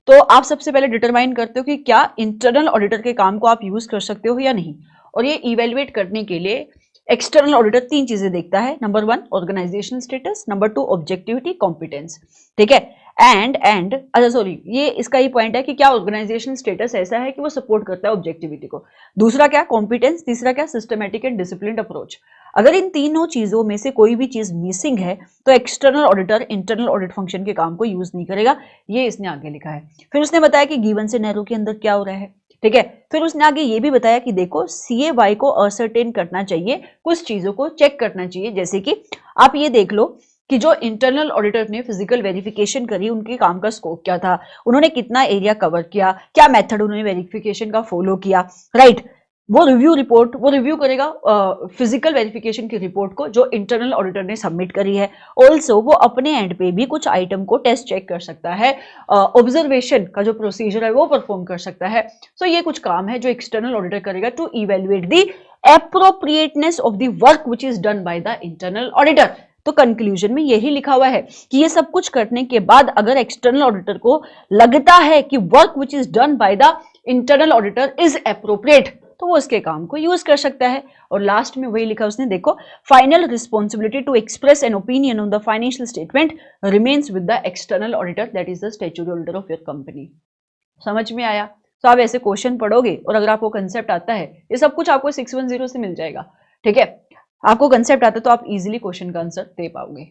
तो आप सबसे पहले डिटरमाइन करते हो कि क्या इंटरनल ऑडिटर के काम को आप यूज कर सकते हो या नहीं, और ये इवेल्युएट करने के लिए एक्सटर्नल ऑडिटर 3 चीजें देखता है। Number 1 organisational status, number 2 objectivity competence, ठीक है। एंड अच्छा सॉरी, ये इसका ही पॉइंट है कि क्या ऑर्गेनाइजेशनल स्टेटस ऐसा है कि वो सपोर्ट करता है ऑब्जेक्टिविटी को, दूसरा क्या कॉम्पिटेंस, तीसरा क्या सिस्टमैटिक एंड डिसिप्लिन्ड अप्रोच। अगर इन तीनों चीजों में से कोई भी चीज मिसिंग है तो external auditor internal audit function के काम को यूज नहीं करेगा, ये इसने आगे लिखा है। फिर उसने बताया कि गिवन सिनेरियो के अंदर क्या हो रहा है, ठीक है। फिर उसने आगे ये भी बताया कि देखो CAY को असर्टेन करना चाहिए, कुछ चीजों को चेक करना चाहिए, जैसे कि आप ये देख लो कि जो इंटरनल ऑडिटर ने फिजिकल वेरिफिकेशन करी उनके काम का स्कोप क्या था, उन्होंने कितना एरिया कवर किया, क्या मेथड उन्होंने वेरिफिकेशन का फॉलो किया, राइट। वो रिव्यू करेगा फिजिकल वेरिफिकेशन की रिपोर्ट को जो इंटरनल ऑडिटर ने सबमिट करी है। ऑल्सो वो अपने एंड पे भी कुछ आइटम को टेस्ट चेक कर सकता है, ऑब्जर्वेशन का जो प्रोसीजर है वो परफॉर्म कर सकता है। सो ये कुछ काम है जो एक्सटर्नल ऑडिटर करेगा to evaluate the appropriateness of the work which is done by the internal auditor। तो कंक्लूजन में यही लिखा हुआ है कि ये सब कुछ करने के बाद अगर एक्सटर्नल ऑडिटर को लगता है कि work which is done by the internal auditor is appropriate, तो वो उसके काम को यूज कर सकता है। और लास्ट में वही लिखा उसने, देखो, final responsibility to express an opinion on the financial statement remains with the external auditor, that is the statutory auditor of your company. समझ में आया? तो आप ऐसे क्वेश्चन पढ़ोगे और अगर आपको कंसेप्ट आता है, ये सब कुछ आपको 610 से मिल जाएगा, ठीक है। आपको कंसेप्ट आता है तो आप इजीली क्वेश्चन का आंसर दे पाओगे।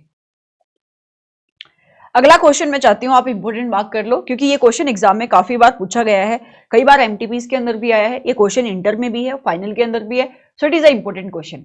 अगला क्वेश्चन मैं चाहती हूं आप इंपोर्टेंट मार्क कर लो, क्योंकि ये क्वेश्चन एग्जाम में काफी बार पूछा गया है, कई बार एमटीपीस के अंदर भी आया है, ये क्वेश्चन इंटर में भी है, फाइनल के अंदर भी है, so it is a important question.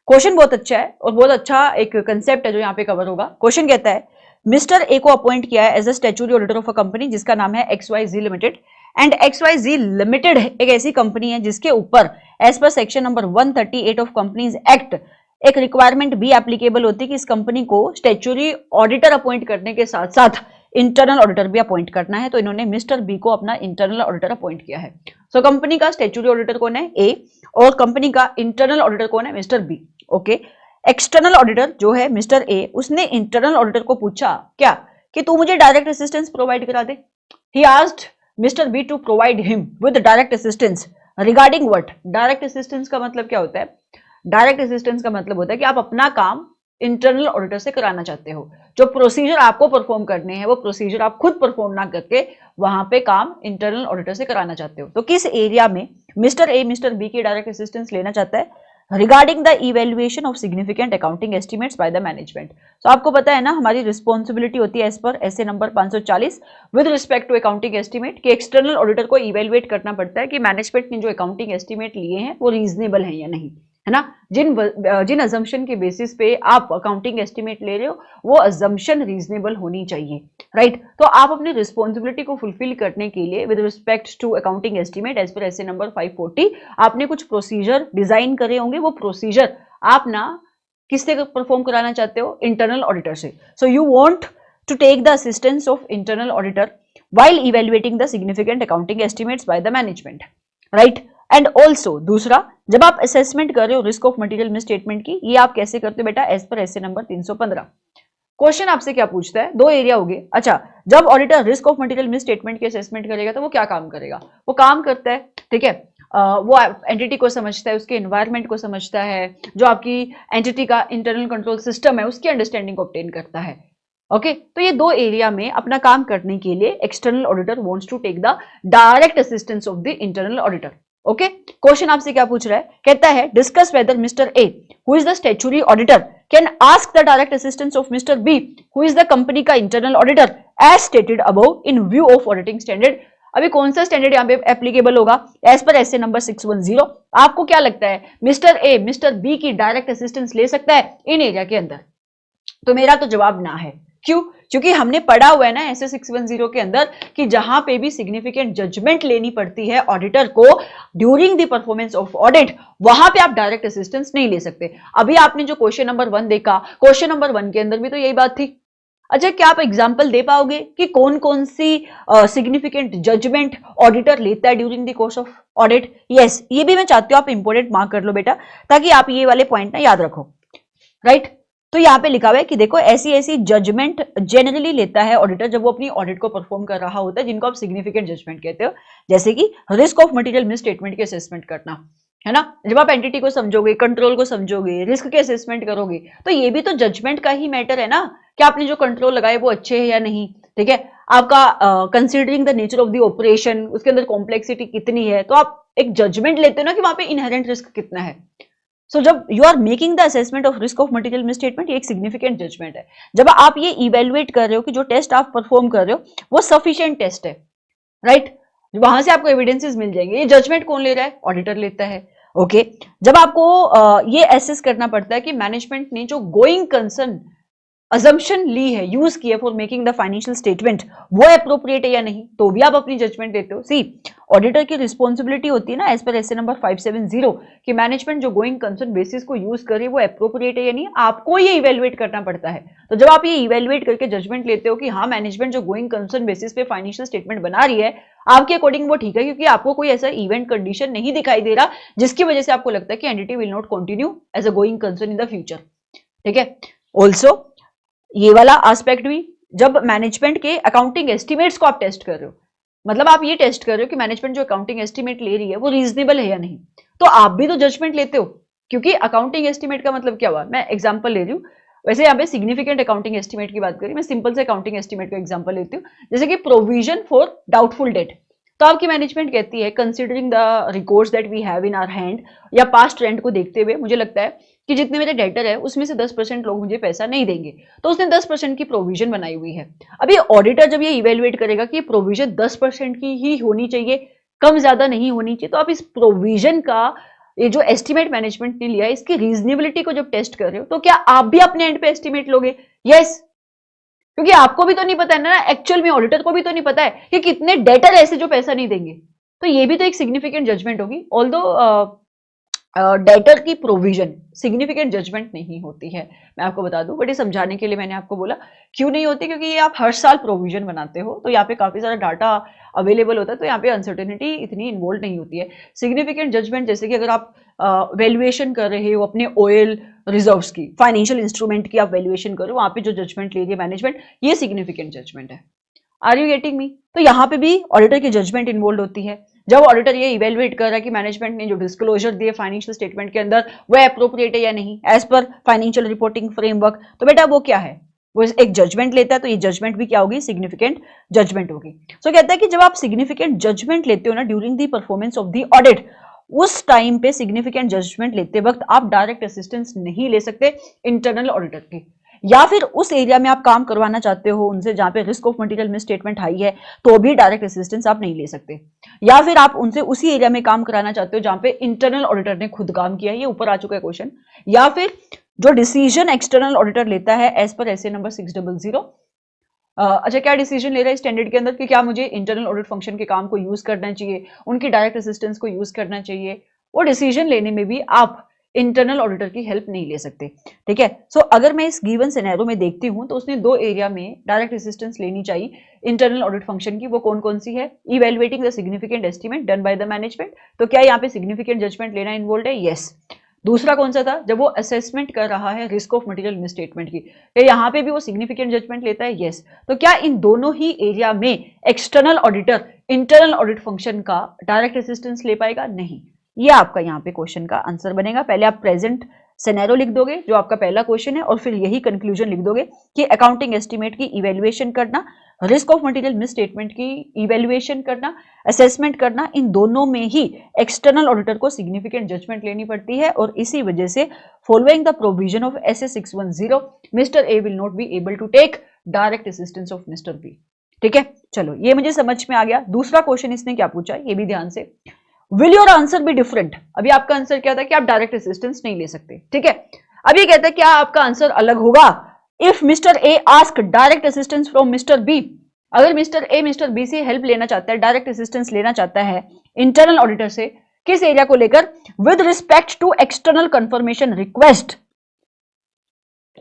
Question बहुत अच्छा है और बहुत अच्छा एक कंसेप्ट है जो यहाँ पे कवर होगा। क्वेश्चन कहता है, मिस्टर ए को अपॉइंट किया है as a statutory auditor of a company जिसका नाम है XYZ limited, and XYZ limited एक ऐसी कंपनी है जिसके ऊपर एज पर section number 138 of companies act एक रिक्वायरमेंट भी एप्लीकेबल होती है कि इस कंपनी को स्टैट्यूटरी ऑडिटर अपॉइंट करने के साथ साथ इंटरनल ऑडिटर भी अपॉइंट करना है। तो इन्होंने मिस्टर बी को अपना इंटरनल ऑडिटर अपॉइंट किया है। सो कंपनी का स्टैट्यूटरी ऑडिटर कौन है? ए, और कंपनी का इंटरनल ऑडिटर कौन है? Mister B. Okay, external auditor जो है मिस्टर ए, उसने इंटरनल ऑडिटर को पूछा क्या कि तू मुझे डायरेक्ट असिस्टेंस प्रोवाइड करा दे। He asked mister B to provide him with direct assistance regarding what? Direct assistance का मतलब क्या होता है? डायरेक्ट असिस्टेंस का मतलब होता है कि आप अपना काम इंटरनल ऑडिटर से कराना चाहते हो, जो प्रोसीजर आपको परफॉर्म करने हैं वो प्रोसीजर आप खुद परफॉर्म ना करके वहां पे काम इंटरनल ऑडिटर से कराना चाहते हो। तो किस एरिया में मिस्टर ए मिस्टर बी की डायरेक्ट असिस्टेंस लेना चाहता है? Regarding the evaluation of significant accounting estimates by the management. तो आपको पता है ना, हमारी रिस्पॉन्सिबिलिटी होती है एज पर SA number 540 with respect to accounting estimate कि एक्सटर्नल ऑडिटर को इवेल्युएट करना पड़ता है कि मैनेजमेंट ने जो अकाउंटिंग एस्टिमेट लिए हैं वो रीजनेबल है या नहीं, है ना। जिन अजम्पशन के बेसिस पे आप अकाउंटिंग एस्टिमेट ले रहे हो वो अजम्पशन रीजनेबल होनी चाहिए, राइट। तो आप अपनी रिस्पॉन्सिबिलिटी को फुलफिल करने के लिए with respect to accounting estimate as पर एसए नंबर 540 आपने कुछ प्रोसीजर डिजाइन करे होंगे। वो प्रोसीजर आप ना किससे परफॉर्म कराना चाहते हो? इंटरनल ऑडिटर से। So you want to take the assistance of internal auditor while evaluating the significant accounting estimates by the management, right? And also दूसरा, जब आप असेसमेंट कर रहे हो रिस्क ऑफ मटेरियल मिसस्टेटमेंट की, ये आप कैसे करते हो बेटा? As per SA number 315। Question आपसे क्या पूछता है? दो एरिया हो गए। अच्छा, जब auditor risk of material misstatement की असेसमेंट करेगा तो वो क्या काम करेगा? वो काम करता है, ठीक है, वो एंटिटी को समझता है, उसके एनवायरमेंट को समझता है, जो आपकी एंटिटी का इंटरनल कंट्रोल सिस्टम है उसकी अंडरस्टैंडिंग ऑब्टेन करता है। ओके, तो ये दो एरिया में अपना काम करने के लिए external auditor wants to take the direct assistance of the internal auditor. Okay, question आपसे क्या पूछ रहा है? कहता है discuss whether mister A who is the statutory auditor can ask the direct assistance of mister B who is the company का internal auditor as stated above in view of auditing standard. अभी कौन सा स्टैंडर्ड यहाँ पे एप्लीकेबल होगा? As per SA number 610। आपको क्या लगता है, मिस्टर ए मिस्टर बी की डायरेक्ट असिस्टेंस ले सकता है इन एरिया के अंदर? तो मेरा तो जवाब ना है। क्यों? क्योंकि हमने पढ़ा हुआ है ना एसए 610 के अंदर कि जहां पे भी सिग्निफिकेंट जजमेंट लेनी पड़ती है ऑडिटर को during the performance of audit, वहां पे आप डायरेक्ट असिस्टेंस नहीं ले सकते। अभी आपने जो क्वेश्चन नंबर 1 देखा, क्वेश्चन नंबर 1 के अंदर भी तो यही बात थी। अच्छा, क्या आप एग्जांपल दे पाओगे कि कौन कौन सी सिग्निफिकेंट जजमेंट ऑडिटर लेता है during the course of audit? Yes, ये भी मैं चाहती हूं आप इंपोर्टेंट मार्क कर लो बेटा, ताकि आप ये वाले पॉइंट ना याद रखो, राइट। तो यहाँ पे लिखा हुआ है कि देखो ऐसी ऐसी जजमेंट जनरली लेता है ऑडिटर जब वो अपनी ऑडिट को परफॉर्म कर रहा होता है, जिनको आप सिग्निफिकेंट जजमेंट कहते हो, जैसे कि रिस्क ऑफ मटेरियल मिसस्टेटमेंट के असेसमेंट करना, है ना। जब आप एंटिटी को समझोगे, कंट्रोल को समझोगे, रिस्क के असेसमेंट करोगे, तो ये भी तो जजमेंट का ही मैटर है ना कि आपने जो कंट्रोल लगाए वो अच्छे है या नहीं, ठीक है। आपका considering the nature of the operation, उसके अंदर कॉम्प्लेक्सिटी कितनी है, तो आप एक जजमेंट लेते हो ना कि वहां पे इनहेरेंट रिस्क कितना है। सो जब you are making the assessment of risk of material misstatement, ये एक सिग्निफिकेंट जजमेंट है। जब आप ये इवेल्युएट कर रहे हो कि जो टेस्ट आप परफॉर्म कर रहे हो वो सफिशिएंट टेस्ट है, राइट, वहां से आपको एविडेंसेस मिल जाएंगे। ये जजमेंट कौन ले रहा है? ऑडिटर लेता है। ओके, जब आपको ये एसेस करना पड़ता है कि मैनेजमेंट ने जो गोइंग कंसर्न अजम्पशन ली है, यूज की है for making the financial statement, वो एप्रोप्रिएट है या नहीं, तो भी आप अपनी जजमेंट देते हो। सी, ऑडिटर की रिस्पॉन्सिबिलिटी होती है ना एज पर एसए नंबर 570 कि मैनेजमेंट जो गोइंग कंसर्न बेसिस को यूज करे वो एप्रोप्रिएट है या नहीं, आपको ये इवेल्युएट करना पड़ता है। तो जब आप ये इवेल्युएट करके जजमेंट लेते हो कि हाँ मैनेजमेंट जो गोइंग कंसर्न बेसिस पे फाइनेंशियल स्टेटमेंट बना रही है आपके अकॉर्डिंग वो ठीक है, क्योंकि आपको कोई ऐसा इवेंट कंडीशन नहीं दिखाई दे रहा जिसकी वजह से आपको लगता है कि entity will not continue as a going concern in the future, ठीक है। ऑल्सो ये वाला एस्पेक्ट भी, जब मैनेजमेंट के अकाउंटिंग एस्टिमेट्स को आप टेस्ट कर रहे हो, मतलब आप ये टेस्ट कर रहे हो कि मैनेजमेंट जो अकाउंटिंग एस्टिमेट ले रही है वो रीजनेबल है या नहीं, तो आप भी तो जजमेंट लेते हो। क्योंकि अकाउंटिंग एस्टिमेट का मतलब क्या हुआ, मैं एग्जांपल ले रही हूँ, वैसे यहाँ पे सिग्निफिकेंट अकाउंटिंग एस्टिमेट की बात करी, मैं सिंपल से अकाउंटिंग एस्टिमेट का एग्जांपल लेती हूँ, जैसे कि प्रोविजन फॉर डाउटफुल डेट। तो आपकी मैनेजमेंट कहती है considering the records that we have in our hand, या पास्ट ट्रेंड को देखते हुए मुझे लगता है कि जितने मेरे डेटर है उसमें से 10% लोग मुझे पैसा नहीं देंगे, तो उसने 10% की प्रोविजन बनाई हुई है। अभी ऑडिटर जब ये इवेल्युएट करेगा कि प्रोविजन 10% की ही होनी चाहिए, कम ज्यादा नहीं होनी चाहिए, तो आप इस प्रोविजन का ये जो एस्टिमेट मैनेजमेंट ने लिया इसकी रीजनेबिलिटी को जब टेस्ट कर रहे हो, तो क्या आप भी अपने एंड पे एस्टिमेट लोगे? यस, क्योंकि आपको भी तो नहीं पता है ना, एक्चुअल में ऑडिटर को भी तो नहीं पता है कि कितने डेटर ऐसे जो पैसा नहीं देंगे, तो ये भी तो एक सिग्निफिकेंट जजमेंट होगी। ऑल्दो डेटर की प्रोविजन सिग्निफिकेंट जजमेंट नहीं होती है, मैं आपको बता दूं, बट ये समझाने के लिए मैंने आपको बोला क्यों नहीं होती, क्योंकि ये आप हर साल प्रोविजन बनाते हो, तो यहाँ पे काफी सारा डाटा अवेलेबल होता है, तो यहाँ पे अनसर्टेनिटी इतनी इन्वॉल्व नहीं होती है। सिग्निफिकेंट जजमेंट जैसे कि अगर आप वैल्यूएशन कर रहे हो अपने ऑयल रिजर्व्स की, फाइनेंशियल इंस्ट्रूमेंट की आप वैल्यूएशन करो, वहां पे जो जजमेंट ले रही है मैनेजमेंट, ये सिग्निफिकेंट जजमेंट है। Are you getting me? तो यहाँ पे भी ऑडिटर की जजमेंट इन्वॉल्व होती है। जब ऑडिटर ये इवेल्युएट कर रहा है कि मैनेजमेंट ने जो डिस्क्लोजर दिए फाइनेंशियल स्टेटमेंट के अंदर वह अप्रोप्रिएट है या नहीं as per financial reporting framework, तो बेटा वो क्या है, वो एक जजमेंट लेता है, तो ये जजमेंट भी क्या होगी, सिग्निफिकेंट जजमेंट होगी। सो कहता है कि जब आप सिग्निफिकेंट जजमेंट लेते हो ना during the performance of the audit, उस टाइम पे सिग्निफिकेंट जजमेंट लेते वक्त आप डायरेक्ट असिस्टेंस नहीं ले सकते इंटरनल ऑडिटर की, या फिर उस एरिया में आप काम करवाना चाहते हो उनसे जहां पे risk of material miss statement high है, तो भी डायरेक्ट असिस्टेंस आप नहीं ले सकते, या फिर आप उनसे उसी एरिया में काम कराना चाहते हो जहां पे इंटरनल ऑडिटर ने खुद काम किया है, ये ऊपर आ चुका है क्वेश्चन, या फिर जो डिसीजन एक्सटर्नल ऑडिटर लेता है एज पर एसए नंबर 600। अच्छा, क्या डिसीजन ले रहा है स्टैंडर्ड के अंदर कि क्या मुझे इंटरनल ऑडिट फंक्शन के काम को यूज करना चाहिए, उनकी डायरेक्ट असिस्टेंस को यूज करना चाहिए, वो डिसीजन लेने में भी आप इंटरनल ऑडिटर की हेल्प नहीं ले सकते। ठीक है, सो अगर मैं इस गिवन सिनेरियो में देखती हूं तो उसने दो एरिया में डायरेक्ट असिस्टेंस लेनी चाहिए इंटरनल ऑडिट फंक्शन की, वो कौन कौन सी है, evaluating the significant estimate done by the management, तो क्या यहाँ पे सिग्निफिकेंट जजमेंट लेना इन्वॉल्व है? यस। दूसरा कौन सा था, जब वो असेसमेंट कर रहा है risk of material misstatement की, क्या यहाँ पे भी वो सिग्निफिकेंट जजमेंट लेता है? यस। तो क्या इन दोनों ही एरिया में external auditor internal audit function का डायरेक्ट असिस्टेंस ले पाएगा? नहीं। ये आपका यहाँ पे क्वेश्चन का आंसर बनेगा। पहले आप प्रेजेंट सिनेरियो लिख दोगे जो आपका पहला क्वेश्चन है, और फिर यही कंक्लूजन लिख दोगे कि अकाउंटिंग एस्टिमेट की इवेल्युएशन करना, risk of material misstatement की इवेल्युएशन करना, असेसमेंट करना, इन दोनों में ही एक्सटर्नल ऑडिटर को सिग्निफिकेंट जजमेंट लेनी पड़ती है, और इसी वजह से following the provision of SA 610 mister A will not be able to take direct assistance of mister B. ठीक है, चलो ये मुझे समझ में आ गया। दूसरा क्वेश्चन इसने क्या पूछा, ये भी ध्यान से, will your answer be different? अभी आपका आंसर क्या था कि आप डायरेक्ट असिस्टेंस नहीं ले सकते। ठीक है, अब ये कहता है क्या आपका आंसर अलग होगा if mister A ask direct assistance from mister B? अगर मिस्टर ए मिस्टर बी से हेल्प लेना चाहता है, डायरेक्ट असिस्टेंस लेना चाहता है इंटरनल ऑडिटर से, किस एरिया को लेकर? With respect to external confirmation request.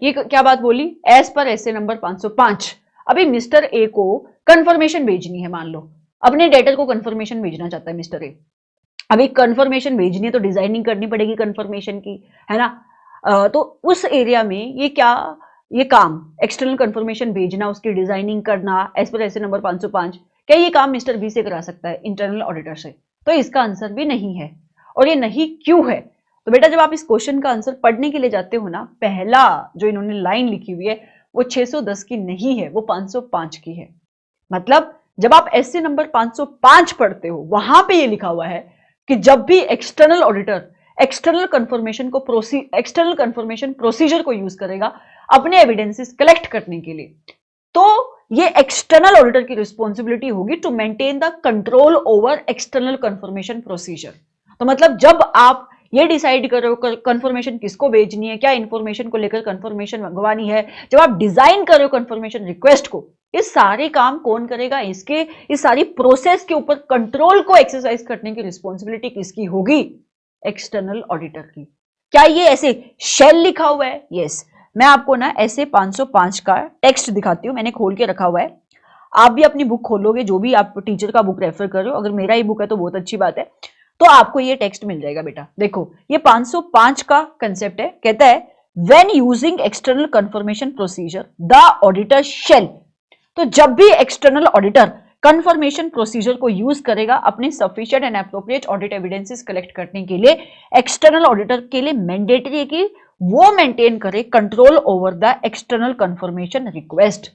ये क्या बात बोली? As per SA number 505। अभी मिस्टर ए को कंफर्मेशन भेजनी है, मान लो अपने डेटर को कंफर्मेशन भेजना चाहता है मिस्टर ए। अभी कंफर्मेशन भेजनी है तो डिजाइनिंग करनी पड़ेगी कंफर्मेशन की, है ना? तो उस एरिया में ये क्या, ये काम एक्सटर्नल कंफर्मेशन भेजना, उसकी डिजाइनिंग करना एज पर एसए नंबर 505, क्या ये काम मिस्टर बी से करा सकता है इंटरनल ऑडिटर से? तो इसका आंसर भी नहीं है। और ये नहीं क्यों है? तो बेटा जब आप इस क्वेश्चन का आंसर पढ़ने के लिए जाते हो ना, पहला जो इन्होंने लाइन लिखी हुई है वो 610 की नहीं है, वो 505 की है। मतलब जब आप एसए नंबर 505 पढ़ते हो वहां पे ये लिखा हुआ है कि जब भी external auditor external confirmation procedure को यूज करेगा अपने एविडेंसेस कलेक्ट करने के लिए, तो ये एक्सटर्नल ऑडिटर की रिस्पॉन्सिबिलिटी होगी to maintain the control over external confirmation procedure. तो मतलब जब आप ये डिसाइड कर रहे हो कंफर्मेशन किसको भेजनी है, क्या इंफॉर्मेशन को लेकर कंफर्मेशन मंगवानी है, जब आप डिजाइन कर रहे हो कंफर्मेशन रिक्वेस्ट को, ये सारे काम कौन करेगा? इसके इस सारी प्रोसेस के ऊपर कंट्रोल को एक्सरसाइज करने की रिस्पॉन्सिबिलिटी किसकी होगी? एक्सटर्नल ऑडिटर की। क्या ये ऐसे शेल लिखा हुआ है? यस। मैं आपको ना ऐसे 505 का टेक्स्ट दिखाती हूं, मैंने खोल के रखा हुआ है। आप भी अपनी बुक खोलोगे, जो भी आप टीचर का बुक रेफर कर रहे हो, अगर मेरा ही बुक है तो बहुत अच्छी बात है, तो आपको ये टेक्स्ट मिल जाएगा। बेटा देखो, ये 505 का कंसेप्ट है, कहता है when using external confirmation procedure the auditor shall, तो जब भी एक्सटर्नल ऑडिटर कंफर्मेशन प्रोसीजर को यूज करेगा अपने sufficient and appropriate audit evidences collect करने के लिए, एक्सटर्नल ऑडिटर के लिए मैंडेटरी है कि वो मेंटेन करे control over the external confirmation request.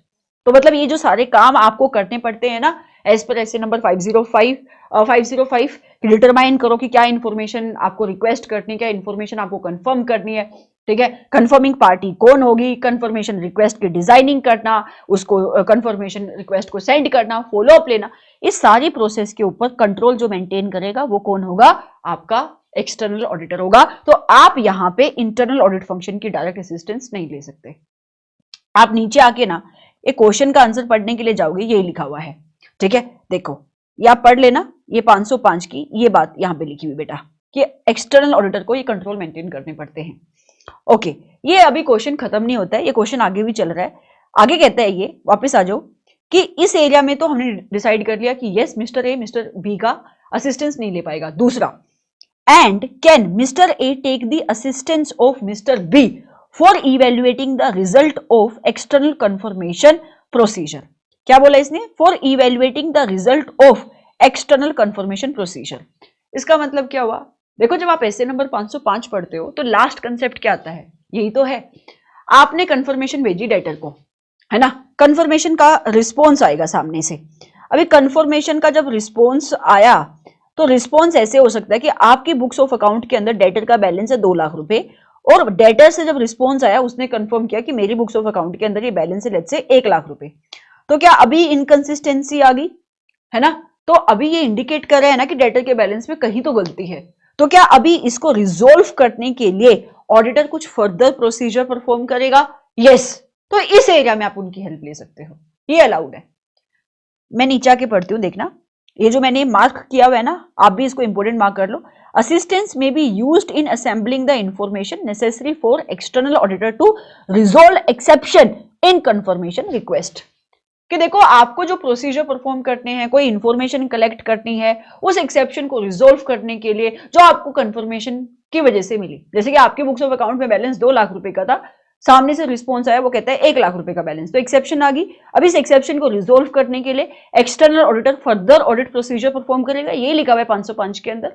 तो मतलब ये जो सारे काम आपको करने पड़ते हैं ना, as per SA number 505 determine करो कि क्या इंफॉर्मेशन आपको रिक्वेस्ट करनी है, क्या इंफॉर्मेशन आपको कंफर्म करनी है, ठीक है। कंफर्मिंग पार्टी कौन होगी, कंफर्मेशन रिक्वेस्ट की डिजाइनिंग करना, उसको कंफर्मेशन रिक्वेस्ट को सेंड करना, फॉलो अप लेना, इस सारी प्रोसेस के ऊपर कंट्रोल जो मेंटेन करेगा वो कौन होगा, आपका एक्सटर्नल ऑडिटर होगा। तो आप यहां पे इंटरनल ऑडिट फंक्शन की डायरेक्ट असिस्टेंस नहीं ले सकते। आप नीचे आके ना एक क्वेश्चन का आंसर पढ़ने के लिए जाओगे, यही लिखा हुआ है, ठीक है। देखो ये आप पढ़ लेना, ये 505 की ये बात यहां पे लिखी हुई बेटा कि एक्सटर्नल ऑडिटर को ये कंट्रोल मेंटेन करने पड़ते हैं। ओके, ये अभी क्वेश्चन खत्म नहीं होता है, ये क्वेश्चन आगे भी चल रहा है। आगे कहता है, ये वापस आ जाओ कि इस एरिया में तो हमने डिसाइड कर लिया कि yes mister A mister B का असिस्टेंस नहीं ले पाएगा। दूसरा, and can mister A take the assistance of mister B for evaluating the result of external confirmation procedure. क्या बोला इसने, for evaluating the result of external confirmation procedure. इसका मतलब क्या हुआ, देखो जब आप ऐसे नंबर 505 पढ़ते हो तो लास्ट कंसेप्ट क्या आता है, यही तो है। आपने कंफर्मेशन भेजी डेटर को, है ना, कंफर्मेशन का रिस्पॉन्स आएगा सामने से। अभी कंफर्मेशन का जब रिस्पॉन्स आया तो रिस्पॉन्स ऐसे हो सकता है कि आपकी बुक्स ऑफ अकाउंट के अंदर डेटर का बैलेंस है 2 लाख रुपए, और डेटर से जब रिस्पॉन्स आया उसने कंफर्म किया कि मेरी बुक्स ऑफ अकाउंट के अंदर ये बैलेंस है लेट्स से 1 लाख रुपए। तो क्या अभी इनकंसिस्टेंसी आ गई, है ना, तो अभी ये इंडिकेट कर रहा है ना कि डेटर के बैलेंस में कहीं तो गलती है। तो क्या अभी इसको रिजोल्व करने के लिए ऑडिटर कुछ फर्दर प्रोसीजर परफॉर्म करेगा, यस। तो इस एरिया में आप उनकी हेल्प ले सकते हो, ये अलाउड है। मैं नीचे आके पढ़ती हूं, देखना ये जो मैंने मार्क किया हुआ है ना, आप भी इसको इंपोर्टेंट मार्क कर लो। असिस्टेंस में be used in assembling the information necessary for external auditor to resolve exception in confirmation request. कि देखो आपको जो प्रोसीजर परफॉर्म करने हैं, कोई इंफॉर्मेशन कलेक्ट करनी है, उस एक्सेप्शन को रिजोल्व करने के लिए जो आपको कंफर्मेशन की वजह से मिली, जैसे कि आपके बुक्स ऑफ अकाउंट में बैलेंस 2 लाख रुपए का था, सामने से रिस्पॉन्स आया वो कहता है 1 लाख रुपए का बैलेंस, तो एक्सेप्शन आ गई। अब इस एक्सेप्शन को रिजोल्व करने के लिए external auditor further audit procedure perform करेगा, ये लिखा हुआ है 505 के अंदर।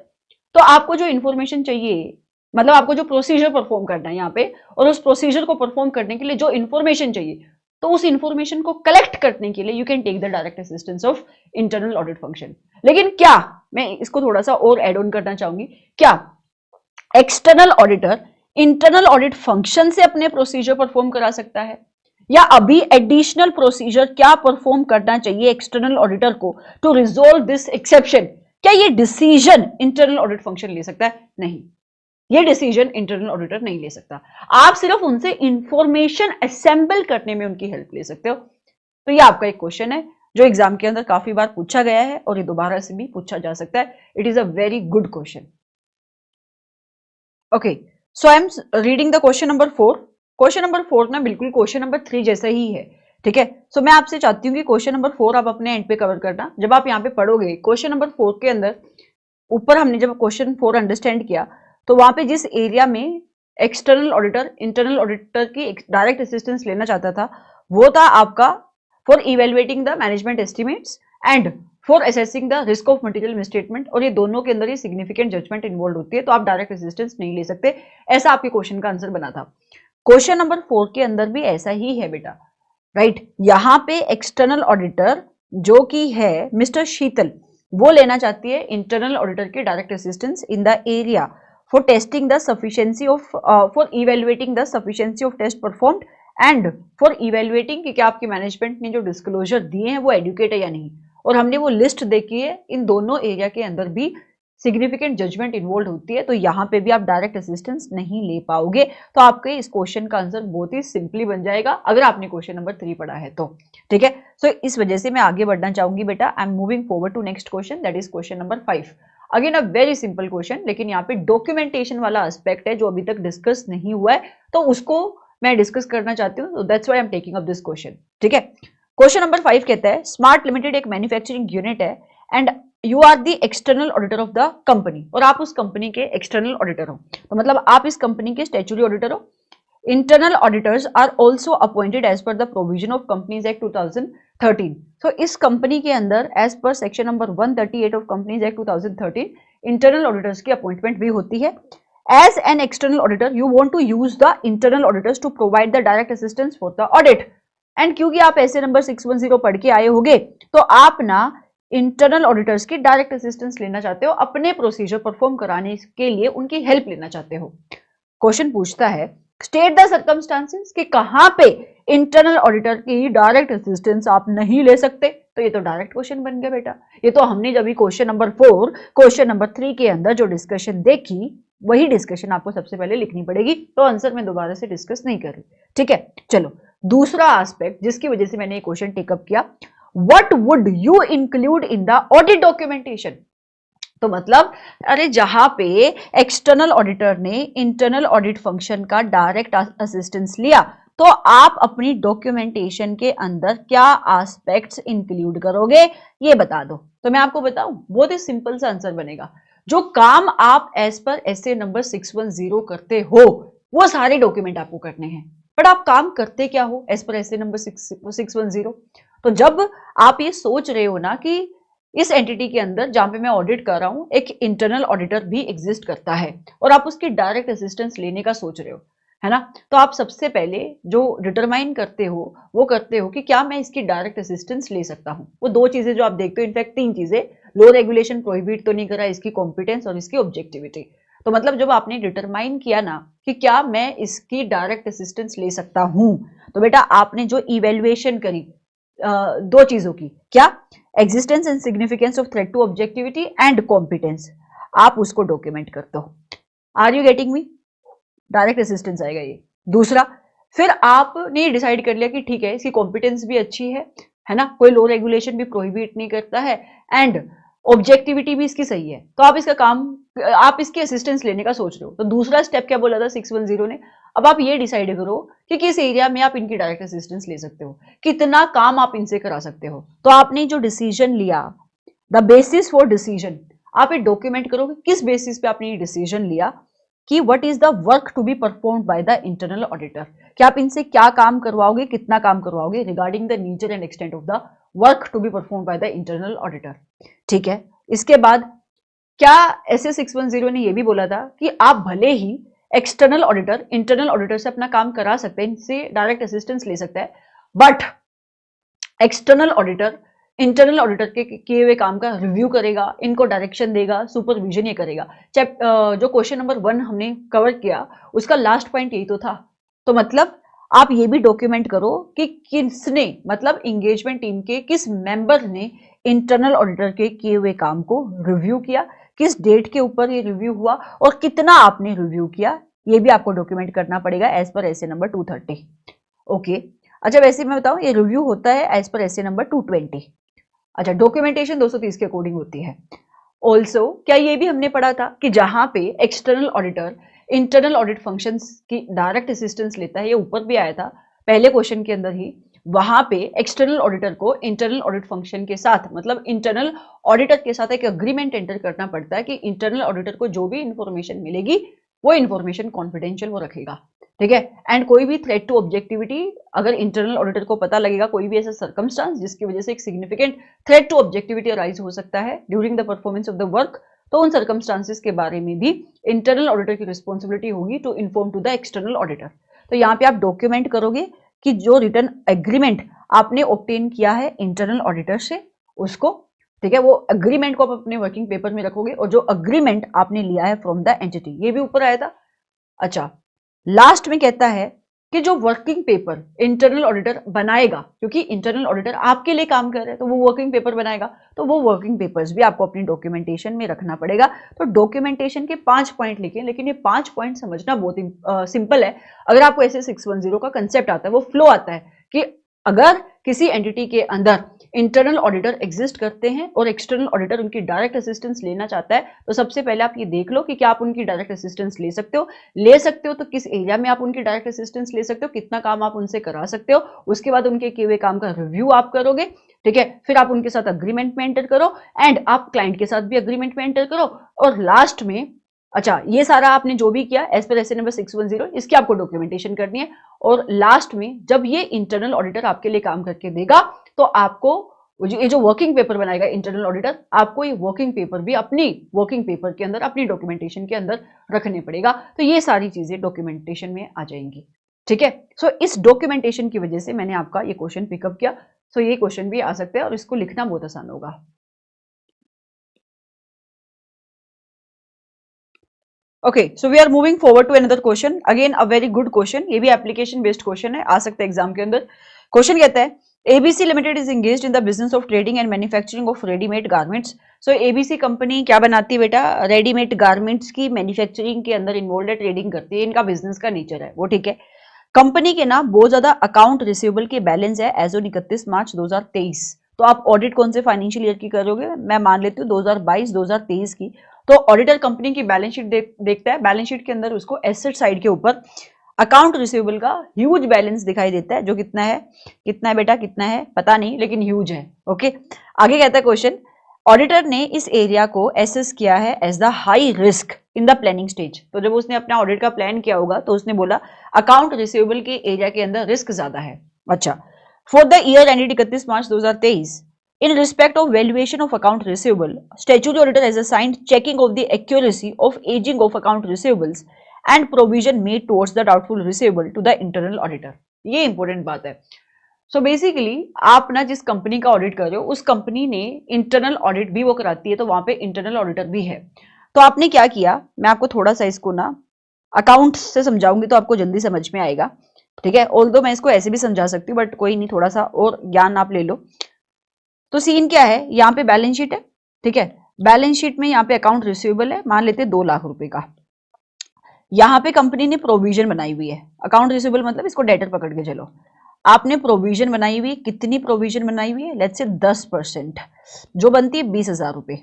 तो आपको जो इंफॉर्मेशन चाहिए, मतलब आपको जो प्रोसीजर परफॉर्म करना है यहाँ पे, और उस प्रोसीजर को परफॉर्म करने के लिए जो इंफॉर्मेशन चाहिए, तो उस इंफॉर्मेशन को कलेक्ट करने के लिए you can take the direct assistance of internal audit function. लेकिन क्या, मैं इसको थोड़ा सा और एड ऑन करना चाहूंगी, क्या external auditor internal audit function से अपने प्रोसीजर परफॉर्म करा सकता है, या अभी एडिशनल प्रोसीजर क्या परफॉर्म करना चाहिए एक्सटर्नल ऑडिटर को टू रिजोल्व दिस एक्सेप्शन, क्या ये डिसीजन इंटरनल ऑडिट फंक्शन ले सकता है? नहीं, ये डिसीजन इंटरनल ऑडिटर नहीं ले सकता। आप सिर्फ उनसे इंफॉर्मेशन असेंबल करने में उनकी हेल्प ले सकते हो। तो ये आपका एक क्वेश्चन है जो एग्जाम के अंदर काफी बार पूछा गया है और ये दोबारा से भी पूछा जा सकता है। It is a very good question. Okay, so I am reading the question number 4। Question number 4 ना बिल्कुल क्वेश्चन नंबर 3 जैसा ही है, ठीक है। सो मैं आपसे चाहती हूँ कि क्वेश्चन नंबर 4 आप अपने एंड पे कवर करना। जब आप यहाँ पे पढ़ोगे क्वेश्चन नंबर 4 के अंदर, ऊपर हमने जब क्वेश्चन 4 अंडरस्टैंड किया तो वहां पे जिस एरिया में एक्सटर्नल ऑडिटर इंटरनल ऑडिटर की डायरेक्ट असिस्टेंस लेना चाहता था, वो था आपका for evaluating the management estimates and for assessing the risk of material misstatement, और ये दोनों के अंदर ही सिग्निफिकेंट जजमेंट इन्वॉल्व होती है, तो आप डायरेक्ट असिस्टेंस नहीं ले सकते। ऐसा आपके क्वेश्चन का आंसर बना था। क्वेश्चन नंबर 4 के अंदर भी ऐसा ही है बेटा, राइट। यहाँ पे एक्सटर्नल ऑडिटर जो कि है मिस्टर शीतल, वो लेना चाहती है इंटरनल ऑडिटर की direct assistance in the area for testing the sufficiency of for evaluating the sufficiency of test performed and for evaluating कि क्या आपकी मैनेजमेंट ने जो डिस्क्लोजर दिए हैं वो एडुकेट है या नहीं, और हमने वो लिस्ट देखी है। इन दोनों एरिया के अंदर भी सिग्निफिकेंट जजमेंट इन्वॉल्व होती है, तो यहाँ पे भी आप डायरेक्ट असिस्टेंस नहीं ले पाओगे। तो आपके इस क्वेश्चन का आंसर बहुत ही सिंपली बन जाएगा अगर आपने क्वेश्चन नंबर 3 पढ़ा है तो, ठीक है। सो इस वजह से मैं आगे बढ़ना चाहूंगी बेटा। I am moving forward to next question, that is question number 5। Again a very simple question, लेकिन यहाँ पे डॉक्यूमेंटेशन वाला एस्पेक्ट है जो अभी तक डिस्कस नहीं हुआ है, तो उसको मैं डिस्कस करना चाहती हूँ, that's why I am taking up this question, ठीक है। क्वेश्चन नंबर 5 कहता है स्मार्ट लिमिटेड एक मैन्युफैक्चरिंग यूनिट है and you are the external auditor of the company, और आप उस कंपनी के एक्सटर्नल ऑडिटर हो, तो मतलब आप इस कंपनी के स्टैट्यूटरी ऑडिटर हो। Internal auditors are also appointed as per the provision of companies act 2013। तो इस कंपनी के अंदर एज पर section number 138 of companies act 2013 internal auditors की अपॉइंटमेंट भी होती है। As an external auditor you want to use the internal auditors to provide the direct assistance for the audit. And क्योंकि आप ऐसे नंबर 610 पढ़ के आए होंगे, तो आप ना इंटरनल ऑडिटर्स की डायरेक्ट असिस्टेंस लेना चाहते हो, अपने प्रोसीजर परफॉर्म कराने के लिए उनकी हेल्प लेना चाहते हो। क्वेश्चन पूछता है स्टेट द सर्कमस्टांसेस कि कहां पे इंटरनल ऑडिटर की डायरेक्ट असिस्टेंस आप नहीं ले सकते। तो ये तो डायरेक्ट क्वेश्चन बन गया बेटा। ये तो हमने जब क्वेश्चन नंबर 4 क्वेश्चन नंबर 3 के अंदर जो डिस्कशन देखी वही डिस्कशन आपको सबसे पहले लिखनी पड़ेगी, तो आंसर मैं दोबारा से डिस्कस नहीं कर रही। ठीक है, चलो दूसरा एस्पेक्ट जिसकी वजह से मैंने ये क्वेश्चन टेकअप किया, what would you include in the audit documentation. तो मतलब अरे जहां पे एक्सटर्नल ऑडिटर ने इंटरनल ऑडिट फंक्शन का डायरेक्ट असिस्टेंस लिया, तो आप अपनी डॉक्यूमेंटेशन के अंदर क्या एस्पेक्ट्स इंक्लूड करोगे ये बता दो। तो मैं आपको बताऊं, बहुत ही सिंपल सा आंसर बनेगा। जो काम आप एज पर एसए नंबर 610 करते हो वो सारे डॉक्यूमेंट आपको करने हैं, बट आप काम करते क्या हो एज पर एसए नंबर 610। तो जब आप ये सोच रहे हो ना कि इस एंटिटी के अंदर जहां पे मैं ऑडिट कर रहा हूं एक इंटरनल ऑडिटर भी एग्जिस्ट करता है और आप उसकी डायरेक्ट असिस्टेंस लेने का सोच रहे हो, है ना, तो आप सबसे पहले जो डिटरमाइन करते हो वो करते हो कि क्या मैं इसकी डायरेक्ट असिस्टेंस ले सकता हूं। वो दो चीजें जो आप देखते हो, इनफैक्ट तीन चीजें, लो रेगुलेशन प्रोहिबिट तो नहीं करा, इसकी कॉम्पिटेंस और इसकी ऑब्जेक्टिविटी। तो मतलब जब आपने डिटरमाइन किया ना कि क्या मैं इसकी डायरेक्ट असिस्टेंस ले सकता हूं, तो बेटा आपने जो इवेल्युएशन करी दो चीजों की, क्या existence and significance of threat to objectivity and competence, आप उसको डॉक्यूमेंट करते हो। Are you getting me? Direct assistance आएगा ये। दूसरा, फिर आपने डिसाइड कर लिया कि ठीक है इसकी कॉम्पिटेंस भी अच्छी है ना, कोई लो रेगुलेशन भी प्रोहिबिट नहीं करता है एंड ऑब्जेक्टिविटी भी इसकी सही है, तो आप इसका काम, आप इसकी असिस्टेंस लेने का सोच रहे हो। तो दूसरा स्टेप क्या बोला था 610 ने, अब आप ये डिसाइड करो कि किस एरिया में आप इनकी डायरेक्ट असिस्टेंस ले सकते हो, कितना काम आप इनसे करा सकते हो। तो आपने जो डिसीजन लिया, द बेसिस फॉर डिसीजन, आप ये डॉक्यूमेंट करो कि किस बेसिस पे आपने ये डिसीजन लिया कि what is the work to be performed by the internal auditor, कि आप इनसे क्या काम करवाओगे, कितना काम करवाओगे regarding the nature and extent of the work to be performed by the internal auditor. ठीक है, इसके बाद क्या एसए 610 ने यह भी बोला था कि आप भले ही एक्सटर्नल ऑडिटर इंटरनल ऑडिटर से अपना काम करा सकते हैं, इनसे डायरेक्ट असिस्टेंस ले सकता है, but external auditor internal auditor के किए हुए काम का रिव्यू करेगा, इनको डायरेक्शन देगा, सुपरविजन ये करेगा। जो क्वेश्चन नंबर 1 हमने कवर किया उसका लास्ट पॉइंट यही तो था। तो मतलब आप ये भी डॉक्यूमेंट करो कि किसने, मतलब एंगेजमेंट टीम के किस मेंबर ने इंटरनल ऑडिटर के किए हुए काम को रिव्यू किया, किस डेट के ऊपर ये रिव्यू हुआ और कितना आपने रिव्यू किया, ये भी आपको डॉक्यूमेंट करना पड़ेगा as per SA number 230। Okay, अच्छा वैसे मैं बताऊं ये रिव्यू होता है एज पर एसए नंबर 220। अच्छा, डॉक्यूमेंटेशन 230 के अकॉर्डिंग होती है। ऑल्सो क्या ये भी हमने पढ़ा था कि जहां पे external auditor internal audit functions की डायरेक्ट असिस्टेंस लेता है, ये ऊपर भी आया था पहले क्वेश्चन के अंदर ही, वहां पे एक्सटर्नल ऑडिटर को इंटरनल ऑडिट फंक्शन के साथ, मतलब इंटरनल ऑडिटर के साथ एक अग्रीमेंट एंटर करना पड़ता है कि इंटरनल ऑडिटर को जो भी इंफॉर्मेशन मिलेगी वो इंफॉर्मेशन कॉन्फिडेंशियल वो रखेगा। ठीक है, एंड कोई भी थ्रेट टू ऑब्जेक्टिविटी अगर इंटरनल ऑडिटर को पता लगेगा, कोई भी ऐसा सर्कमस्टांस जिसकी वजह से एक significant threat to objectivity arise हो सकता है during the performance of the work, तो उन सर्कमस्टांसेस के बारे में भी इंटरनल ऑडिटर की रिस्पॉन्सिबिलिटी होगी to inform to the external auditor. तो यहाँ पे आप डॉक्यूमेंट करोगे कि जो रिटर्न एग्रीमेंट आपने ऑब्टेन किया है इंटरनल ऑडिटर से उसको, ठीक है, वो एग्रीमेंट को आप अपने वर्किंग पेपर में रखोगे और जो एग्रीमेंट आपने लिया है फ्रॉम द एंटिटी, ये भी ऊपर आया था। अच्छा, लास्ट में कहता है कि जो वर्किंग पेपर इंटरनल ऑडिटर बनाएगा, क्योंकि इंटरनल ऑडिटर आपके लिए काम कर रहे हैं तो वो वर्किंग पेपर बनाएगा, तो वो वर्किंग पेपर्स भी आपको अपनी डॉक्यूमेंटेशन में रखना पड़ेगा। तो डॉक्यूमेंटेशन के 5 पॉइंट लिखे, लेकिन ये 5 पॉइंट समझना बहुत सिंपल है। अगर आपको ऐसे 610 का कंसेप्ट आता है, वो फ्लो आता है कि अगर किसी एंटिटी के अंदर इंटरनल ऑडिटर एग्जिस्ट करते हैं और एक्सटर्नल ऑडिटर उनकी डायरेक्ट असिस्टेंस लेना चाहता है, तो सबसे पहले आप ये देख लो कि क्या आप उनकी डायरेक्ट असिस्टेंस ले सकते हो तो किस एरिया में आप उनकी डायरेक्ट असिस्टेंस ले सकते हो, कितना काम आप उनसे करा सकते हो, उसके बाद उनके किए हुए काम का रिव्यू आप करोगे। ठीक है, फिर आप उनके साथ अग्रीमेंट में एंटर करो एंड आप क्लाइंट के साथ भी अग्रीमेंट में एंटर करो और लास्ट में अच्छा, ये सारा आपने जो भी किया एज पर एसए नंबर 610, इसकी आपको डॉक्यूमेंटेशन करनी है। और लास्ट में जब ये इंटरनल ऑडिटर आपके लिए काम करके देगा तो आपको ये जो वर्किंग पेपर बनाएगा इंटरनल ऑडिटर, आपको ये वर्किंग पेपर भी अपनी वर्किंग पेपर के अंदर, अपनी डॉक्यूमेंटेशन के अंदर रखने पड़ेगा। तो ये सारी चीजें डॉक्यूमेंटेशन में आ जाएंगी। ठीक है, सो इस डॉक्यूमेंटेशन की वजह से मैंने आपका ये क्वेश्चन पिकअप किया। सो ये क्वेश्चन भी आ सकता है और इसको लिखना बहुत आसान होगा। Okay, so we are moving forward to another question, again a very good question, ये भी एप्लीकेशन बेस्ड क्वेश्चन है, आ सकता है एग्जाम के अंदर। क्वेश्चन कहता है ABC limited is engaged in the business of trading and manufacturing of readymade garments. So ABC company क्या बनाती है बेटा? रेडीमेड गारमेंट्स की मैन्युफैक्चरिंग के अंदर इन्वॉल्व है, ट्रेडिंग करती है, इनका बिजनेस का नेचर है वो। ठीक है, कंपनी के ना बहुत ज्यादा अकाउंट रिसीवेबल के बैलेंस है एज ऑन 31 मार्च 2023। तो आप ऑडिट कौन से फाइनेंशियल ईयर की करोगे? मैं मान लेती हूँ 2022-2023 की। तो ऑडिटर कंपनी की बैलेंस शीट देखता है, बैलेंस शीट के अंदर उसको एसेट साइड के ऊपर अकाउंट रिसीवेबल का ह्यूज बैलेंस दिखाई देता है, जो कितना है बेटा, कितना है पता नहीं, लेकिन ह्यूज है। ओके, आगे कहता है क्वेश्चन, ऑडिटर ने इस एरिया को एसेस किया है as the high risk in the planning stage. तो जब उसने अपना ऑडिट का प्लान किया होगा तो उसने बोला अकाउंट रिसीवेबल के एरिया के अंदर रिस्क ज्यादा है। अच्छा, for the year ended 31 March 2023, in respect of valuation of account receivable, statutory auditor has assigned checking of the accuracy of aging of account receivables and provision made towards the doubtful receivable to the internal auditor। ये इंपॉर्टेंट बात है। सो बेसिकली आप ना जिस कंपनी का ऑडिट कर रहे हो उस कंपनी ने इंटरनल ऑडिट भी वो कराती है, तो वहां पे इंटरनल ऑडिटर भी है। तो आपने क्या किया, मैं आपको थोड़ा सा इसको ना अकाउंट से समझाऊंगी तो आपको जल्दी समझ में आएगा। ठीक है, ऑल्दो मैं इसको ऐसे भी समझा सकती हूँ, बट कोई नहीं, थोड़ा सा और ज्ञान आप ले लो। तो सीन क्या है, यहाँ पे बैलेंस शीट है। ठीक है, बैलेंस शीट में यहाँ पे अकाउंट रिसीवेबल है, मान लेते 2 लाख रुपए का। यहाँ पे कंपनी ने प्रोविजन बनाई हुई है, अकाउंट रिसीवेबल मतलब इसको डेटर पकड़ के चलो। आपने प्रोविजन बनाई हुई, कितनी प्रोविजन बनाई हुई है? लेट्स से 10%, जो बनती है 20,000 रुपए।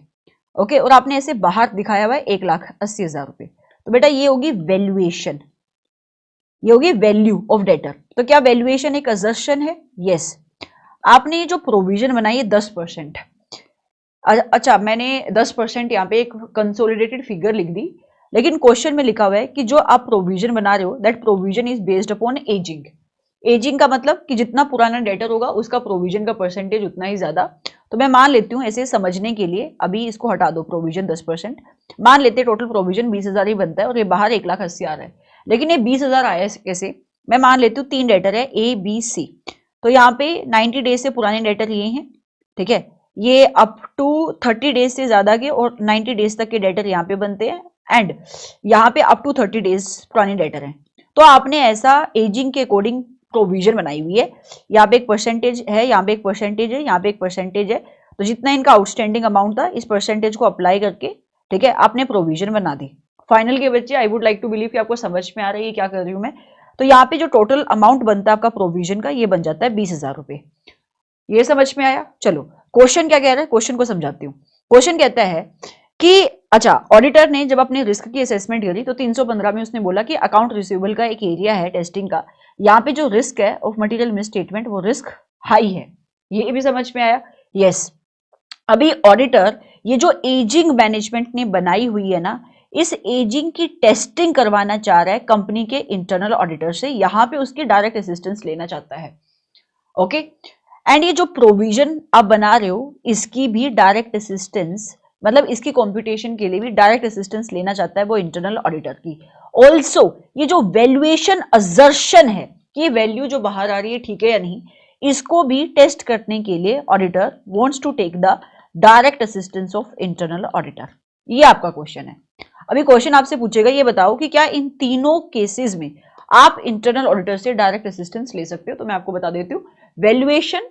ओके, और आपने ऐसे बाहर दिखाया हुआ है 1,80,000 रुपए। तो बेटा ये होगी वैल्यूएशन, ये होगी वैल्यू ऑफ डेटर। तो क्या वैल्यूएशन एक असर्शन है? यस। आपने ये जो प्रोविजन बनाई है 10%, अच्छा मैंने 10% यहाँ पे एक कंसोलिडेटेड फिगर लिख दी, लेकिन क्वेश्चन में लिखा हुआ है कि जो आप प्रोविजन बना रहे हो that provision is based upon ageing. Ageing का मतलब कि जितना पुराना डेटर होगा उसका प्रोविजन का परसेंटेज उतना ही ज्यादा। तो मैं मान लेती हूँ ऐसे समझने के लिए, अभी इसको हटा दो प्रोविजन 10%, मान लेते टोटल प्रोविजन 20,000 ही बनता है और ये बाहर 1,80,000 आ रहा है। लेकिन ये 20,000 आया कैसे? मैं मान लेती हूँ 3 डेटर है ए बी सी, तो यहाँ पे 90 डेज से पुराने डेटर लिए हैं। ठीक है, ये अप टू 30 डेज से ज्यादा के और 90 डेज तक के डेटर यहाँ पे बनते हैं, एंड यहाँ पे अप टू 30 डेज पुराने डेटर हैं। तो आपने ऐसा एजिंग के अकॉर्डिंग प्रोविजन बनाई हुई है, यहाँ पे एक परसेंटेज है, यहाँ पे एक परसेंटेज है, यहाँ पे एक परसेंटेज है। तो जितना इनका आउटस्टैंडिंग अमाउंट था इस परसेंटेज को अप्लाई करके, ठीक है, आपने प्रोविजन बना दी। फाइनल के बच्चे I would like to believe कि आपको समझ में आ रही है क्या कर रही हूं मैं। तो यहाँ पे जो टोटल अमाउंट बनता है आपका प्रोविजन का, ये बन जाता है 20,000 रुपए। ये समझ में आया? चलो क्वेश्चन क्या कह रहा है, क्वेश्चन को समझाती हूँ। क्वेश्चन कहता है कि अच्छा, ऑडिटर ने जब अपने रिस्क की असेसमेंट करी तो 315 में उसने बोला कि अकाउंट रिसीवेबल का एक एरिया है टेस्टिंग का, यहाँ पे जो रिस्क है ऑफ मटेरियल मिसस्टेटमेंट वो रिस्क हाई है। ये भी समझ में आया? यस। अभी ऑडिटर ये जो एजिंग मैनेजमेंट ने बनाई हुई है ना, इस एजिंग की टेस्टिंग करवाना चाह रहा है कंपनी के इंटरनल ऑडिटर से, यहां पे उसकी डायरेक्ट असिस्टेंस लेना चाहता है। ओके, एंड ये जो प्रोविजन आप बना रहे हो इसकी भी डायरेक्ट असिस्टेंस, मतलब इसकी कंप्यूटेशन के लिए भी डायरेक्ट असिस्टेंस लेना चाहता है वो इंटरनल ऑडिटर की। ऑल्सो ये जो वैल्यूएशन असर्शन है कि वैल्यू जो बाहर आ रही है ठीक है या नहीं, इसको भी टेस्ट करने के लिए auditor wants to take the direct assistance of internal auditor. ये आपका क्वेश्चन है। अभी क्वेश्चन आपसे पूछेगा ये बताओ कि क्या इन तीनों केसेस में आप इंटरनल ऑडिटर से डायरेक्ट असिस्टेंस ले सकते हो? तो मैं आपको बता देती हूँ, वैल्यूएशन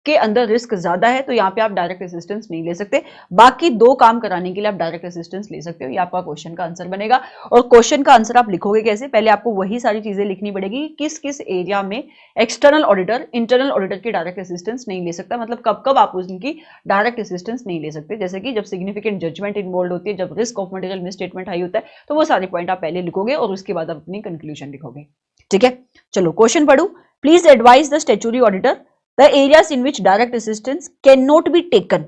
के अंदर रिस्क ज्यादा है तो यहाँ पे आप डायरेक्ट असिस्टेंस नहीं ले सकते, बाकी 2 काम कराने के लिए आप डायरेक्ट असिस्टेंस ले सकते हो। ये आपका क्वेश्चन का आंसर बनेगा। और क्वेश्चन का आंसर आप लिखोगे कैसे? पहले आपको वही सारी चीजें लिखनी पड़ेगी, किस किस एरिया में एक्सटर्नल ऑडिटर इंटरनल ऑडिटर की डायरेक्ट असिस्टेंस नहीं ले सकता, मतलब कब कब आप उनकी डायरेक्ट असिस्टेंस नहीं ले सकते। जैसे कि जब सिग्निफिकेंट जजमेंट इन्वॉल्व होती है, जब risk of material misstatement high होता है, तो वो सारे पॉइंट आप पहले लिखोगे और उसके बाद आप अपनी कंक्लूजन लिखोगे। ठीक है, चलो क्वेश्चन पढ़ू। Please advise the statutory auditor the areas in which direct assistance cannot be taken।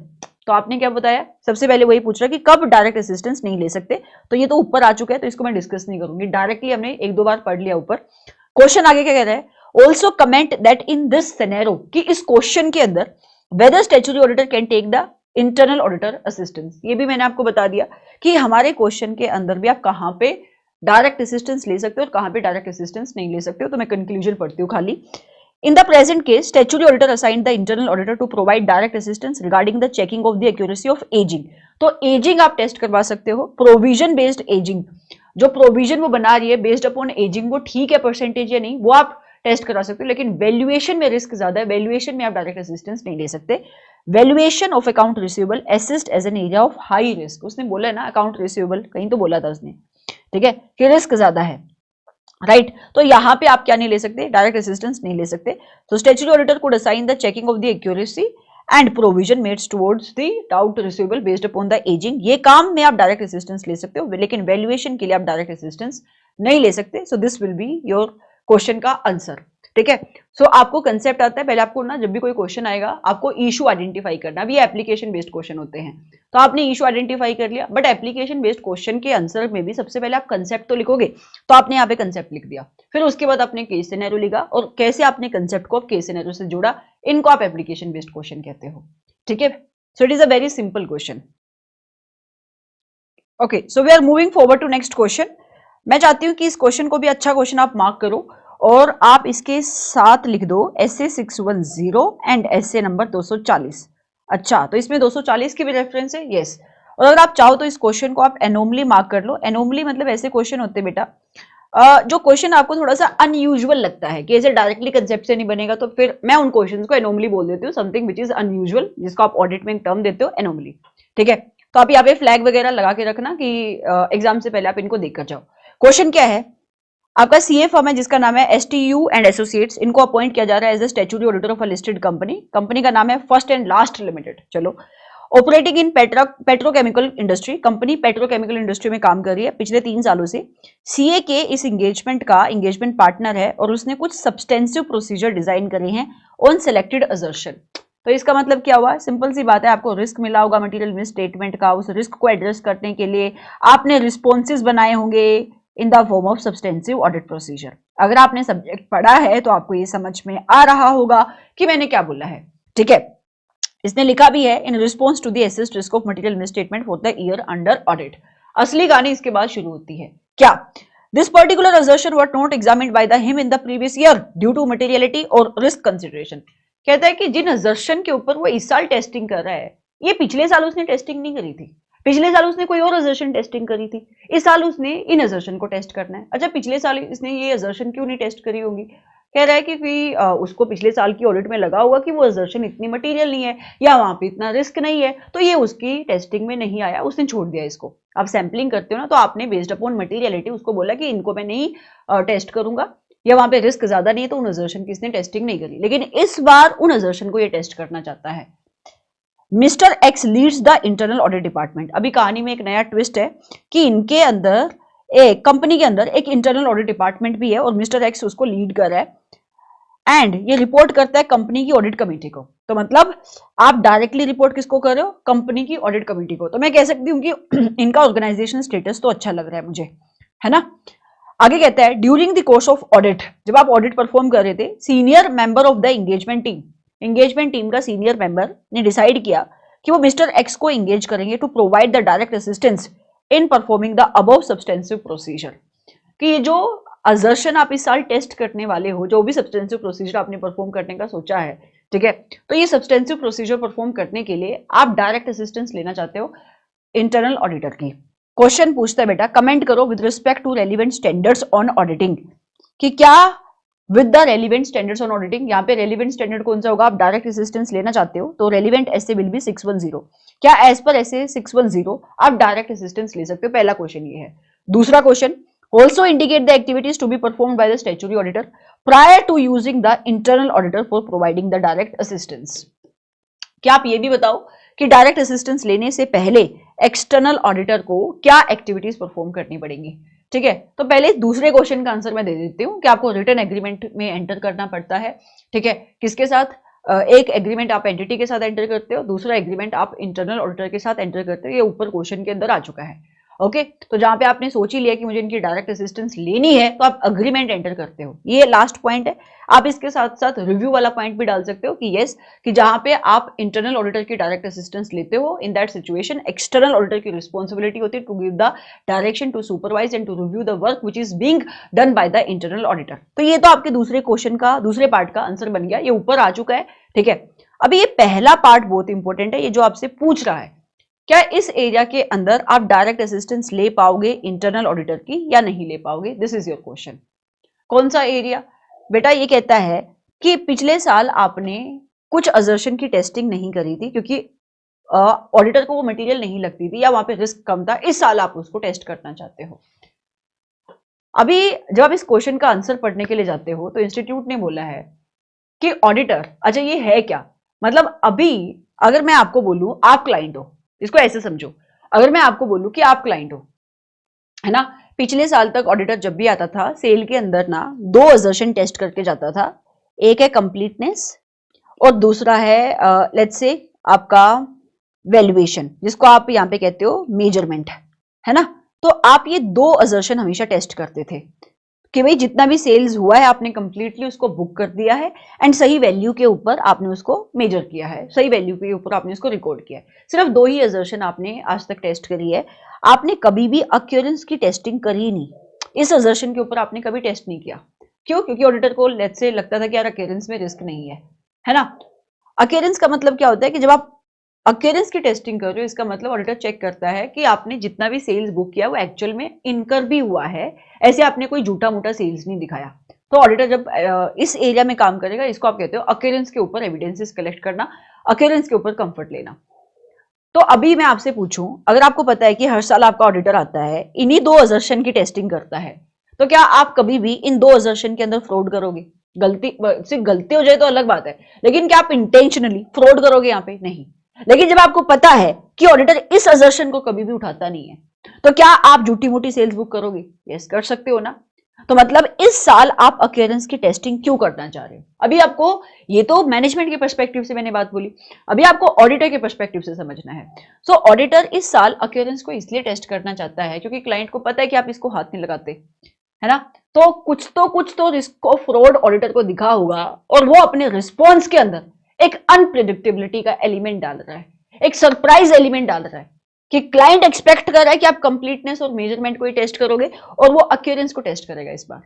तो आपने क्या बताया, सबसे पहले वही पूछ रहा कि कब डायरेक्ट असिस्टेंस नहीं ले सकते, तो ये तो ऊपर आ चुका है, तो इसको मैं डिस्कस नहीं करूंगी, डायरेक्टली हमने एक दो बार पढ़ लिया ऊपर। क्वेश्चन आगे क्या कह रहा है, also comment that in this scenario, कि इस क्वेश्चन के अंदर whether statutory auditor can take the internal auditor assistance, ये भी मैंने आपको बता दिया कि हमारे क्वेश्चन के अंदर भी आप कहां पे डायरेक्ट असिस्टेंस ले सकते हो और कहां पे डायरेक्ट असिस्टेंस नहीं ले सकते हो। तो मैं कंक्लूजन पढ़ती हूँ खाली। In the present case, statutory auditor assigned the internal auditor to provide direct assistance regarding the checking of the accuracy of aging. तो aging आप टेस्ट करवा सकते हो, प्रोविजन बेस्ड एजिंग, जो प्रोविजन वो बना रही है बेस्ड अपॉन एजिंग, वो ठीक है परसेंटेज या नहीं, वो आप टेस्ट करा सकते हो, लेकिन वैल्यूएशन में रिस्क ज्यादा है, वैल्यूएशन में आप डायरेक्ट असिस्टेंस नहीं ले सकते। Valuation of account receivable assist as an area of high risk, उसने बोला है ना अकाउंट रिसीवेबल, कहीं तो बोला था उसने, ठीक है, कि रिस्क ज्यादा है, राइट तो यहां पे आप क्या नहीं ले सकते, डायरेक्ट असिस्टेंस नहीं ले सकते। तो statutory auditor could assign the checking of the accuracy and provision meds towards the doubt receivable based upon the ageing, ये काम में आप डायरेक्ट असिस्टेंस ले सकते हो, लेकिन वैल्यूएशन के लिए आप डायरेक्ट असिस्टेंस नहीं ले सकते। So this will be your question का आंसर, ठीक है। सो आपको कंसेप्ट आता है, पहले आपको ना जब भी कोई क्वेश्चन आएगा आपको इशू आइडेंटिफाई करना, अभी एप्लीकेशन बेस्ड क्वेश्चन होते हैं, तो आपने इशू आइडेंटिफाई कर लिया, बट एप्लीकेशन बेस्ड क्वेश्चन के आंसर में भी सबसे पहले आप कंसेप्ट तो लिखोगे, तो आपने यहाँ पे कंसेप्ट लिख दिया, फिर उसके बाद आपने केस सिनेरियो लिखा, और कैसे आपने कंसेप्ट को केस सिनेरियो से जोड़ा, इनको आप एप्लीकेशन बेस्ड क्वेश्चन कहते हो, ठीक है। So it is a very simple question. Okay, so we are moving forward to next question. मैं चाहती हूँ कि इस क्वेश्चन को भी अच्छा क्वेश्चन आप मार्क करो और आप इसके साथ लिख दो SA 610 एंड SA नंबर 240। अच्छा, तो इसमें 240 की भी रेफरेंस है, यस। और अगर आप चाहो तो इस क्वेश्चन को आप एनोमली मार्क कर लो। एनोमली मतलब ऐसे क्वेश्चन होते हैं बेटा, जो क्वेश्चन आपको थोड़ा सा अनयूजुअल लगता है कि ऐसे डायरेक्टली कंसेप्ट से नहीं बनेगा, तो फिर मैं उन क्वेश्चंस को एनोमली बोल देती हूँ, समथिंग विच इज अनयूजुअल, जिसको आप ऑडिट में एक टर्म देते हो एनोमली, ठीक है। तो आप यहाँ पे फ्लैग वगैरह लगा के रखना कि एग्जाम से पहले आप इनको देख कर जाओ। क्वेश्चन क्या है, आपका सीए फर्म है जिसका नाम है STU एंड एसोसिएट्स, इनको अपॉइंट किया जा रहा है as a statutory auditor of a listed company. Company का नाम है फर्स्ट एंड लास्ट लिमिटेड। चलो, operating in petrochemical industry, company petrochemical industry में काम कर रही है पिछले 3 सालों से। सीए के इस एंगेजमेंट का एंगेजमेंट पार्टनर है और उसने कुछ सब्सटेंसिव प्रोसीजर डिजाइन करे हैं ऑन सेलेक्टेड असर्शन। तो इसका मतलब क्या हुआ, सिंपल सी बात है, आपको रिस्क मिला होगा मटेरियल मिस स्टेटमेंट का, उस रिस्क को एड्रेस करने के लिए आपने रिस्पॉन्सेज बनाए होंगे in the form of substantive audit procedure. अगर आपने सब्जेक्ट पढ़ा है तो आपको ये समझ में आ रहा होगा कि मैंने क्या बोला है, ठीक है। इसने लिखा भी है in response to the assessed risk of material misstatement for the year under audit. असली कहानी इसके बाद शुरू होती है, क्या this particular assertion was not examined by the him in the previous year due to materiality और risk consideration। कहता है कि जिन assertion के ऊपर वो इस साल टेस्टिंग कर रहा है, ये पिछले साल उसने टेस्टिंग नहीं करी थी, पिछले साल उसने कोई और assertion टेस्टिंग करी थी, इस साल उसने इन assertion को टेस्ट करना है। अच्छा, पिछले साल इसने ये assertion क्यों नहीं टेस्ट करी होगी, कह रहा है कि उसको पिछले साल की ऑडिट में लगा हुआ कि वो assertion इतनी मटेरियल नहीं है या वहां पे इतना रिस्क नहीं है, तो ये उसकी टेस्टिंग में नहीं आया, उसने छोड़ दिया इसको। आप सैम्पलिंग करते हो ना, तो आपने बेस्ड अपॉन मटेरियलिटी उसको बोला कि इनको मैं नहीं टेस्ट करूंगा, या वहां पे रिस्क ज्यादा नहीं है, तो उन assertion की इसने टेस्टिंग नहीं करी। लेकिन इस बार उन assertion को ये टेस्ट करना चाहता है। Mister x leads the internal audit department. अभी कहानी में एक नया ट्विस्ट है कि इनके अंदर एक कंपनी के अंदर एक इंटरनल ऑडिट डिपार्टमेंट भी है और मिस्टर एक्स उसको लीड कर रहा है, एंड ये रिपोर्ट करता है कंपनी की ऑडिट कमेटी को। तो मतलब आप डायरेक्टली रिपोर्ट किसको कर रहे हो, कंपनी की ऑडिट कमेटी को। तो मैं कह सकती हूँ कि इनका ऑर्गेनाइजेशन स्टेटस तो अच्छा लग रहा है मुझे, है ना। आगे कहता है during the course of audit, जब आप ऑडिट परफॉर्म कर रहे थे, senior member of the engagement team का सीनियर मेंबर ने डिसाइड किया कि वो मिस्टर एक्स को एंगेज करेंगे to provide the direct assistance in performing the above substantive procedure. कि ये जो असर्शन आप इस साल टेस्ट करने वाले हो, जो भी सब्सटेंसिव प्रोसीजर आपने परफॉर्म करने का सोचा है, ठीक है, तो ये सब्सटेंसिव प्रोसीजर परफॉर्म करने के लिए आप डायरेक्ट असिस्टेंस लेना चाहते हो इंटरनल ऑडिटर की। क्वेश्चन पूछता है बेटा, कमेंट करो with respect to relevant standards on auditing, कि क्या with the relevant standards on auditing, यहाँ पे रेलिवेंट स्टैंडर्ड कौन सा होगा, आप डायरेक्ट असिस्टेंस लेना चाहते हो तो रेलिवेंट एसए विल बी 610। क्या एज पर एसए 610 आप डायरेक्ट असिस्टेंस ले सकते हो, पहला क्वेश्चन ये है। दूसरा question, also indicate the activities to be performed by the statutory auditor prior to using the internal auditor for providing the direct assistance। क्या आप ये भी बताओ कि डायरेक्ट असिस्टेंस लेने से पहले एक्सटर्नल ऑडिटर को क्या एक्टिविटीज परफॉर्म करनी पड़ेंगी, ठीक है। तो पहले दूसरे क्वेश्चन का आंसर मैं दे देती हूँ कि आपको रिटर्न एग्रीमेंट में एंटर करना पड़ता है, ठीक है, किसके साथ, एक एग्रीमेंट आप एंटिटी के साथ एंटर करते हो, दूसरा एग्रीमेंट आप इंटरनल ऑडिटर के साथ एंटर करते हो। ये ऊपर क्वेश्चन के अंदर आ चुका है। ओके, तो जहां पे आपने सोच ही लिया कि मुझे इनकी डायरेक्ट असिस्टेंस लेनी है, तो आप अग्रीमेंट एंटर करते हो। ये लास्ट पॉइंट है। आप इसके साथ साथ रिव्यू वाला पॉइंट भी डाल सकते हो कि यस, कि जहां पे आप इंटरनल ऑडिटर की डायरेक्ट असिस्टेंस लेते हो, in that situation external auditor की रिस्पॉन्सिबिलिटी होती है to give the direction, to supervise and to review the work which is being done by the internal auditor. तो ये तो आपके दूसरे क्वेश्चन का, दूसरे पार्ट का आंसर बन गया, ये ऊपर आ चुका है। ठीक है, अभी ये पहला पार्ट बहुत इंपॉर्टेंट है, ये जो आपसे पूछ रहा है, क्या इस एरिया के अंदर आप डायरेक्ट असिस्टेंस ले पाओगे इंटरनल ऑडिटर की या नहीं ले पाओगे? This is your question. कौन सा एरिया? बेटा ये कहता है कि पिछले साल आपने कुछ असर्शन की टेस्टिंग नहीं करी थी क्योंकि ऑडिटर को वो मटेरियल नहीं लगती थी या वहां पे रिस्क कम था, इस साल आप उसको टेस्ट करना चाहते हो। अभी जब आप इस क्वेश्चन का आंसर पढ़ने के लिए जाते हो तो इंस्टीट्यूट ने बोला है कि ऑडिटर, अच्छा ये है क्या? मतलब अभी अगर मैं आपको बोलूं आप क्लाइंट हो, इसको ऐसे समझो, अगर मैं आपको बोलूं कि आप क्लाइंट हो, है ना, पिछले साल तक ऑडिटर जब भी आता था सेल के अंदर ना दो असर्शन टेस्ट करके जाता था। एक है कंप्लीटनेस और दूसरा है लेट्स से आपका वैल्यूएशन, जिसको आप यहां पे कहते हो मेजरमेंट, है ना। तो आप ये दो असर्शन हमेशा टेस्ट करते थे कि भाई जितना भी सेल्स हुआ है आपने कंप्लीटली उसको बुक कर दिया है एंड सही वैल्यू के ऊपर आपने उसको मेजर किया है, सही वैल्यू के ऊपर आपने उसको रिकॉर्ड किया है। सिर्फ दो ही असर्शन आपने आज तक टेस्ट करी है, आपने कभी भी अक्यूरेंस की टेस्टिंग करी नहीं। इस असर्शन के ऊपर आपने कभी टेस्ट नहीं किया। क्यों? क्योंकि ऑडिटर को लेट्स से लगता था कि यार अक्यूरेंस में रिस्क नहीं है ना। अक्यूरेंस का मतलब क्या होता है कि जब आप अक्यूरेंस की टेस्टिंग कर रहे हो, इसका मतलब ऑडिटर चेक करता है कि आपने जितना भी सेल्स बुक किया वो एक्चुअल में इनकर भी हुआ है, ऐसे आपने कोई झूठा मोटा सेल्स नहीं दिखाया। तो ऑडिटर जब इस एरिया में काम करेगा, इसको आप कहते हो अक्यूरेंस के ऊपर एविडेंसेस कलेक्ट करना, अक्यूरेंस के ऊपर कंफर्ट लेना। तो अभी मैं आपसे पूछूं, अगर आपको पता है कि हर साल आपका ऑडिटर आता है, इन्हीं दो असर्शन की टेस्टिंग करता है, तो क्या आप कभी भी इन दो असर्शन के अंदर फ्रॉड करोगे? गलती सिर्फ गलती हो जाए तो अलग बात है, लेकिन क्या आप इंटेंशनली फ्रॉड करोगे? यहाँ पे नहीं। लेकिन जब आपको पता है कि ऑडिटर इस असर्शन को कभी भी उठाता नहीं है, तो क्या आप झूठी मोटी सेल्स बुक करोगे? यस, कर सकते हो ना। तो मतलब इस साल आप अक्यूरेंस की टेस्टिंग क्यों करना चाह रहे हो? अभी आपको, ये तो मैनेजमेंट के पर्सपेक्टिव से मैंने बात बोली, अभी आपको ऑडिटर के पर्सपेक्टिव से समझना है। सो ऑडिटर इस साल अक्यूरेंस को इसलिए टेस्ट करना चाहता है क्योंकि क्लाइंट को पता है कि आप इसको हाथ नहीं लगाते, है ना। तो कुछ तो रिस्क ऑफ फ्रॉड ऑडिटर को दिखा होगा और वो अपने रिस्पॉन्स के अंदर एक अनप्रिडिक्टेबिलिटी का एलिमेंट डाल रहा है, एक सरप्राइज एलिमेंट डाल रहा है कि क्लाइंट एक्सपेक्ट कर रहा है कि आप कंप्लीटनेस और मेजरमेंट को ही टेस्ट करोगे और वो अक्यूरेंस को टेस्ट करेगा इस बार।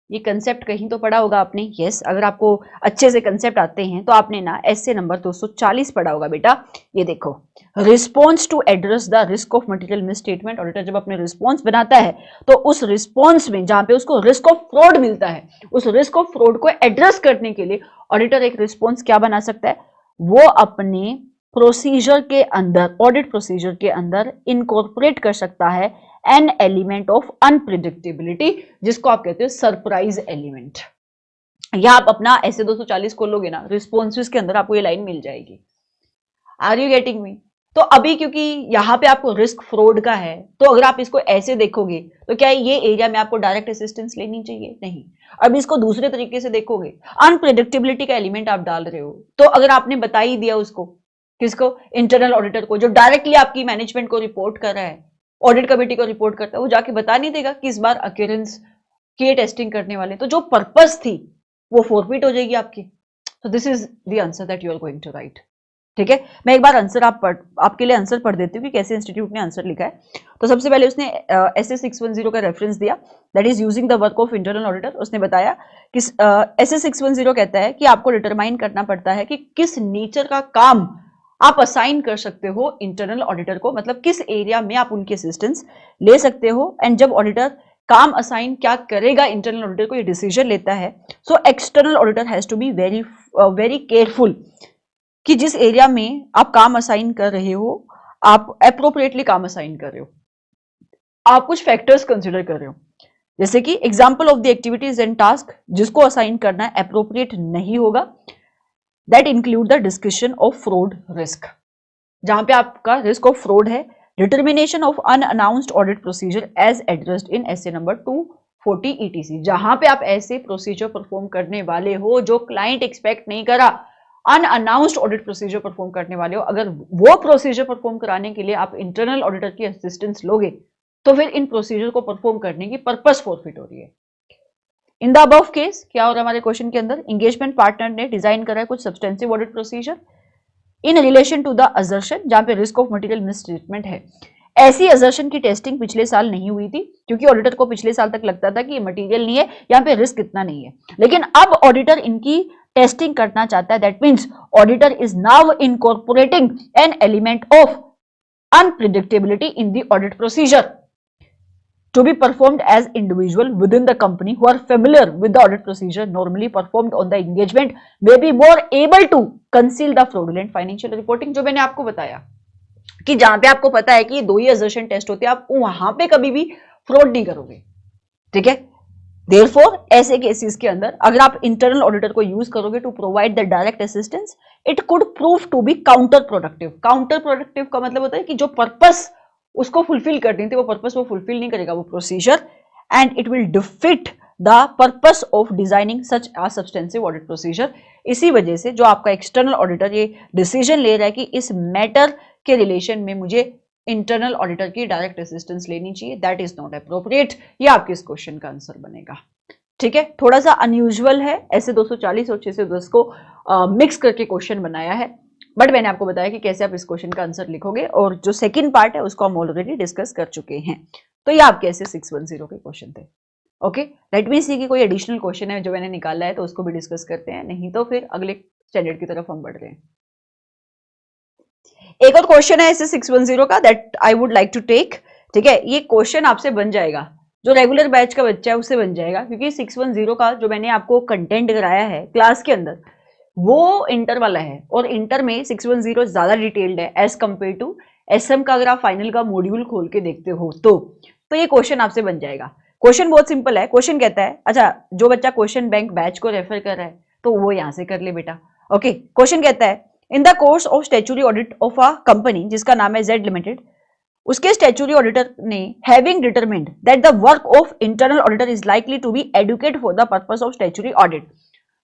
ये कंसेप्ट कहीं तो पढ़ा होगा आपने। यस, अगर आपको अच्छे से कंसेप्ट आते हैं तो आपने ना एसए नंबर 240 पढ़ा होगा बेटा। ये देखो, response to address the risk of material misstatement. Auditor जब अपने रिस्पॉन्स बनाता है तो उस रिस्पॉन्स में जहां पे उसको रिस्क ऑफ फ्रॉड मिलता है, उस रिस्क ऑफ फ्रॉड को एड्रेस करने के लिए ऑडिटर एक रिस्पॉन्स क्या बना सकता है? वो अपने प्रोसीजर के अंदर, ऑडिट प्रोसीजर के अंदर इनकॉर्पोरेट कर सकता है एन एलिमेंट ऑफ अनप्रिडिक्टेबिलिटी, जिसको आप कहते हो सरप्राइज एलिमेंट। या आप अपना ऐसे 240 खोलोगे ना, रिस्पॉन्सेस के अंदर आपको ये लाइन मिल जाएगी। Are you getting me? तो अभी क्योंकि यहाँ पे आपको रिस्क फ्रॉड का है, तो अगर आप इसको ऐसे देखोगे तो क्या ये एरिया में आपको डायरेक्ट असिस्टेंस लेनी चाहिए? नहीं। अब इसको दूसरे तरीके से देखोगे, अनप्रिडिक्टेबिलिटी का एलिमेंट आप डाल रहे हो, तो अगर आपने बता ही दिया उसको, किसको? इंटरनल ऑडिटर को, जो डायरेक्टली आपकी मैनेजमेंट को रिपोर्ट कर रहा है, ऑडिट कमेटी को रिपोर्ट करता है, वो जाके बता नहीं देगा कि इस बार अक्यूरेंस की टेस्टिंग करने वाले, तो जो पर्पस थी वो फॉरफिट हो जाएगी आपकी। तो this is the answer that you are going to write. ठीक है, मैं एक बार आंसर आपके लिए आंसर पढ़ देती हूँ कि कैसे इंस्टीट्यूट ने आंसर लिखा है। तो सबसे पहले उसने एसए 610 का रेफरेंस दिया, that is using the work of internal auditor. उसने बताया कि एसए 610 कहता है कि आपको डिटरमाइन करना पड़ता है कि किस नेचर का काम आप असाइन कर सकते हो इंटरनल ऑडिटर को, मतलब किस एरिया में आप उनकी असिस्टेंस ले सकते हो। एंड जब ऑडिटर काम असाइन क्या करेगा इंटरनल ऑडिटर को, ये डिसीजन लेता है। So external auditor has to be very careful कि जिस एरिया में आप काम असाइन कर रहे हो, आप एप्रोप्रिएटली काम असाइन कर रहे हो, आप कुछ फैक्टर्स कंसिडर कर रहे हो, जैसे कि example of the activities and task जिसको असाइन करना एप्रोप्रिएट नहीं होगा, that include the discussion of fraud risk, जहां पे आपका रिस्क ऑफ फ्रॉड है, determination of unannounced audit procedure as addressed in SA number 240 ETC, जहां पे आप ऐसे प्रोसीजर परफॉर्म करने वाले हो जो क्लाइंट एक्सपेक्ट नहीं करा, अनअनाउंस्ड ऑडिट प्रोसीजर परफॉर्म करने वाले हो, अगर वो प्रोसीजर परफॉर्म कराने के लिए आप इंटरनल ऑडिटर की असिस्टेंस लोगे तो फिर इन प्रोसीजर को परफॉर्म करने की पर्पस फॉरफिट हो रही है। इन द अबव केस क्या हो रहा है हमारे क्वेश्चन के अंदर, एंगेजमेंट पार्टनर ने डिजाइन करा है कुछ substantive audit procedure in relation to the assertion, जहां पे रिस्क ऑफ मटेरियल मिसट्रीटमेंट है। ऐसी असर्शन की टेस्टिंग पिछले साल नहीं हुई थी, क्योंकि ऑडिटर को पिछले साल तक लगता था कि ये मटेरियल नहीं है, यहाँ पे रिस्क इतना नहीं है, लेकिन अब ऑडिटर इनकी टेस्टिंग करना चाहता है। That means auditor is now incorporating an element of unpredictability in the audit procedure to be performed as individual within the company who are familiar with the audit procedure normally performed on the engagement may be more able to conceal the fraudulent financial reporting। जो मैंने आपको बताया कि जहां पे आपको पता है कि दो ही assertion टेस्ट होते हैं, आप वहां पे कभी भी फ्रॉड नहीं करोगे, ठीक है। Therefore, ऐसे केसेस के अंदर अगर आप इंटरनल ऑडिटर को यूज करोगे to provide the direct assistance, it could prove to be counter productive. Counter productive का मतलब होता है कि जो पर्पस उसको फुलफिल करनी थी वो पर्पस वो फुलफिल नहीं करेगा वो procedure, and it will defeat the purpose of designing such a substantive audit procedure. इसी वजह से जो आपका एक्सटर्नल ऑडिटर ये डिसीजन ले रहा है कि इस मैटर के रिलेशन में मुझे इंटरनल ऑडिटर की डायरेक्ट असिस्टेंस लेनी चाहिए, दैट इज नॉट अप्रोप्रिएट। ये आपके इस क्वेश्चन का आंसर बनेगा, ठीक है। थोड़ा सा अनयूजुअल है, ऐसे 240 और 610 को मिक्स करके क्वेश्चन बनाया है, बट मैंने आपको बताया कि कैसे आप इस क्वेश्चन का आंसर लिखोगे, और जो सेकंड पार्ट है उसको हम ऑलरेडी डिस्कस कर चुके हैं। तो ये आपके ऐसे 610 के क्वेश्चन थे। ओके, लेट मी सी कि कोई एडिशनल क्वेश्चन है जो मैंने निकाला है तो उसको भी डिस्कस करते हैं, नहीं तो फिर अगले स्टैंडर्ड की तरफ हम बढ़ रहे हैं। एक और क्वेश्चन है ऐसे 610 का that I would like to take, ठीक है। ये क्वेश्चन आपसे बन जाएगा, जो रेगुलर बैच का बच्चा है उससे बन जाएगा, क्योंकि 610 का जो मैंने आपको कंटेंट कराया है क्लास के अंदर वो इंटर वाला है, और इंटर में 610 ज्यादा डिटेल्ड है एज कंपेयर टू एसएम का। अगर आप फाइनल का मॉड्यूल खोल के देखते हो तो ये क्वेश्चन आपसे बन जाएगा। क्वेश्चन बहुत सिंपल है। क्वेश्चन कहता है, अच्छा जो बच्चा क्वेश्चन बैंक बैच को रेफर कर रहा है तो वो यहां से कर ले बेटा। ओके, क्वेश्चन कहता है in the course of statutory audit of a company जिसका नाम है जेड लिमिटेड, उसके स्टैट्यूटरी ऑडिटर ने having determined that the work of internal auditor is likely to be adequate for the purpose of statutory audit.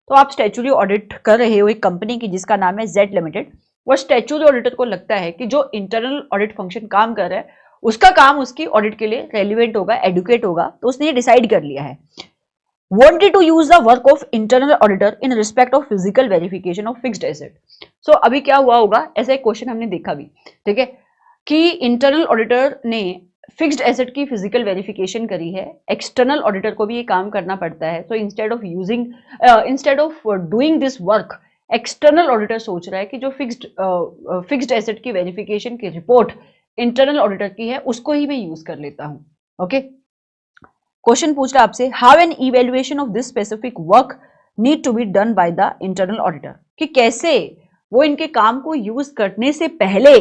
तो आप स्टैट्यूटरी ऑडिट कर रहे हो एक कंपनी की जिसका नाम है जेड लिमिटेड, और स्टैट्यूटरी ऑडिटर को लगता है कि जो इंटरनल ऑडिट फंक्शन काम कर रहा है उसका काम उसकी ऑडिट के लिए रेलिवेंट होगा, एडुकेट होगा, तो उसने ये डिसाइड कर लिया है wanted to use the work of internal auditor in respect of physical verification of fixed asset। So अभी क्या हुआ होगा, ऐसा एक क्वेश्चन हमने देखा भी, ठीक है, कि इंटरनल ऑडिटर ने फिक्स्ड एसेट की फिजिकल वेरिफिकेशन करी है, एक्सटर्नल ऑडिटर को भी ये काम करना पड़ता है। तो instead of doing this work, external auditor सोच रहा है कि जो फिक्स्ड एसेट की वेरिफिकेशन की रिपोर्ट इंटरनल ऑडिटर की है उसको ही मैं यूज कर लेता हूं। ओके, क्वेश्चन पूछ रहा है आपसे, how an evaluation of this specific work need to be done by the internal auditor, कि कैसे वो इनके काम को यूज करने से पहले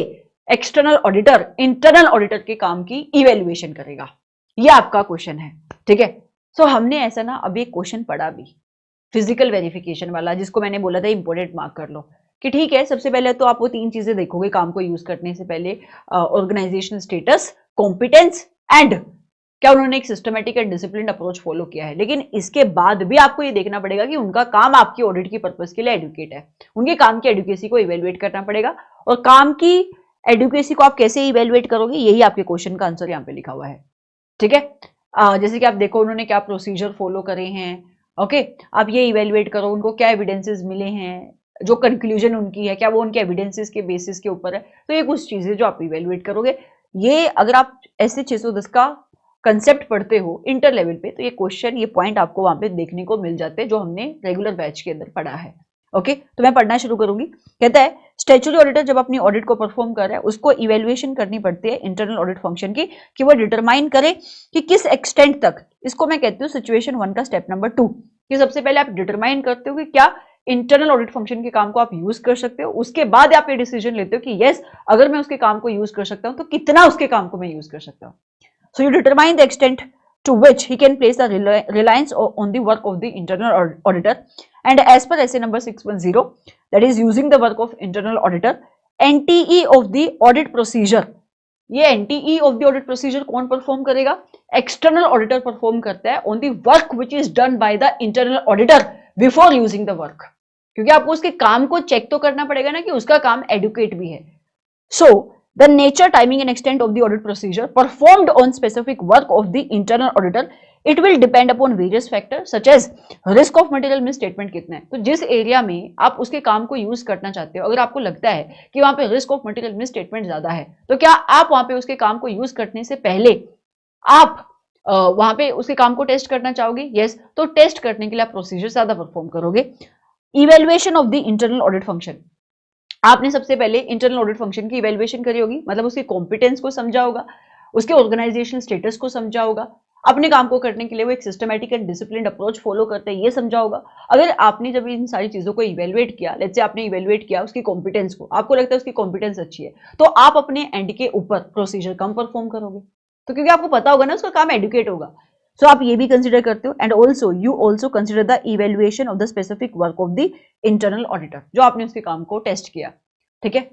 एक्सटर्नल ऑडिटर इंटरनल ऑडिटर के काम की इवेल्युएशन करेगा। ये आपका क्वेश्चन है, ठीक है। सो हमने ऐसा ना अभी एक क्वेश्चन पढ़ा भी फिजिकल वेरिफिकेशन वाला, जिसको मैंने बोला था इंपोर्टेंट मार्क कर लो, कि ठीक है सबसे पहले तो आप वो 3 चीजें देखोगे काम को यूज करने से पहले, ऑर्गेनाइजेशन स्टेटस, कॉम्पिटेंस, एंड क्या उन्होंने एक systematic and discipline approach follow किया है। लेकिन इसके बाद भी आपको ये देखना पड़ेगा कि उनका काम आपकी ऑडिट की पर्पस के लिए एडुकेट है, उनके काम की एडुकेसी को इवेल्युएट करना पड़ेगा, और काम की एडुकेसी को आप कैसे इवेल्युएट करोगे यही आपके क्वेश्चन का आंसर यहाँ पे लिखा हुआ है, ठीक है। जैसे कि आप देखो उन्होंने क्या प्रोसीजर फॉलो करे हैं, ओके, आप ये इवेल्युएट करो उनको क्या एविडेंसेस मिले हैं, जो कंक्लूजन उनकी है क्या वो उनके एविडेंसेस के बेसिस के ऊपर है, तो ये कुछ चीजें जो आप इवेल्युएट करोगे। ये अगर आप ऐसे 610 का कंसेप्ट पढ़ते हो इंटर लेवल पे तो ये क्वेश्चन, ये पॉइंट आपको वहां पे देखने को मिल जाते हैं जो हमने रेगुलर बैच के अंदर पढ़ा है। ओके, तो मैं पढ़ना शुरू करूंगी। कहता है स्टैट्यूटरी ऑडिटर जब अपनी ऑडिट को परफॉर्म कर रहा है उसको इवेल्युएशन करनी पड़ती है इंटरनल ऑडिट फंक्शन की, कि वो डिटरमाइन करे कि किस एक्सटेंट तक, इसको मैं कहती हूँ सिचुएशन 1 का स्टेप नंबर 2, कि सबसे पहले आप डिटरमाइन करते हो कि क्या इंटरनल ऑडिट फंक्शन के काम को आप यूज कर सकते हो, उसके बाद आप ये डिसीजन लेते हो कि यस अगर मैं उसके काम को यूज कर सकता हूँ तो कितना उसके काम को मैं यूज कर सकता हूँ। So you determine the extent to which he can place the reliance on the work of the internal auditor, and as per SA number 610, that is using the work of internal auditor, NTE of the audit procedure, ये NTE of the audit procedure कौन परफॉर्म करेगा, एक्सटर्नल ऑडिटर परफॉर्म करता है on the work which is done by the internal auditor before using the work। क्योंकि आपको उसके काम को चेक तो करना पड़ेगा ना कि उसका काम एडुकेट भी है। So, the nature, timing and extent of the audit procedure performed on specific work of the internal auditor, it will depend upon various factors such as risk of material misstatement कितना है। तो जिस एरिया में आप उसके काम को यूज करना चाहते हो, अगर आपको लगता है कि वहां पे रिस्क ऑफ मटेरियल मिसस्टेटमेंट ज्यादा है, तो क्या आप वहां पे उसके काम को यूज करने से पहले आप वहां पे उसके काम को टेस्ट करना चाहोगे? यस, तो टेस्ट करने के लिए आप प्रोसीजर ज्यादा परफॉर्म करोगे। Evaluation of the internal audit function, आपने सबसे पहले इंटरनल ऑडिट फंक्शन की इवेल्युएशन करी होगी, मतलब उसकी कॉम्पिटेंस को समझा होगा, उसके ऑर्गेनाइजेशनल स्टेटस को समझा होगा, अपने काम को करने के लिए वो एक systematic and discipline approach follow करते हैं ये समझा होगा। अगर आपने जब इन सारी चीजों को इवेल्युएट किया, लेट्स से आपने इवेल्युएट किया उसकी कॉम्पिटेंस को, आपको लगता है उसकी कॉम्पिटेंस अच्छी है, तो आप अपने एंड के ऊपर प्रोसीजर कम परफॉर्म करोगे, तो क्योंकि आपको पता होगा ना उसका काम एडुकेट होगा। सो आप ये भी कंसिडर करते हो। And also you also consider the evaluation of the specific work of the internal auditor, जो आपने उसके काम को टेस्ट किया, ठीक है।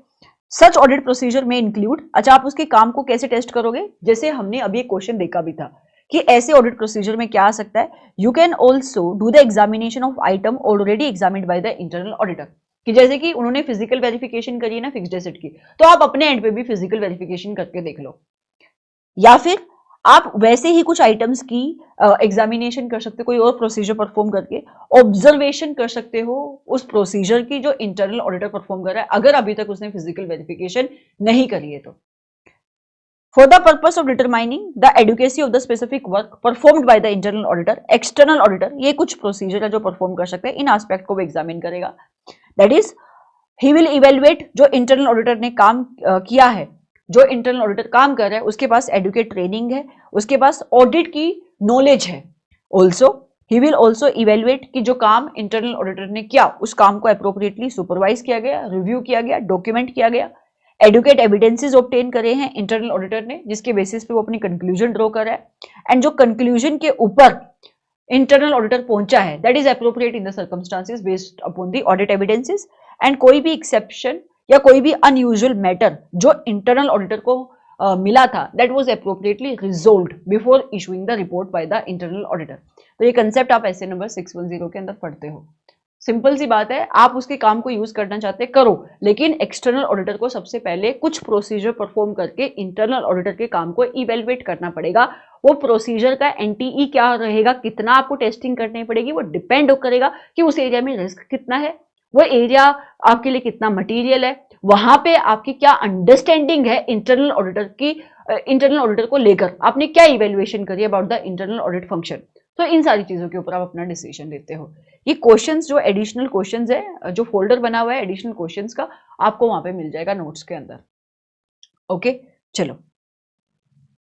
सच ऑडिट प्रोसीजर में इंक्लूड, अच्छा आप उसके काम को कैसे टेस्ट करोगे, जैसे हमने अभी एक क्वेश्चन देखा भी था कि ऐसे ऑडिट प्रोसीजर में क्या आ सकता है, you can also do the examination of item already examined by the internal auditor, कि जैसे कि उन्होंने फिजिकल वेरिफिकेशन करी है ना फिक्स्ड एसेट की, तो आप अपने एंड पे भी फिजिकल वेरिफिकेशन करके देख लो, या फिर आप वैसे ही कुछ आइटम्स की एग्जामिनेशन कर सकते हो, कोई और प्रोसीजर परफॉर्म करके ऑब्जर्वेशन कर सकते हो उस प्रोसीजर की जो इंटरनल ऑडिटर परफॉर्म कर रहा है, अगर अभी तक उसने फिजिकल वेरिफिकेशन नहीं करी है तो। For the purpose of determining the adequacy of the specific work performed by the internal auditor, external auditor ये कुछ प्रोसीजर है जो परफॉर्म कर सकते हैं, इन एस्पेक्ट को वो एग्जामिन करेगा। That is he will evaluate, जो इंटरनल ऑडिटर ने काम किया है, जो इंटरनल ऑडिटर काम कर रहा है उसके पास एडुकेट ट्रेनिंग है, उसके पास ऑडिट की नॉलेज है। Also he will also evaluate कि जो काम इंटरनल ऑडिटर ने किया उस काम को अप्रोप्रिएटली सुपरवाइज किया गया, रिव्यू किया गया, डॉक्यूमेंट किया गया, एडुकेट एविडेंसेस ऑब्टेन करे हैं इंटरनल ऑडिटर ने, जिसके बेसिस पे वो अपनी कंक्लूजन ड्रॉ कर रहा है, एंड जो कंक्लूजन के ऊपर इंटरनल ऑडिटर पहुंचा है that is appropriate in the circumstances based upon the audit evidences, and कोई भी एक्सेप्शन या कोई भी अनयूजुअल मैटर जो इंटरनल ऑडिटर को मिला था that was appropriately resolved before issuing the report by the internal auditor. तो ये कंसेप्ट आप ऐसे नंबर 610 के अंदर पढ़ते हो। सिंपल सी बात है, आप उसके काम को यूज करना चाहते करो, लेकिन एक्सटर्नल ऑडिटर को सबसे पहले कुछ प्रोसीजर परफॉर्म करके इंटरनल ऑडिटर के काम को इवेलुएट करना पड़ेगा। वो प्रोसीजर का एनटीई क्या रहेगा, कितना आपको टेस्टिंग करनी पड़ेगी, वो डिपेंड करेगा कि उस एरिया में रिस्क कितना है, वो एरिया आपके लिए कितना मटेरियल है, वहां पे आपकी क्या अंडरस्टैंडिंग है इंटरनल ऑडिटर की, इंटरनल ऑडिटर को लेकर आपने क्या इवेल्युएशन करी about the internal audit function. तो इन सारी चीजों के ऊपर आप अपना डिसीजन लेते हो। ये क्वेश्चंस जो एडिशनल क्वेश्चंस है, जो फोल्डर बना हुआ है एडिशनल क्वेश्चंस का, आपको वहां पे मिल जाएगा नोट्स के अंदर। ओके, चलो